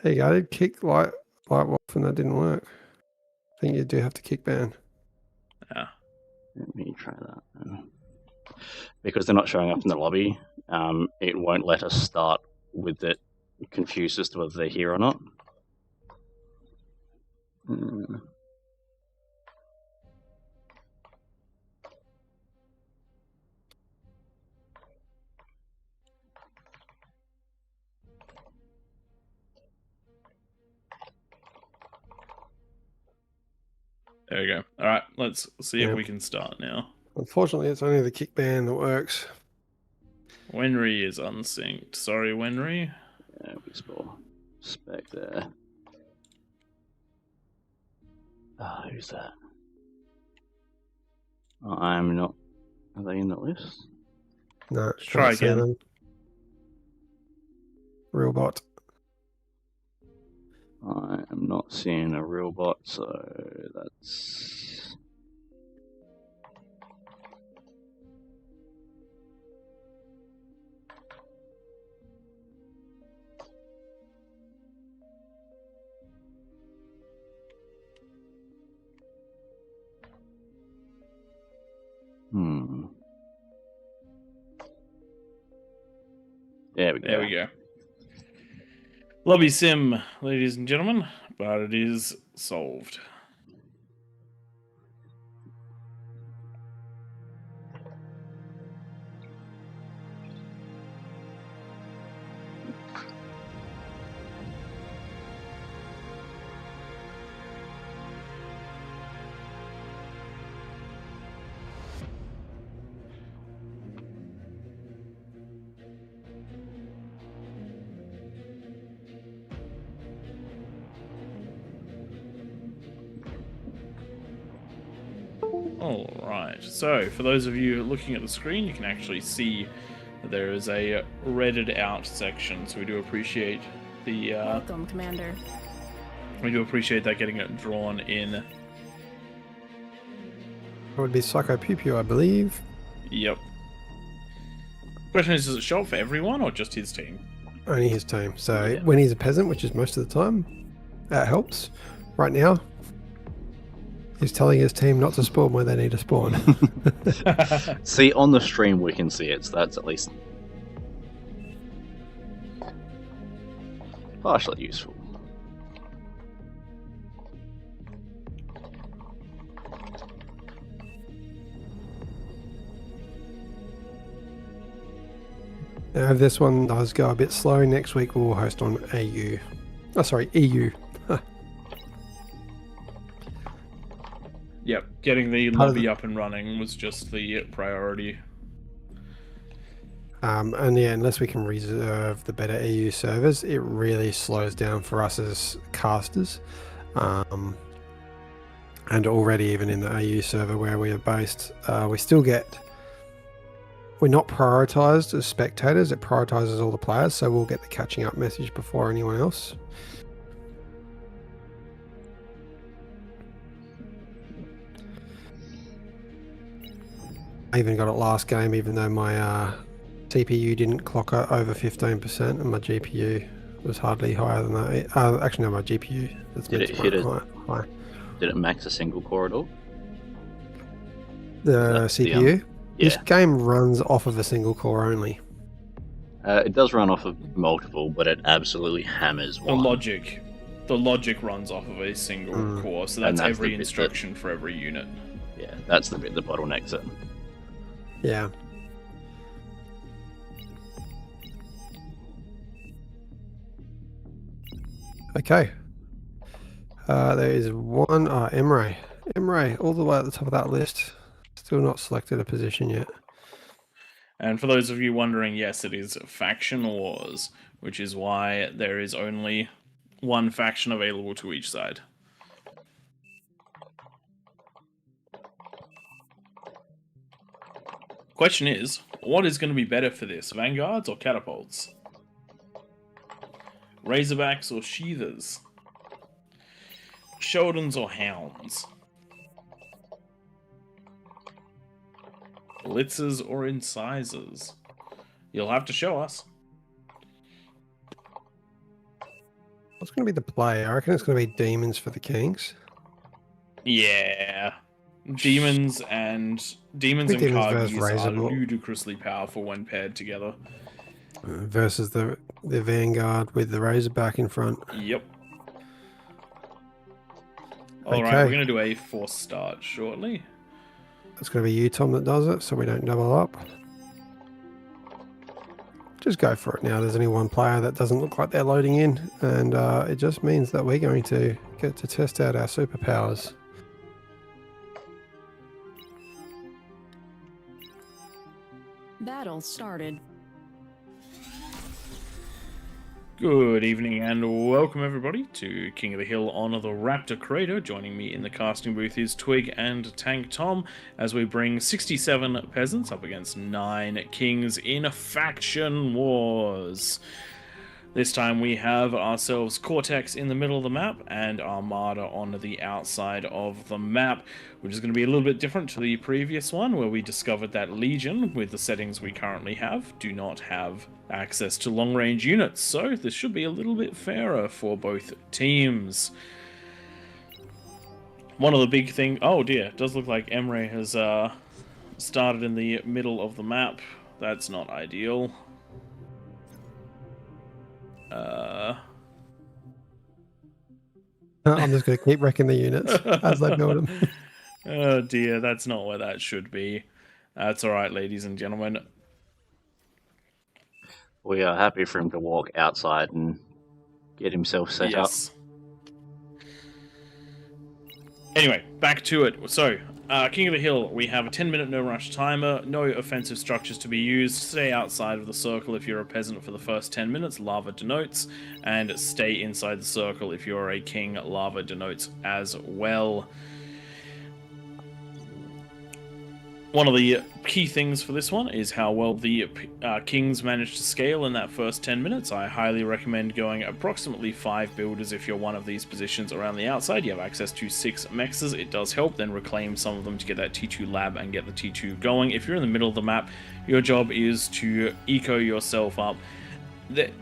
Speaker 2: There you go. I did kick Lightwolf and that didn't work. I think you do have to kick ban.
Speaker 1: Yeah.
Speaker 4: Let me try that then. Because they're not showing up in the lobby, it won't let us start with it confused as to whether they're here or not.
Speaker 1: There we go. Alright, let's see if we can start now.
Speaker 2: Unfortunately, it's only the kick ban that works.
Speaker 1: Wenry is unsynced. Sorry, Wenry.
Speaker 4: Yeah, we spell spec there. Who's that? I'm not. Are they in the list?
Speaker 2: No,
Speaker 1: Try
Speaker 2: can't see
Speaker 1: again.
Speaker 2: them. Real bot.
Speaker 4: I am not seeing a real bot, so that's... There we go.
Speaker 1: There we go. Lobby sim, ladies and gentlemen, but it is solved. Alright, so for those of you looking at the screen, you can actually see that there is a redded out section, so we do appreciate the
Speaker 3: Welcome, Commander.
Speaker 1: we do appreciate that getting it drawn in.
Speaker 2: That would be Psycho Pew Pew, I believe.
Speaker 1: Yep. Question is, does it show up for everyone or just his team?
Speaker 2: Only his team. So when he's a peasant, which is most of the time, that helps. Right now, he's telling his team not to spawn where they need to spawn.
Speaker 4: See, on the stream we can see it, so that's at least partially useful.
Speaker 2: Now, if this one does go a bit slow, next week we'll host on AU. Oh, sorry, EU.
Speaker 1: Yep, getting the lobby up and running was just the priority.
Speaker 2: And yeah, unless we can reserve the better EU servers, it really slows down for us as casters. And already even in the AU server where we are based, we still get... We're not prioritized as spectators, it prioritizes all the players, so we'll get the catching up message before anyone else. I even got it last game, even though my CPU didn't clock over 15% and my GPU was hardly higher than that. Actually, no, my GPU. That's
Speaker 4: Did it hit high. Did it max a single core at all?
Speaker 2: The CPU?
Speaker 4: Yeah.
Speaker 2: This game runs off of a single core only.
Speaker 4: It does run off of multiple, but it absolutely hammers one.
Speaker 1: The logic runs off of a single core, so that's every instruction for every unit.
Speaker 4: Yeah, that's the bit that bottlenecks it.
Speaker 2: Yeah. Okay. There is one. Emre. Emre, all the way at the top of that list. Still not selected a position yet.
Speaker 1: And for those of you wondering, yes, it is Faction Wars, which is why there is only one faction available to each side. Question is, what is going to be better for this, Vanguards or Catapults? Razorbacks or Sheathers? Sheldons or Hounds? Blitzers or Incisors? You'll have to show us.
Speaker 2: What's going to be the play? I reckon it's going to be Demons for the Kings.
Speaker 1: Yeah. Demons and Kargis are ludicrously powerful when paired together.
Speaker 2: Versus the Vanguard with the Razorback in front.
Speaker 1: Yep. Alright, we're going to do a force start shortly.
Speaker 2: It's going to be you, Tom, that does it, so we don't double up. Just go for it now. There's only one player that doesn't look like they're loading in, and it just means that we're going to get to test out our superpowers.
Speaker 3: Battle started.
Speaker 1: Good evening and welcome everybody to King of the Hill on the Raptor Crater. Joining me in the casting booth is Twig and Tank Tom as we bring 67 peasants up against 9 kings in Faction Wars. This time we have ourselves Cortex in the middle of the map and Armada on the outside of the map, which is going to be a little bit different to the previous one where we discovered that Legion, with the settings we currently have, do not have access to long-range units, so this should be a little bit fairer for both teams. One of the big things... Oh dear, it does look like Emre has started in the middle of the map. That's not ideal.
Speaker 2: I'm just going to keep wrecking the units as they build them.
Speaker 1: Oh dear, that's not where that should be. That's alright, ladies and gentlemen.
Speaker 4: We are happy for him to walk outside and get himself set up.
Speaker 1: Anyway, back to it. So, King of the Hill, we have a 10-minute no-rush timer, no offensive structures to be used, stay outside of the circle if you're a peasant for the first 10 minutes, lava denotes, and stay inside the circle if you're a king, lava denotes as well. One of the key things for this one is how well the kings manage to scale in that first 10 minutes. I highly recommend going approximately 5 builders if you're one of these positions around the outside. You have access to 6 mexes. It does help. Then reclaim some of them to get that T2 lab and get the T2 going. If you're in the middle of the map, your job is to eco yourself up. There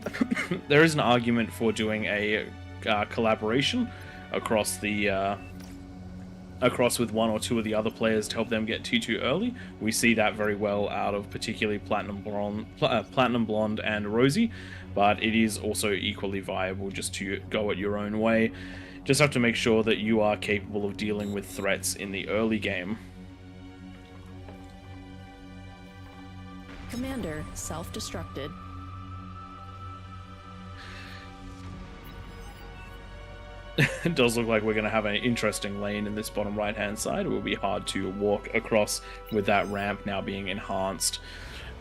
Speaker 1: is an argument for doing a collaboration across the... across with 1 or 2 of the other players to help them get T2 early. We see that very well out of particularly Platinum Blonde and Rosie, but it is also equally viable just to go it your own way. Just have to make sure that you are capable of dealing with threats in the early game.
Speaker 3: Commander self-destructed.
Speaker 1: It does look like we're going to have an interesting lane in this bottom right hand side. It will be hard to walk across with that ramp now being enhanced.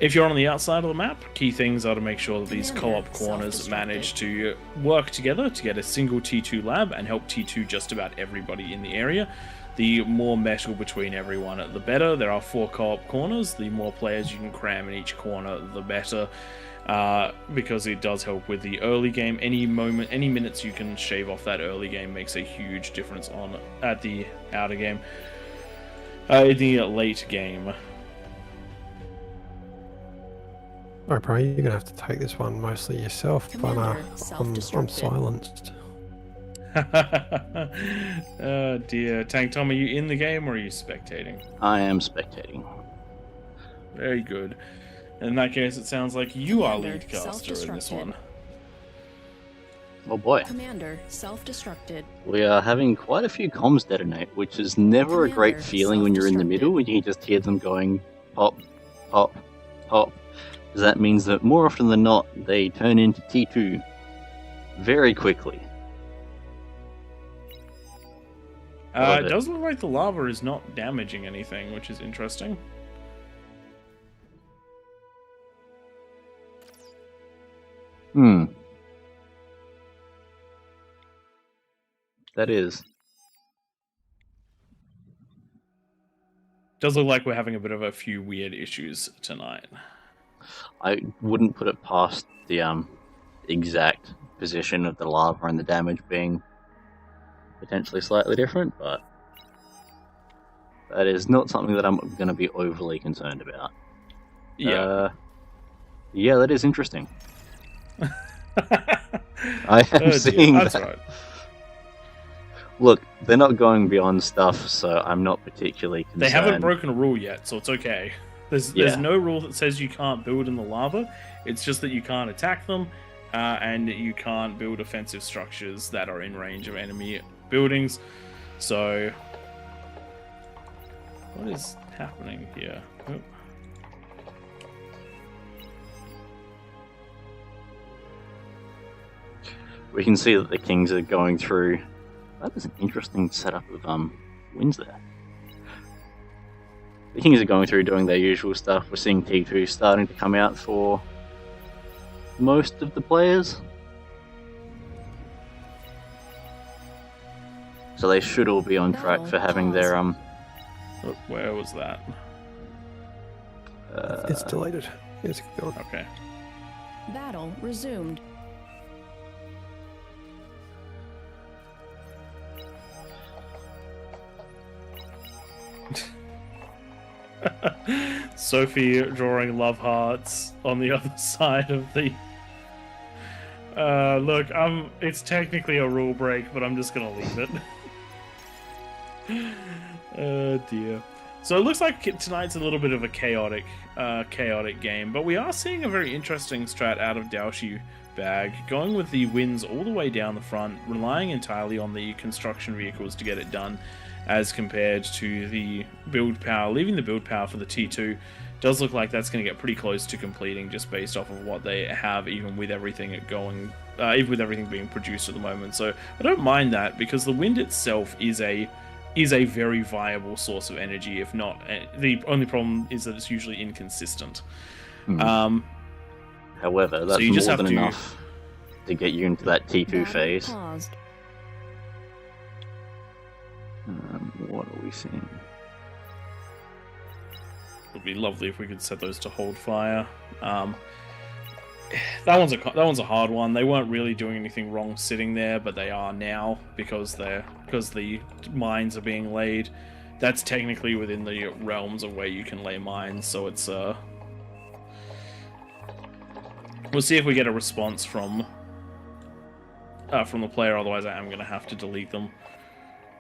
Speaker 1: If you're on the outside of the map, key things are to make sure that these co-op corners manage to work together to get a single T2 lab and help T2 just about everybody in the area. The more metal between everyone, the better. There are 4 co-op corners. The more players you can cram in each corner, the better. Because it does help with the early game. Any minutes you can shave off that early game makes a huge difference at the outer game. In the late game.
Speaker 2: Alright, bro, you're going to have to take this one mostly yourself,
Speaker 3: Commander,
Speaker 2: but I'm silenced.
Speaker 1: Oh dear. Tank Tom, are you in the game or are you spectating?
Speaker 4: I am spectating.
Speaker 1: Very good. In that case, it sounds like you are
Speaker 3: Commander,
Speaker 1: lead caster in this one.
Speaker 4: Oh boy.
Speaker 3: Commander self-destructed.
Speaker 4: We are having quite a few comms detonate, which is never a great
Speaker 3: Commander,
Speaker 4: feeling when you're in the middle and you can just hear them going pop, pop, pop. Because that means that more often than not, they turn into T2 very quickly.
Speaker 1: It does look like the lava is not damaging anything, which is interesting.
Speaker 4: That is.
Speaker 1: Does look like we're having a bit of a few weird issues tonight.
Speaker 4: I wouldn't put it past the exact position of the lava and the damage being potentially slightly different, but that is not something that I'm going to be overly concerned about.
Speaker 1: Yeah.
Speaker 4: Yeah, that is interesting. I am seeing
Speaker 1: That's
Speaker 4: that.
Speaker 1: right.
Speaker 4: Look, they're not going beyond stuff, so I'm not particularly concerned.
Speaker 1: They haven't broken a rule yet, so it's okay. There's no rule that says you can't build in the lava. It's just that you can't attack them, and you can't build offensive structures that are in range of enemy buildings. So, what is happening here? Oh.
Speaker 4: We can see that the kings are going through. That is an interesting setup of wins there. The kings are going through doing their usual stuff. We're seeing T2 starting to come out for most of the players. So they should all be on track for having their
Speaker 1: Oh, where was that?
Speaker 2: It's deleted. It's gone.
Speaker 1: Okay.
Speaker 3: Battle resumed.
Speaker 1: Sophie drawing love hearts on the other side of the... look, it's technically a rule break, but I'm just gonna leave it. Oh dear. So it looks like tonight's a little bit of a chaotic game, but we are seeing a very interesting strat out of Daoshi bag, going with the wins all the way down the front, relying entirely on the construction vehicles to get it done, as compared to the build power. Leaving the build power for the T2 does look like that's going to get pretty close to completing, just based off of what they have, even with everything even with everything being produced at the moment. So I don't mind that, because the wind itself is a very viable source of energy. If not, the only problem is that it's usually inconsistent.
Speaker 4: However, that's
Speaker 1: you just
Speaker 4: more
Speaker 1: have
Speaker 4: than
Speaker 1: to-
Speaker 4: enough to get you into that T2
Speaker 3: Battle
Speaker 4: phase.
Speaker 3: paused.
Speaker 4: What are we seeing?
Speaker 1: It would be lovely if we could set those to hold fire. That one's a hard one. They weren't really doing anything wrong sitting there, but they are now, because the mines are being laid. That's technically within the realms of where you can lay mines, so it's we'll see if we get a response from the player. Otherwise, I am going to have to delete them,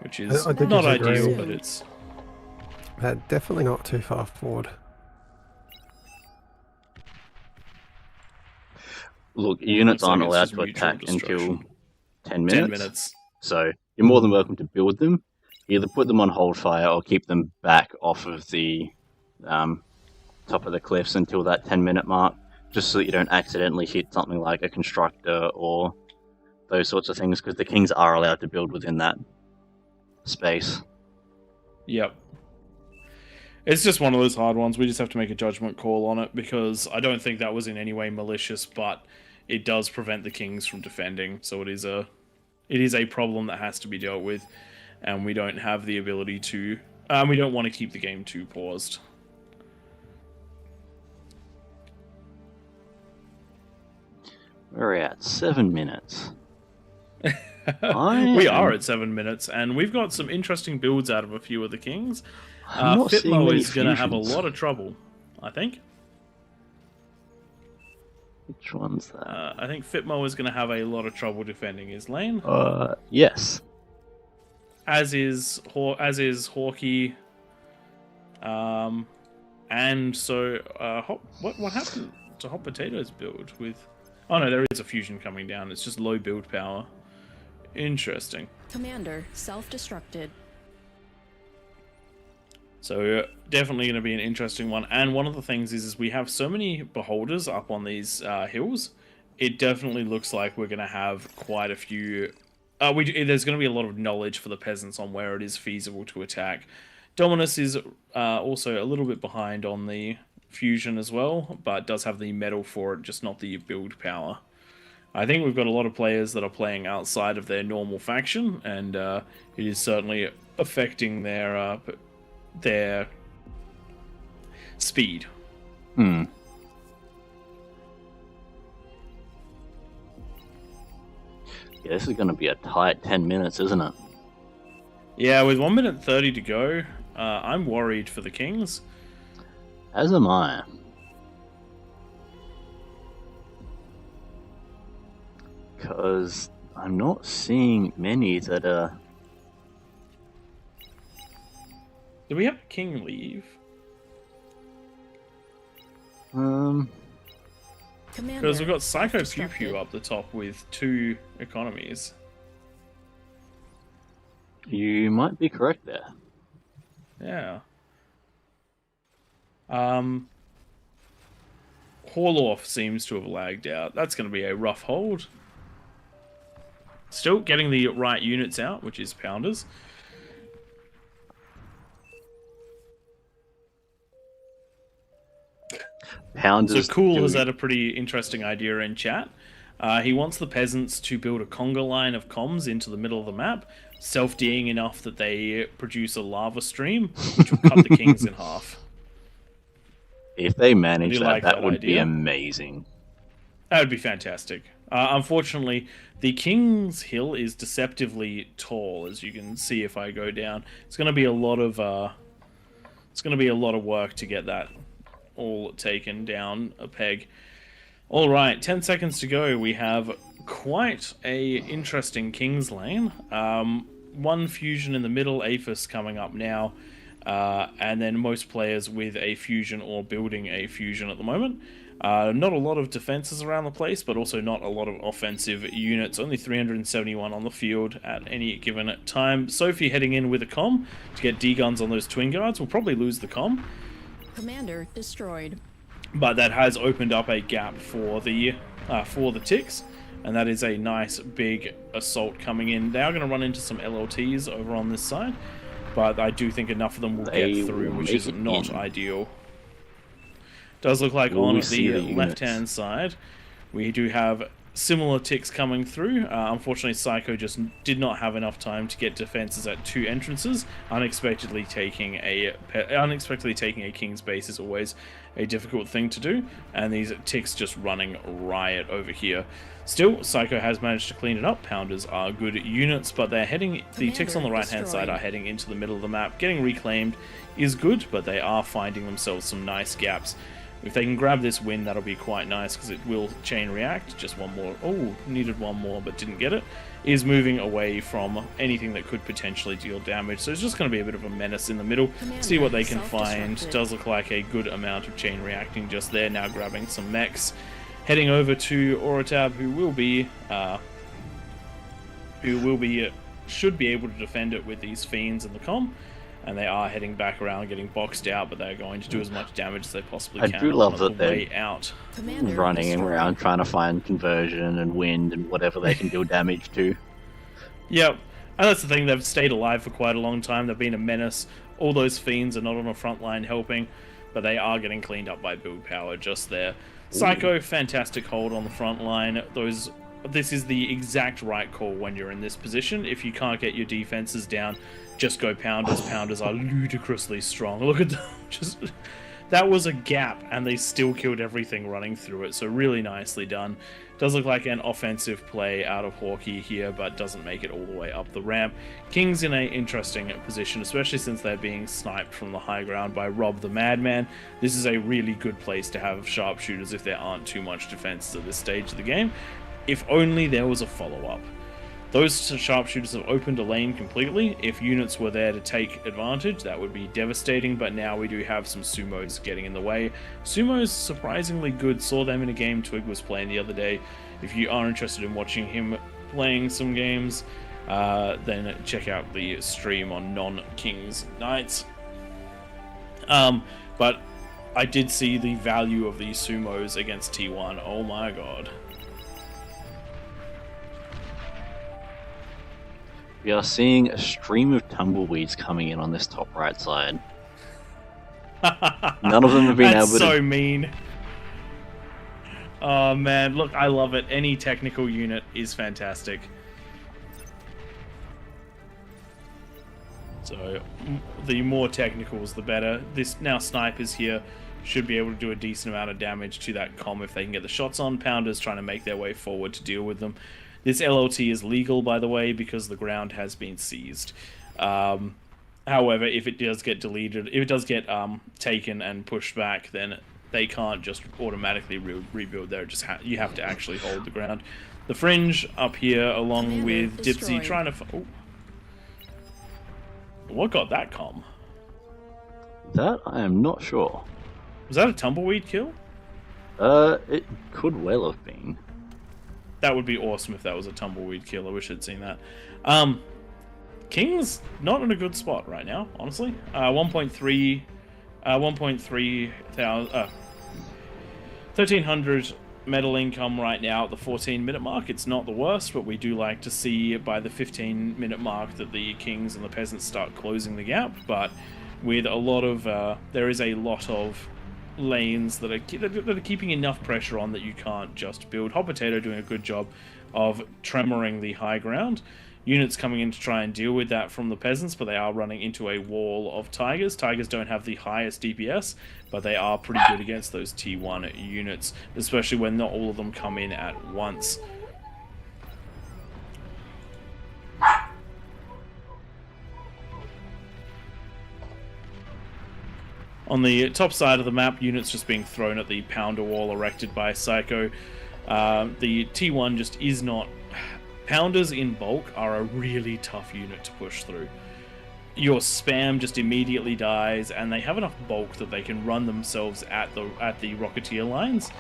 Speaker 1: which is
Speaker 2: I did
Speaker 1: not
Speaker 2: disagree.
Speaker 1: ideal, but it's
Speaker 2: Definitely not too far forward.
Speaker 4: Look, units
Speaker 1: Looks like
Speaker 4: aren't
Speaker 1: it's
Speaker 4: allowed
Speaker 1: just
Speaker 4: to
Speaker 1: mutual
Speaker 4: attack until
Speaker 1: destruction.
Speaker 4: 10 minutes.
Speaker 1: 10 minutes.
Speaker 4: So you're more than welcome to build them. Either put them on hold fire or keep them back off of the top of the cliffs until that 10-minute mark, just so that you don't accidentally hit something like a constructor or those sorts of things, because the kings are allowed to build within that space.
Speaker 1: Yep. It's just one of those hard ones. We just have to make a judgment call on it, because I don't think that was in any way malicious, but it does prevent the kings from defending. So it is a problem that has to be dealt with, and we don't have the ability to. We don't want to keep the game too paused.
Speaker 4: We're at 7 minutes.
Speaker 1: We are at 7 minutes, and we've got some interesting builds out of a few of the kings.
Speaker 4: I'm not seeing
Speaker 1: Fitmo
Speaker 4: many
Speaker 1: is going to have a
Speaker 4: fusions.
Speaker 1: lot of trouble, I think.
Speaker 4: Which one's that?
Speaker 1: I think Fitmo is going to have a lot of trouble defending his lane.
Speaker 4: Yes.
Speaker 1: As is Hawkeye. And so what happened to Hot Potato's build with? Oh no, there is a fusion coming down. It's just low build power. Interesting.
Speaker 3: Commander self-destructed.
Speaker 1: So definitely going to be an interesting one. And one of the things is we have so many beholders up on these hills. It definitely looks like we're going to have quite a few. There's going to be a lot of knowledge for the peasants on where it is feasible to attack. Dominus is also a little bit behind on the fusion as well, but does have the metal for it, just not the build power. I think we've got a lot of players that are playing outside of their normal faction, and it is certainly affecting their speed.
Speaker 4: Yeah, this is going to be a tight 10 minutes, isn't it?
Speaker 1: Yeah, with 1 minute 30 to go, I'm worried for the Kings.
Speaker 4: As am I. Because I'm not seeing many that are...
Speaker 1: Do we have a king leave?
Speaker 3: Commander
Speaker 1: Because we've got Psycho Pew
Speaker 3: self-destructed.
Speaker 1: Pew up the top with 2 economies.
Speaker 4: You might be correct there.
Speaker 1: Yeah. Horloff seems to have lagged out. That's going to be a rough hold. Still getting the right units out, which is Pounders.
Speaker 4: Pounders.
Speaker 1: So Cool
Speaker 4: do-
Speaker 1: has had a pretty interesting idea in chat. He wants the peasants to build a conga line of comms into the middle of the map, self-deing enough that they produce a lava stream, which will cut the kings in half.
Speaker 4: If they manage
Speaker 1: Do you
Speaker 4: that,
Speaker 1: like
Speaker 4: that
Speaker 1: that
Speaker 4: would be
Speaker 1: idea?
Speaker 4: amazing.
Speaker 1: That would be fantastic. Unfortunately, the King's Hill is deceptively tall, as you can see if I go down. It's going to be a lot of work to get that all taken down a peg. All right, 10 seconds to go. We have quite a interesting King's Lane. One fusion in the middle, Aphis coming up now, and then most players with a fusion or building a fusion at the moment. Not a lot of defenses around the place, but also not a lot of offensive units. Only 371 on the field at any given time. Sophie heading in with a comm to get D-guns on those twin guards. We'll probably lose the comm.
Speaker 3: Commander destroyed.
Speaker 1: But that has opened up a gap for the ticks, and that is a nice big assault coming in. They are going to run into some LLTs over on this side, but I do think enough of them will get through, which is not ideal. Does look like on the left-hand side, we do have similar ticks coming through. Unfortunately, Psycho just did not have enough time to get defenses at 2 entrances. Unexpectedly taking a king's base is always a difficult thing to do, and these ticks just running riot over here. Still, Psycho has managed to clean it up. Pounders are good units, but they're heading. The ticks on the right-hand side are heading into the middle of the map. Getting reclaimed is good, but they are finding themselves some nice gaps. If they can grab this win, that'll be quite nice, because it will chain react. Just one more. Oh, needed one more, but didn't get it. Is moving away from anything that could potentially deal damage. So it's just going to be a bit of a menace in the middle. See what they can find. Does look like a good amount of chain reacting just there. Now grabbing some mechs. Heading over to Oratab, who should be able to defend it with these fiends in the comm. And they are heading back around, getting boxed out, but they're going to do as much damage as they possibly can.
Speaker 4: I do love that they're
Speaker 1: out.
Speaker 4: running around trying to find conversion and wind and whatever they can deal damage to.
Speaker 1: Yep, and that's the thing, they've stayed alive for quite a long time. They've been a menace. All those fiends are not on the front line helping, but they are getting cleaned up by build power just there. Psycho, fantastic hold on the front line. This is the exact right call when you're in this position. If you can't get your defenses down, just go Pounders. Pounders are ludicrously strong. Look at them. That was a gap, and they still killed everything running through it. So really nicely done. Does look like an offensive play out of Hawkeye here, but doesn't make it all the way up the ramp. King's in an interesting position, especially since they're being sniped from the high ground by Rob the Madman. This is a really good place to have sharpshooters if there aren't too much defense at this stage of the game. If only there was a follow-up. Those sharpshooters have opened a lane completely. If units were there to take advantage, that would be devastating, but now we do have some sumos getting in the way. Sumo's surprisingly good. Saw them in a game Twig was playing the other day. If you are interested in watching him playing some games, then check out the stream on Non-Kings Nights. But I did see the value of these sumos against T1. Oh my god.
Speaker 4: We are seeing a stream of tumbleweeds coming in on this top right side. None of them have been able to...
Speaker 1: That's so mean. Oh man, look, I love it. Any technical unit is fantastic. So, the more technicals, the better. This now snipers here should be able to do a decent amount of damage to that comm if they can get the shots on. Pounders trying to make their way forward to deal with them. This LLT is legal, by the way, because the ground has been seized. However, if it does get deleted, if it does get taken and pushed back, then they can't just automatically rebuild there. You have to actually hold the ground. The Fringe up here, along with Dipsy, trying to... Oh. What got that comm?
Speaker 4: That I am not sure.
Speaker 1: Was that a tumbleweed kill?
Speaker 4: It could well have been.
Speaker 1: That would be awesome if that was a tumbleweed kill. I wish I'd seen that. King's not in a good spot right now, honestly. 1.3 thousand, 1,300 metal income right now at the 14-minute mark. It's not the worst, but we do like to see by the 15-minute mark that the Kings and the Peasants start closing the gap. But with a lot of, there is a lot of lanes that are keeping enough pressure on that you can't just build. Hot Potato doing a good job of tremoring the high ground. Units coming in to try and deal with that from the Peasants, but they are running into a wall of Tigers. Tigers don't have the highest DPS, but they are pretty good against those T1 units, especially when not all of them come in at once. On the top side of the map, units just being thrown at the Pounder wall erected by Psycho. The T1 just is not... Pounders in bulk are a really tough unit to push through. your spam just immediately dies, and they have enough bulk that they can run themselves at the Rocketeer lines.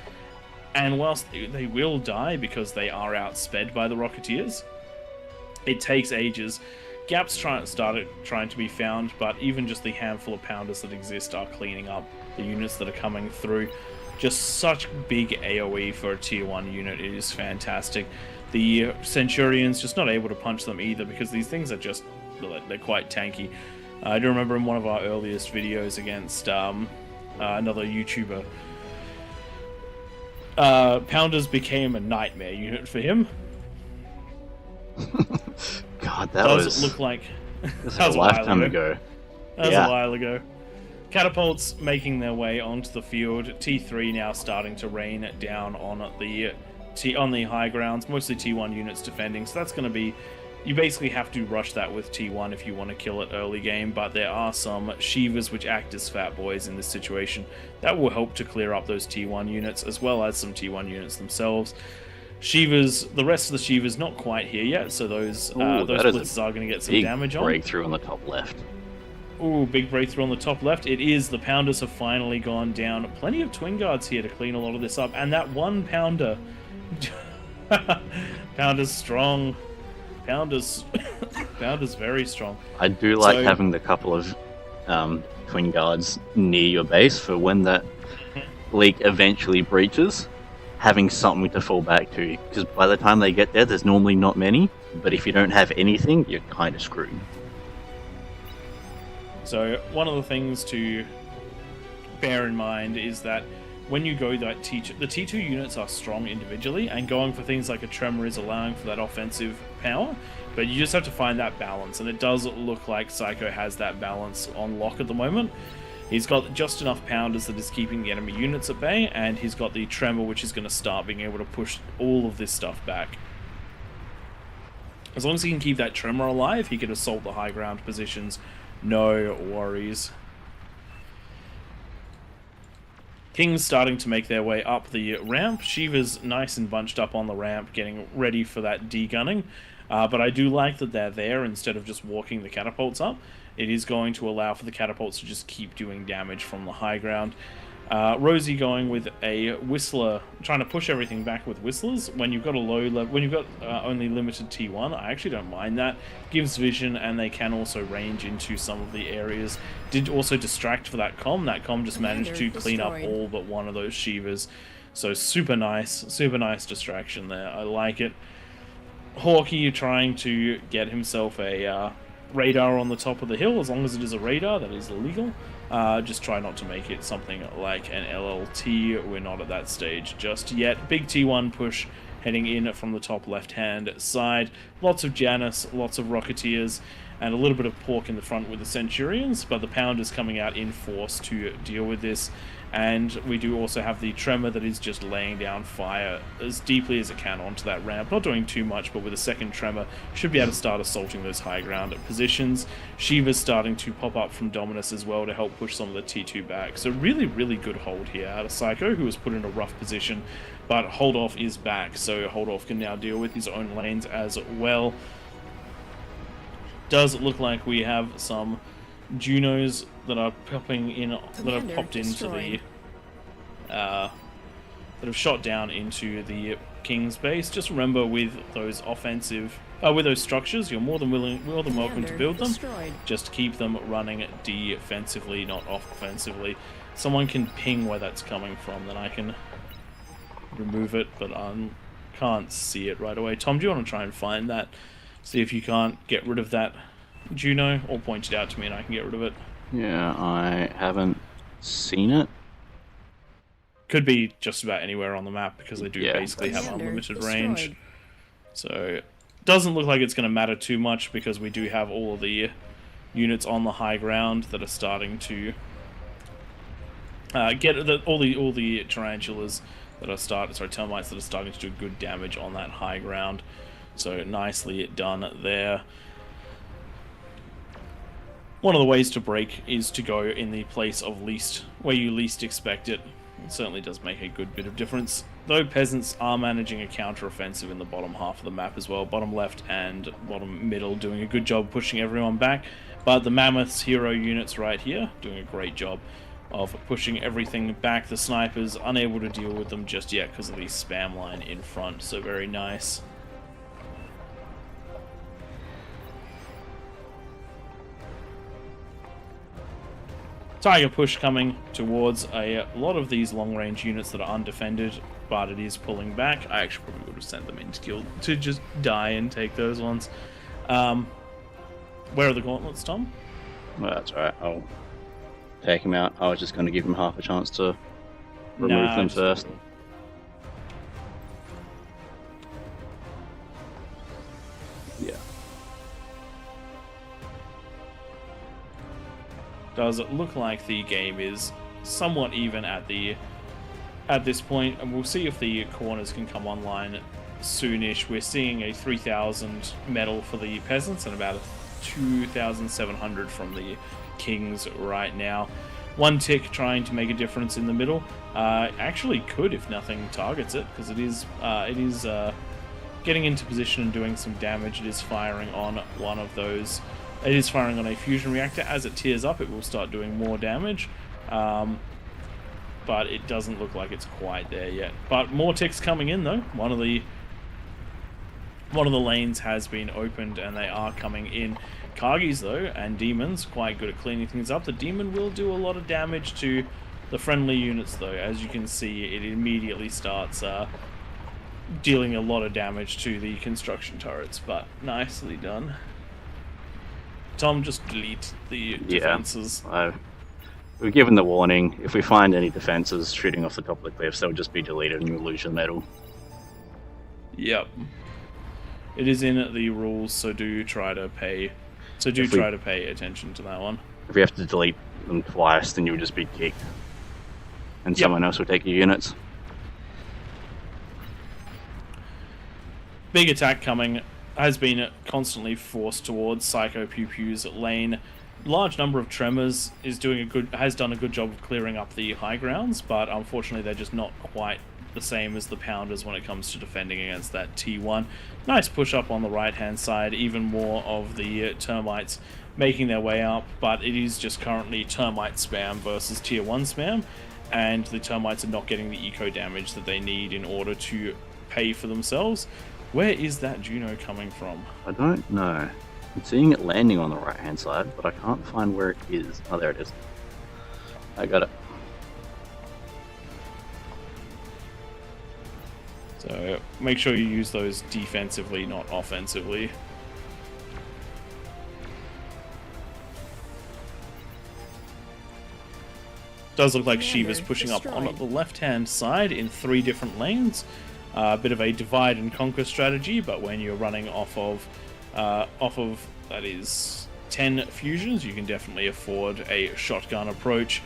Speaker 1: And whilst they will die because they are outsped by the Rocketeers, it takes ages. Gaps started trying to be found, but even just the handful of pounders that exist are cleaning up the units that are coming through. Just such big AoE for a tier 1 unit. It is fantastic. The Centurions just not able to punch them either because these things are just, they're quite tanky. I do remember in one of our earliest videos against another YouTuber, Pounders became a nightmare unit for him.
Speaker 4: God, that
Speaker 1: Does
Speaker 4: was...
Speaker 1: look like
Speaker 4: That's a lifetime ago.
Speaker 1: That was a while ago. Catapults making their way onto the field. T3 now starting to rain down on the high grounds. Mostly T1 units defending, so that's going to be... You basically have to rush that with T1 if you want to kill it early game, but there are some Shivas which act as fat boys in this situation that will help to clear up those T1 units, as well as some T1 units themselves. Shivas, the rest of the Shivas not quite here yet, so those blitzes are going to get some damage on.
Speaker 4: Breakthrough on the top left.
Speaker 1: Ooh, big breakthrough on the top left. It is. The Pounders have finally gone down. Plenty of Twin Guards here to clean a lot of this up, and that one Pounder. Pounder's strong. Pounder's very strong.
Speaker 4: I do like having the couple of Twin Guards near your base for when that leak eventually breaches, having something to fall back to. Because by the time they get there, there's normally not many, but if you don't have anything, you're kind of screwed.
Speaker 1: So one of the things to bear in mind is that when you go that T2, the T2 units are strong individually, and going for things like a Tremor is allowing for that offensive power, but you just have to find that balance, and it does look like Psycho has that balance on lock at the moment. He's got just enough Pounders that is keeping the enemy units at bay, and he's got the Tremor, which is going to start being able to push all of this stuff back. As long as he can keep that Tremor alive, he can assault the high ground positions, no worries. Kings starting to make their way up the ramp. Shiva's nice and bunched up on the ramp, getting ready for that degunning. But I do like that they're there instead of just walking the catapults up. It is going to allow for the catapults to just keep doing damage from the high ground. Rosie going with a Whistler, trying to push everything back with Whistlers. When you've got a low level, when you've got only limited T1, I actually don't mind that. Gives vision, and they can also range into some of the areas. Did also distract for that comm. That comm just managed to clean up all but one of those Shivas. So super nice distraction there. I like it. Hawkeye trying to get himself a radar on the top of the hill. As long as it is a radar, that is illegal. Just try not to make it something like an LLT. We're not at that stage just yet. Big T1 push heading in from the top left-hand side. Lots of Janus, lots of Rocketeers, and a little bit of pork in the front with the Centurions, but the Pounders coming out in force to deal with this. And we do also have the Tremor that is just laying down fire as deeply as it can onto that ramp. Not doing too much, but with a second Tremor, should be able to start assaulting those high ground positions. Shiva's starting to pop up from Dominus as well to help push some of the T2 back. So really, really good hold here out of Psycho, who was put in a rough position, but Holdoff is back, so Holdoff can now deal with his own lanes as well. Does look like we have some Junos that are popping in, that have popped into the, that have shot down into the King's base. Just remember, with those offensive, with those structures, you're more than welcome to build them. Just keep them running defensively, not offensively. Someone can ping where that's coming from, then I can remove it, but I can't see it right away. Tom, do you want to try and find that? See if you can't get rid of that Juno, or point it out to me and I can get rid of it.
Speaker 4: Yeah, I haven't seen it.
Speaker 1: Could be just about anywhere on the map because they do basically have unlimited range. So doesn't look like it's going to matter too much because we do have all of the units on the high ground that are starting to get all the tarantulas that are termites that are starting to do good damage on that high ground. So nicely done there. One of the ways to break is to go in the place of least, where you least expect it. It certainly does make a good bit of difference. Though peasants are managing a counter-offensive in the bottom half of the map as well. Bottom left and bottom middle doing a good job pushing everyone back. But the Mammoth's hero units right here doing a great job of pushing everything back. The snipers unable to deal with them just yet because of the spam line in front, so very nice. Tiger push coming towards a lot of these long-range units that are undefended, but it is pulling back. I actually probably would have sent them into guild to just die and take those ones. Where are the gauntlets, Tom?
Speaker 4: Well, that's alright. I'll take him out. I was just going to give him half a chance to remove them first. Yeah.
Speaker 1: Does it look like the game is somewhat even at this point, and we'll see if the corners can come online soonish. We're seeing a 3,000 medal for the peasants and about a 2,700 from the kings right now. One tick trying to make a difference in the middle. Actually could if nothing targets it, because it is getting into position and doing some damage. It is firing on one of those. It is firing on a fusion reactor. As it tears up, it will start doing more damage. But it doesn't look like it's quite there yet. But more ticks coming in though. One of the lanes has been opened and they are coming in. Kargis though and demons quite good at cleaning things up. The demon will do a lot of damage to the friendly units though. As you can see, it immediately starts dealing a lot of damage to the construction turrets, but nicely done. Tom, just delete the defenses.
Speaker 4: We've given the warning. If we find any defenses shooting off the top of the cliffs, they'll just be deleted and you'll lose your medal.
Speaker 1: Yep. It is in the rules, so do try to pay attention to that one.
Speaker 4: If we have to delete them twice, then you'll just be kicked. And someone else will take your units.
Speaker 1: Big attack coming. Has been constantly forced towards Psycho Pew Pew's lane. Large number of tremors has done a good job of clearing up the high grounds, but unfortunately they're just not quite the same as the Pounders when it comes to defending against that T1. Nice push up on the right hand side, even more of the termites making their way up, but it is just currently termite spam versus tier 1 spam, and the termites are not getting the eco damage that they need in order to pay for themselves. Where is that Juno coming from?
Speaker 4: I don't know. I'm seeing it landing on the right hand side, but I can't find where it is. Oh, there it is. I got it.
Speaker 1: So make sure you use those defensively, not offensively. Does look like Shiva's pushing up on the left-hand side in 3 different lanes. A bit of a divide and conquer strategy, but when you're running off of that is 10 fusions, you can definitely afford a shotgun approach.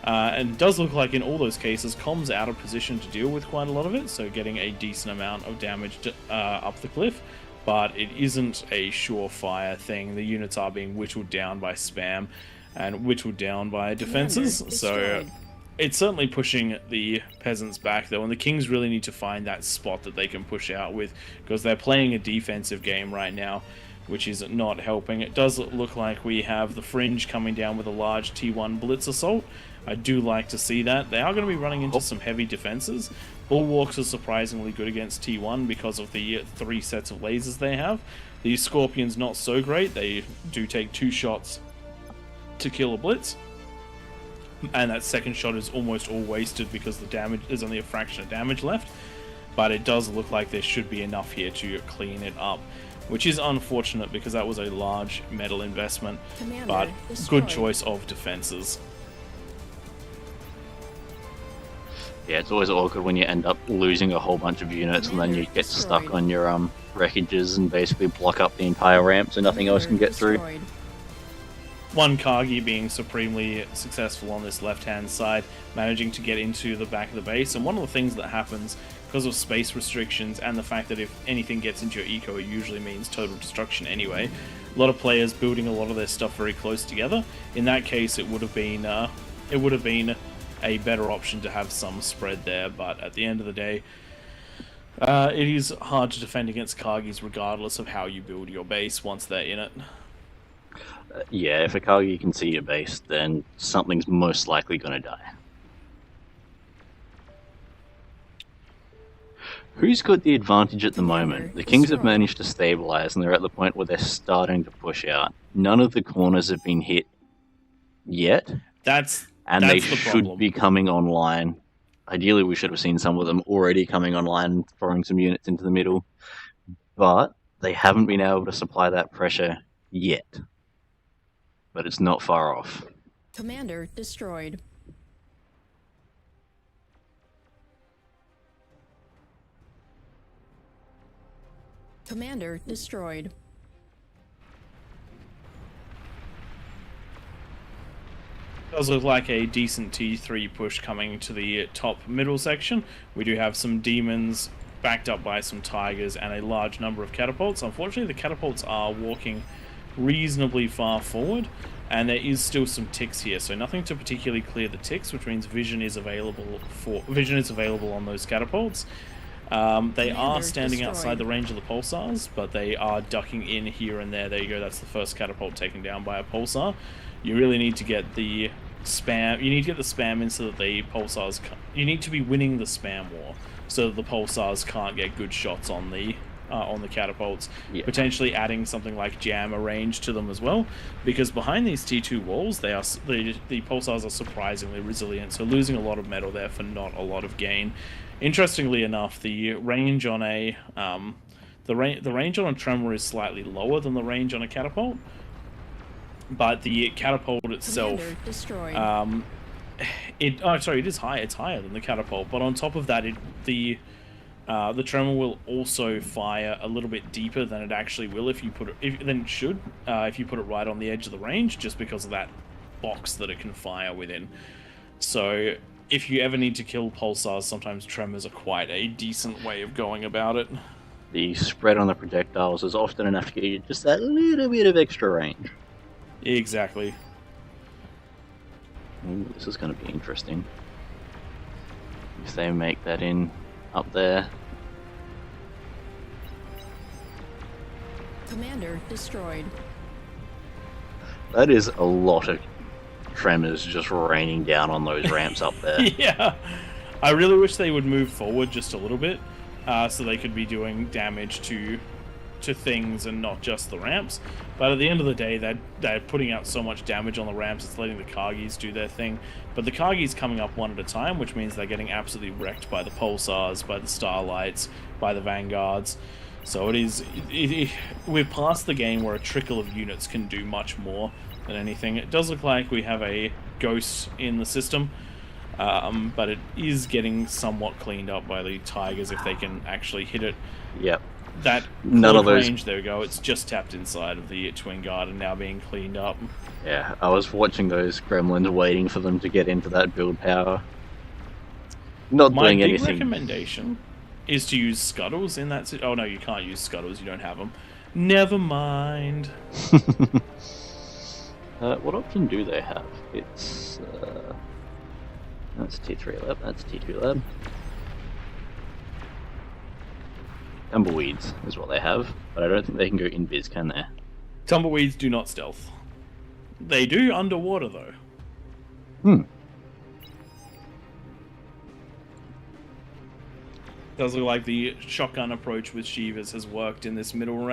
Speaker 1: And it does look like in all those cases, Com's out of position to deal with quite a lot of it, so getting a decent amount of damage up the cliff, but it isn't a surefire thing. The units are being whittled down by spam and whittled down by defenses, so it's certainly pushing the peasants back though, and the kings really need to find that spot that they can push out with, because they're playing a defensive game right now, which is not helping. It does look like we have the Fringe coming down with a large T1 Blitz Assault. I do like to see that. They are going to be running into some heavy defenses. Bulwarks are surprisingly good against T1 because of the 3 sets of lasers they have. The Scorpions not so great. They do take 2 shots to kill a Blitz, and that second shot is almost all wasted because the damage is only a fraction of damage left. But it does look like there should be enough here to clean it up, which is unfortunate because that was a large metal investment. But good choice of defenses.
Speaker 4: Yeah, it's always awkward when you end up losing a whole bunch of units and then you get stuck on your wreckages and basically block up the entire ramp so nothing else can get through.
Speaker 1: One Kargi being supremely successful on this left-hand side, managing to get into the back of the base. And one of the things that happens because of space restrictions and the fact that if anything gets into your eco, it usually means total destruction anyway. A lot of players building a lot of their stuff very close together. In that case, it would have been a better option to have some spread there. But at the end of the day, it is hard to defend against Kargis regardless of how you build your base once they're in it.
Speaker 4: Yeah, if a Kagi can see your base, then something's most likely going to die. Who's got the advantage at the moment? The Kings have managed to stabilize, and they're at the point where they're starting to push out. None of the corners have been hit yet, and they should be coming online. Ideally, we should have seen some of them already coming online, throwing some units into the middle, but they haven't been able to supply that pressure yet. But it's not far off.
Speaker 3: Commander destroyed. Commander destroyed.
Speaker 1: Does look like a decent T3 push coming to the top middle section. We do have some demons backed up by some tigers and a large number of catapults. Unfortunately, the catapults are walking reasonably far forward, and there is still some ticks here, so nothing to particularly clear the ticks, which means vision is available on those catapults. They are standing outside the range of the pulsars, but they are ducking in here and there. There you go, that's the first catapult taken down by a pulsar. You really need to get the spam. You need to get the spam in so that the pulsars. You need to be winning the spam war so that the pulsars can't get good shots on the catapults. Yeah. Potentially adding something like jammer range to them as well, because behind these T2 walls, the pulsars are surprisingly resilient. So losing a lot of metal there for not a lot of gain. Interestingly enough, the range on a range on a tremor is slightly lower than the range on a catapult. But the catapult itself, it is high. It's higher than the catapult. But on top of that, the tremor will also fire a little bit deeper than it actually will if you put it. If you put it right on the edge of the range, just because of that box that it can fire within. So if you ever need to kill pulsars, sometimes tremors are quite a decent way of going about it.
Speaker 4: The spread on the projectiles is often enough to get you just that little bit of extra range.
Speaker 1: Exactly.
Speaker 4: Ooh, this is going to be interesting. If they make that in up there.
Speaker 3: Commander destroyed.
Speaker 4: That is a lot of tremors just raining down on those ramps up there.
Speaker 1: Yeah. I really wish they would move forward just a little bit, so they could be doing damage to things and not just the ramps. But at the end of the day, they're putting out so much damage on the ramps, it's letting the Kagis do their thing. But the Kagis coming up one at a time, which means they're getting absolutely wrecked by the pulsars, by the starlights, by the vanguards. So we're past the game where a trickle of units can do much more than anything. It does look like we have a ghost in the system, but it is getting somewhat cleaned up by the tigers if they can actually hit it.
Speaker 4: Yep.
Speaker 1: That
Speaker 4: none of those
Speaker 1: range, there we go, it's just tapped inside of the twin guard and now being cleaned up.
Speaker 4: Yeah, I was watching those gremlins waiting for them to get into that build power. Not doing anything.
Speaker 1: My big recommendation is to use scuttles in that. Oh no, you can't use scuttles, you don't have them. Never mind.
Speaker 4: What option do they have? It's that's T3 lab, that's T2 lab. Tumbleweeds is what they have, but I don't think they can go invis, can they?
Speaker 1: Tumbleweeds do not stealth. They do underwater, though. Does look like the shotgun approach with Shivas has worked in this middle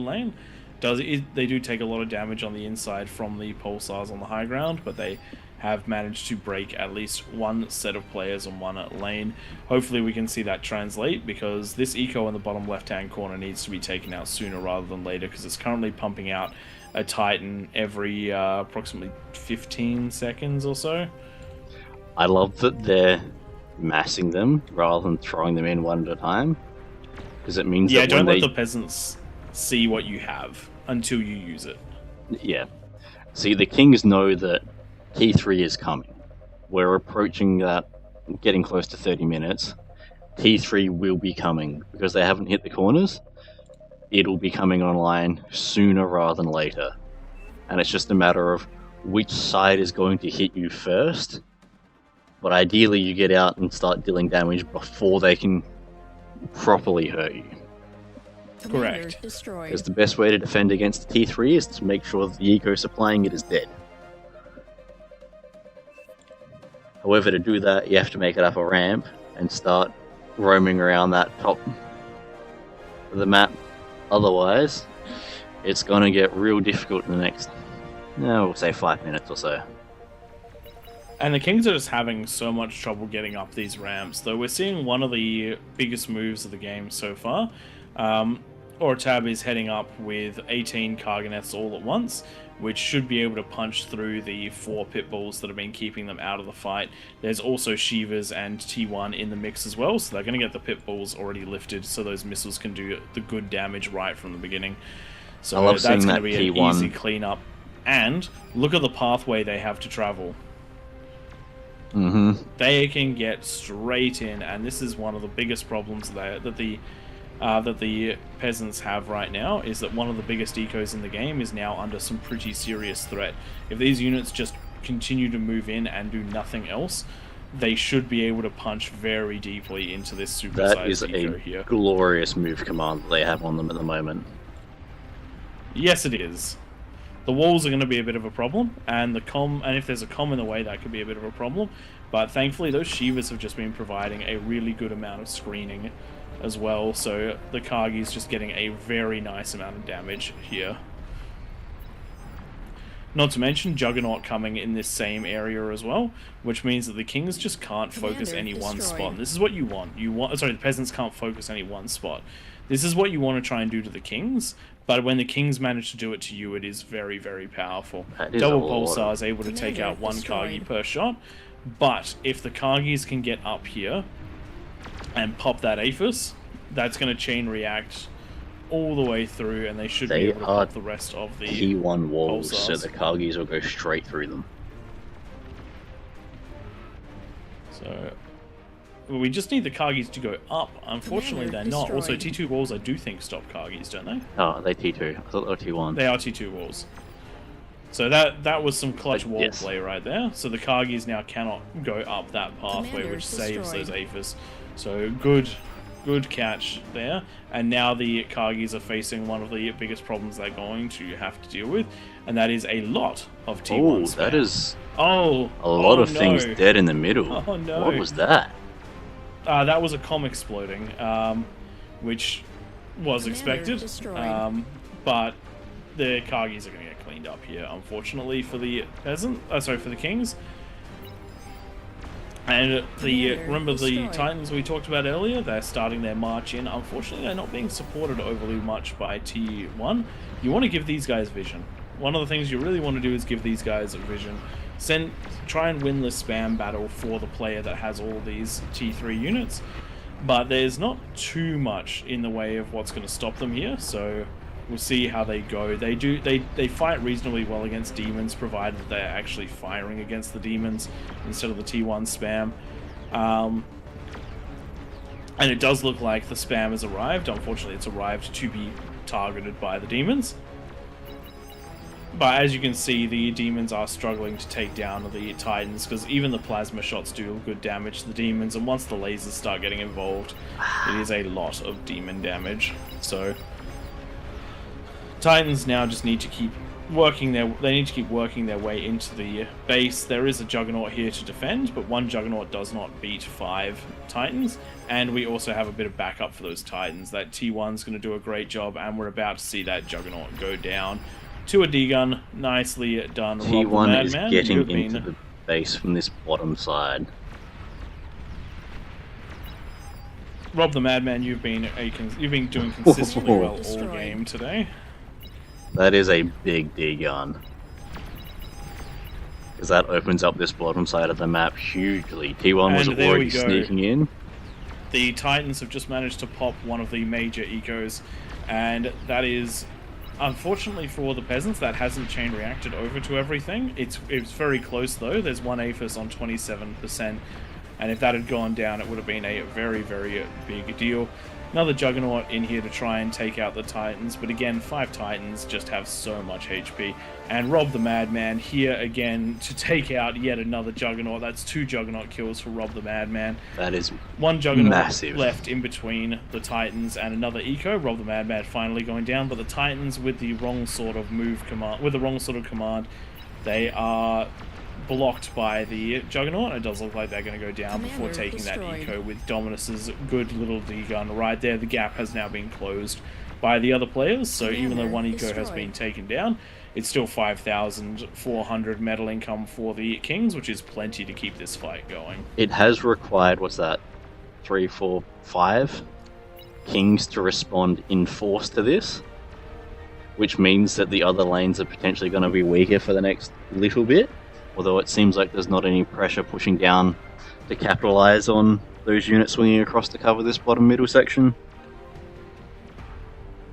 Speaker 1: lane. They do take a lot of damage on the inside from the pulsars on the high ground, but they have managed to break at least one set of players on one lane. Hopefully we can see that translate, because this eco in the bottom left hand corner needs to be taken out sooner rather than later, because it's currently pumping out a Titan every approximately 15 seconds or so.
Speaker 4: I love that they're massing them rather than throwing them in one at a time, because it means that
Speaker 1: don't let the peasants see what you have until you use it.
Speaker 4: Yeah. See, the Kings know that T3 is coming. We're approaching that, getting close to 30 minutes. T3 will be coming, because they haven't hit the corners. It'll be coming online sooner rather than later. And it's just a matter of which side is going to hit you first. But ideally you get out and start dealing damage before they can properly hurt you.
Speaker 3: Commander
Speaker 1: Correct.
Speaker 3: destroyed.
Speaker 4: Because the best way to defend against the T3 is to make sure that the eco supplying it is dead. However, to do that, you have to make it up a ramp and start roaming around that top of the map. Otherwise, it's going to get real difficult in the next, we'll say 5 minutes or so.
Speaker 1: And the Kings are just having so much trouble getting up these ramps, though we're seeing one of the biggest moves of the game so far. Oratab is heading up with 18 Karganeths all at once, which should be able to punch through the 4 pit bulls that have been keeping them out of the fight. There's also Shivas and T1 in the mix as well, so they're going to get the pit bulls already lifted so those missiles can do the good damage right from the beginning. So that's going to be an easy cleanup. And look at the pathway they have to travel. They can get straight in, and this is one of the biggest problems that the peasants have right now, is that one of the biggest ecos in the game is now under some pretty serious threat. If these units just continue to move in and do nothing else, they should be able to punch very deeply into this supersized eco here.
Speaker 4: That is a glorious move command that they have on them at the moment.
Speaker 1: Yes, it is. The walls are going to be a bit of a problem, and if there's a comm in the way, that could be a bit of a problem. But thankfully, those Shivas have just been providing a really good amount of screening as well, so the Kargi's just getting a very nice amount of damage here. Not to mention Juggernaut coming in this same area as well, which means that the Kings just can't focus any one spot. And this is what you want. The peasants can't focus any one spot. This is what you want to try and do to the Kings, but when the Kings manage to do it to you, it is very, very powerful. Double Pulsar is able to take out one Kargi per shot, but if the Kargis can get up here and pop that Aphis, that's going to chain react all the way through, and they should be able to pop the rest of the
Speaker 4: T1 walls,
Speaker 1: pulsars.
Speaker 4: so the Kargis will go straight through them.
Speaker 1: So we just need the Kargis to go up. Unfortunately, they're not. Also, T2 walls I do think stop Kargis, don't they?
Speaker 4: Oh, they're T2. I thought they were T1.
Speaker 1: They are T2 walls. So that was some clutch wall play right there. So the Kargis now cannot go up that pathway, which saves those Aphis. So good catch there. And now the Kargis are facing one of the biggest problems they're going to have to deal with, and that is a lot of T1 spam.
Speaker 4: That is
Speaker 1: a
Speaker 4: lot of things dead in the middle.
Speaker 1: Oh no.
Speaker 4: What was that?
Speaker 1: That was a comm exploding, which was expected. But the Kargis are going to get cleaned up here, unfortunately, for the for the Kings. And remember the Titans we talked about earlier? They're starting their march in. Unfortunately, they're not being supported overly much by T1. You want to give these guys vision. One of the things you really want to do is give these guys a vision. Try and win the spam battle for the player that has all these T3 units. But there's not too much in the way of what's going to stop them here, so we'll see how they go. They fight reasonably well against demons, provided they're actually firing against the demons instead of the T1 spam. And it does look like the spam has arrived. Unfortunately, it's arrived to be targeted by the demons. But as you can see, the demons are struggling to take down the Titans, because even the plasma shots do good damage to the demons, and once the lasers start getting involved, it is a lot of demon damage. So Titans now just need to keep working their way into the base. There is a Juggernaut here to defend, but one Juggernaut does not beat 5 Titans, and we also have a bit of backup for those Titans. That T1's going to do a great job, and we're about to see that Juggernaut go down to a D-gun. Nicely done.
Speaker 4: T1 is getting into the base from this bottom side.
Speaker 1: Rob the Madman, you've been doing consistently well all game today.
Speaker 4: That is a big D-gun. Because that opens up this bottom side of the map hugely. T1 was already sneaking in.
Speaker 1: The Titans have just managed to pop one of the major ecos, and that is, unfortunately for all the peasants, that hasn't chain reacted over to everything. It's very close though. There's one Aphis on 27%, and if that had gone down, it would have been a very, very big deal. Another Juggernaut in here to try and take out the Titans, but again, 5 Titans just have so much HP. And Rob the Madman here again to take out yet another Juggernaut. That's 2 Juggernaut kills for Rob the Madman.
Speaker 4: That is
Speaker 1: 1 Juggernaut
Speaker 4: massive.
Speaker 1: left in between the Titans and another Eco. Rob the Madman finally going down, but the Titans with the wrong sort of command, they are blocked by the Juggernaut. It does look like they're going to go down before taking that Eco with Dominus's good little D-gun right there. The gap has now been closed by the other players, so even though 1 Eco has been taken down, it's still 5,400 metal income for the Kings, which is plenty to keep this fight going.
Speaker 4: It has required, what's that, 3, 4, 5 Kings to respond in force to this, which means that the other lanes are potentially going to be weaker for the next little bit. Although it seems like there's not any pressure pushing down to capitalize on those units swinging across to cover this bottom middle section.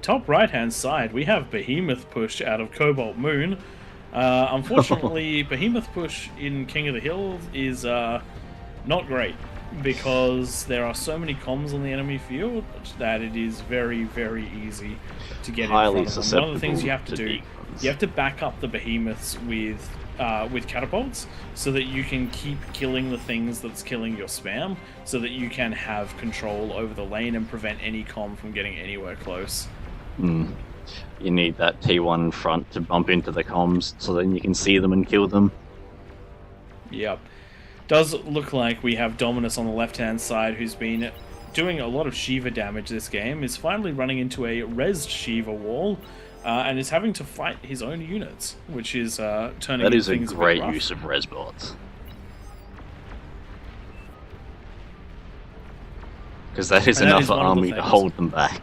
Speaker 1: Top right-hand side, we have Behemoth push out of Cobalt Moon. Unfortunately, Behemoth push in King of the Hill is not great, because there are so many comms on the enemy field that it is very, very easy to get in front of them. One of the things you have to do, you have to back up the Behemoths with catapults, so that you can keep killing the things that's killing your spam, so that you can have control over the lane and prevent any comm from getting anywhere close.
Speaker 4: You need that T1 in front to bump into the comms, so then you can see them and kill them.
Speaker 1: Yep. Does look like we have Dominus on the left-hand side, who's been doing a lot of Shiva damage this game, is finally running into a rezzed Shiva wall, and is having to fight his own units, which is turning
Speaker 4: that is
Speaker 1: things
Speaker 4: a great
Speaker 1: bit rough.
Speaker 4: use of res bots. Because that is enough army to hold them back.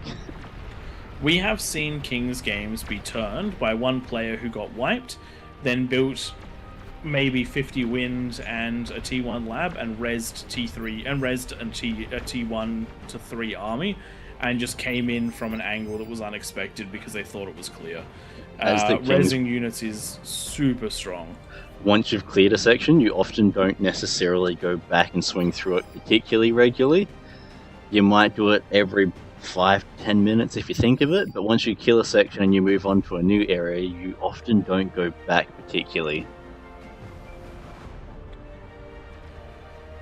Speaker 1: We have seen Kings games be turned by one player who got wiped, then built maybe 50 wind and a T1 lab and rezzed T3 and rezzed a T1 to 3 army, and just came in from an angle that was unexpected because they thought it was clear. Rezzing units is super strong.
Speaker 4: Once you've cleared a section, you often don't necessarily go back and swing through it particularly regularly. You might do it every 5-10 minutes if you think of it, but once you kill a section and you move on to a new area, you often don't go back particularly.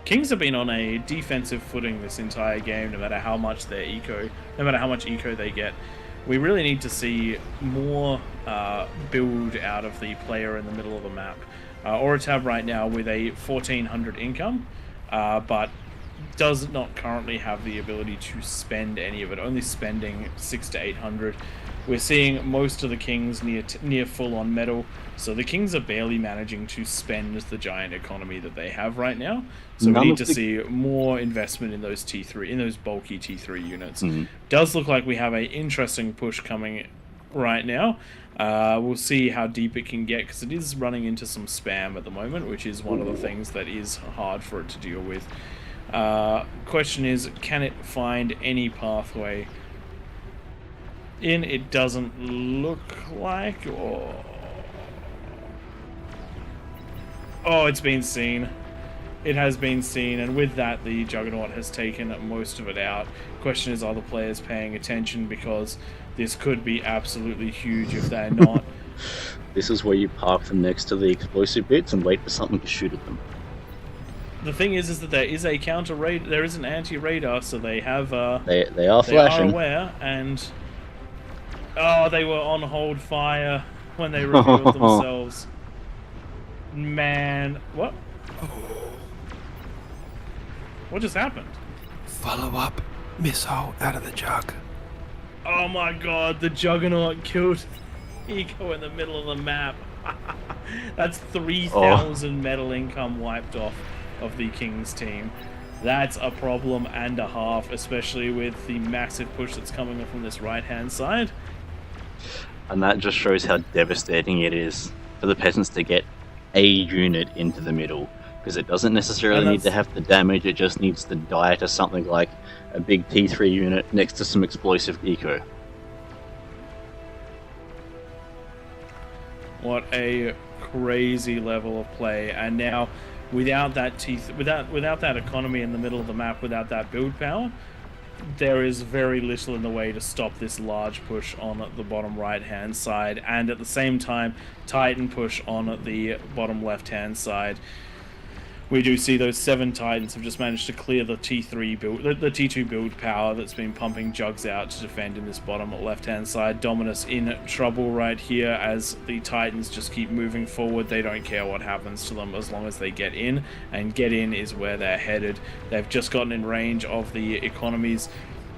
Speaker 1: Kings have been on a defensive footing this entire game, no matter how much eco they get. We really need to see more build out of the player in the middle of the map. Oratab right now with a 1,400 income, but does not currently have the ability to spend any of it, only spending 600 to 800. We're seeing most of the Kings near full-on metal, so the Kings are barely managing to spend the giant economy that they have right now. So we need to see more investment in those bulky T3 units. Does look like we have an interesting push coming right now. We'll see how deep it can get, because it is running into some spam at the moment, which is one of the things that is hard for it to deal with. Question is, can it find any pathway in? It doesn't look like. Oh, it's been seen. It has been seen, and with that, the Juggernaut has taken most of it out. Question is, are the players paying attention? Because this could be absolutely huge if they're not.
Speaker 4: This is where you park them next to the explosive bits and wait for something to shoot at them.
Speaker 1: The thing is that there is a counter radar. There is an anti-radar, so they have.
Speaker 4: They are flashing.
Speaker 1: They are aware, and they were on hold fire when they revealed themselves. Man, what? What just happened?
Speaker 2: Follow-up missile out of the jug.
Speaker 1: Oh my god, the Juggernaut killed Eco in the middle of the map. That's 3,000 metal income wiped off of the Kings team. That's a problem and a half, especially with the massive push that's coming from this right-hand side.
Speaker 4: And that just shows how devastating it is for the peasants to get a unit into the middle, because it doesn't necessarily need to have the damage, it just needs to die to something like a big T3 unit next to some explosive eco.
Speaker 1: What a crazy level of play, and now without that without that economy in the middle of the map, without that build power, there is very little in the way to stop this large push on the bottom right-hand side, and at the same time, Titan push on the bottom left-hand side. We do see those 7 Titans have just managed to clear the T3 build, the T2 build power that's been pumping jugs out to defend in this bottom left-hand side. Dominus in trouble right here as the Titans just keep moving forward. They don't care what happens to them as long as they get in, and get in is where they're headed. They've just gotten in range of the economies.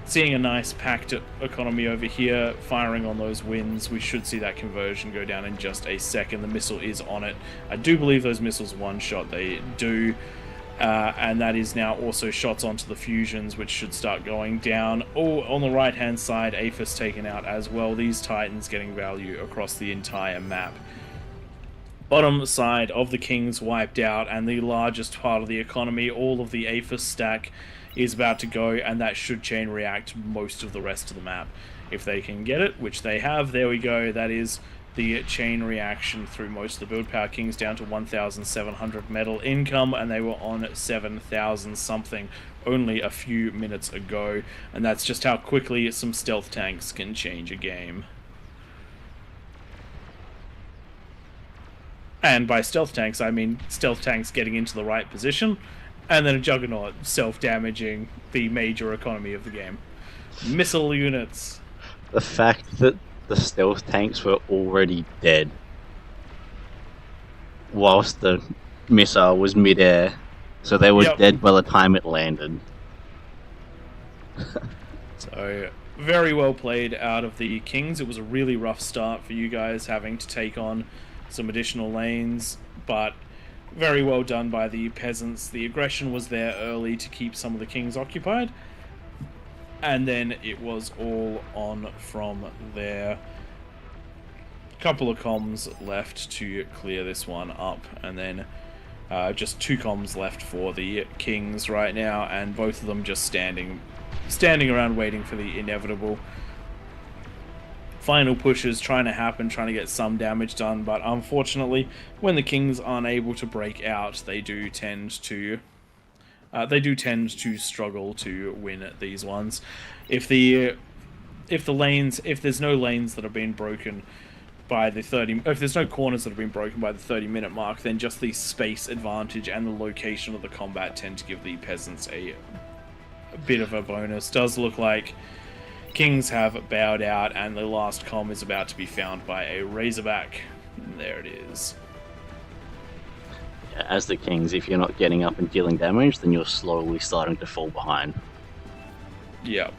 Speaker 1: Seeing a nice packed economy over here, firing on those winds. We should see that conversion go down in just a second. The missile is on it. I do believe those missiles one-shot. They do. And that is now also shots onto the fusions, which should start going down. Oh, on the right-hand side, APHIS taken out as well. These Titans getting value across the entire map. Bottom side of the Kings wiped out, and the largest part of the economy, all of the APHIS stack, is about to go, and that should chain react most of the rest of the map. If they can get it, which they have, there we go. That is the chain reaction through most of the build power. Kings down to 1,700 metal income, and they were on 7,000 something only a few minutes ago, and that's just how quickly some stealth tanks can change a game. And by stealth tanks, I mean stealth tanks getting into the right position, and then a Juggernaut self-damaging the major economy of the game. Missile units.
Speaker 4: The fact that the stealth tanks were already dead whilst the missile was mid-air, so they were dead by the time it landed.
Speaker 1: So, very well played out of the Kings. It was a really rough start for you guys, having to take on some additional lanes, but very well done by the Peasants. The aggression was there early to keep some of the Kings occupied, and then it was all on from there. Couple of comms left to clear this one up, and then just 2 comms left for the Kings right now, and both of them just standing around waiting for the inevitable. Final pushes trying to happen, trying to get some damage done, but unfortunately, when the Kings aren't able to break out, they do tend to struggle to win these ones. If there's no lanes that have been broken by the 30, if there's no corners that have been broken by the 30-minute mark, then just the space advantage and the location of the combat tend to give the Peasants a bit of a bonus. Does look like Kings have bowed out, and the last comm is about to be found by a Razorback. There it is.
Speaker 4: As the Kings, if you're not getting up and dealing damage, then you're slowly starting to fall behind.
Speaker 1: Yep.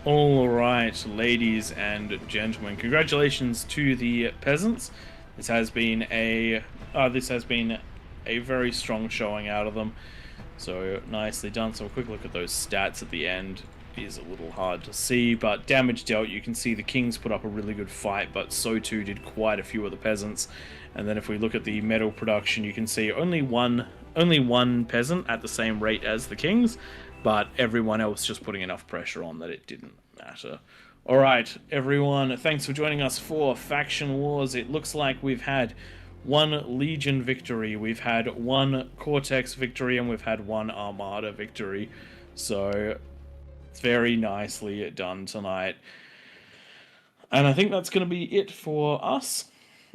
Speaker 1: Alright, ladies and gentlemen, congratulations to the Peasants. This has been a very strong showing out of them. So nicely done. So a quick look at those stats at the end is a little hard to see, but damage dealt, you can see the Kings put up a really good fight, but so too did quite a few of the Peasants. And then if we look at the metal production, you can see only one Peasant at the same rate as the Kings, but everyone else just putting enough pressure on that it didn't matter. Alright, everyone, thanks for joining us for Faction Wars. It looks like we've had 1 Legion victory, we've had 1 Cortex victory, and we've had 1 Armada victory. So, it's very nicely done tonight. And I think that's going to be it for us.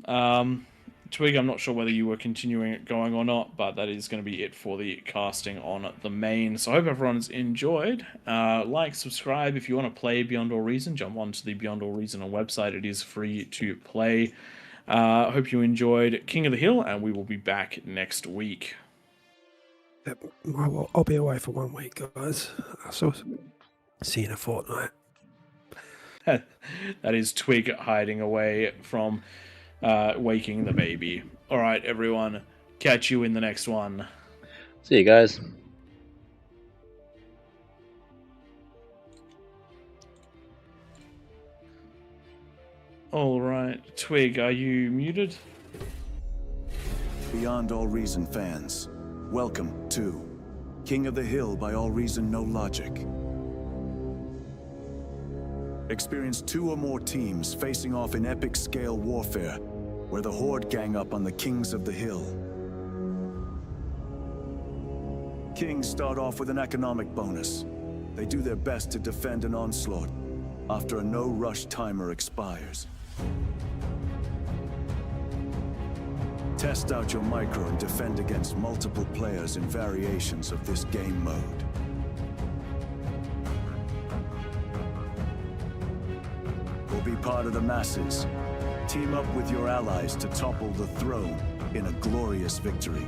Speaker 1: Twig, I'm not sure whether you were continuing it going or not, but that is going to be it for the casting on the main. So I hope everyone's enjoyed. Like, subscribe if you want to play Beyond All Reason. Jump onto the Beyond All Reason website. It is free to play. Hope you enjoyed King of the Hill, and we will be back next week.
Speaker 2: Yep, I'll be away for 1 week, guys. So, see you in a fortnight.
Speaker 1: That is Twig hiding away from waking the baby. Alright, everyone. Catch you in the next one.
Speaker 4: See you guys.
Speaker 1: Alright, Twig, are you muted?
Speaker 5: Beyond All Reason fans, welcome to King of the Hill by AllReasonNoLogic. Experience 2 or more teams facing off in epic scale warfare, where the Horde gang up on the Kings of the Hill. Kings start off with an economic bonus. They do their best to defend an onslaught after a no-rush timer expires. Test out your micro and defend against multiple players in variations of this game mode. Or be part of the masses. Team up with your allies to topple the throne in a glorious victory.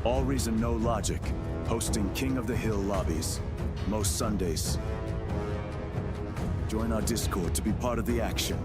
Speaker 5: AllReasonNoLogic, hosting King of the Hill lobbies, most Sundays. Join our Discord to be part of the action.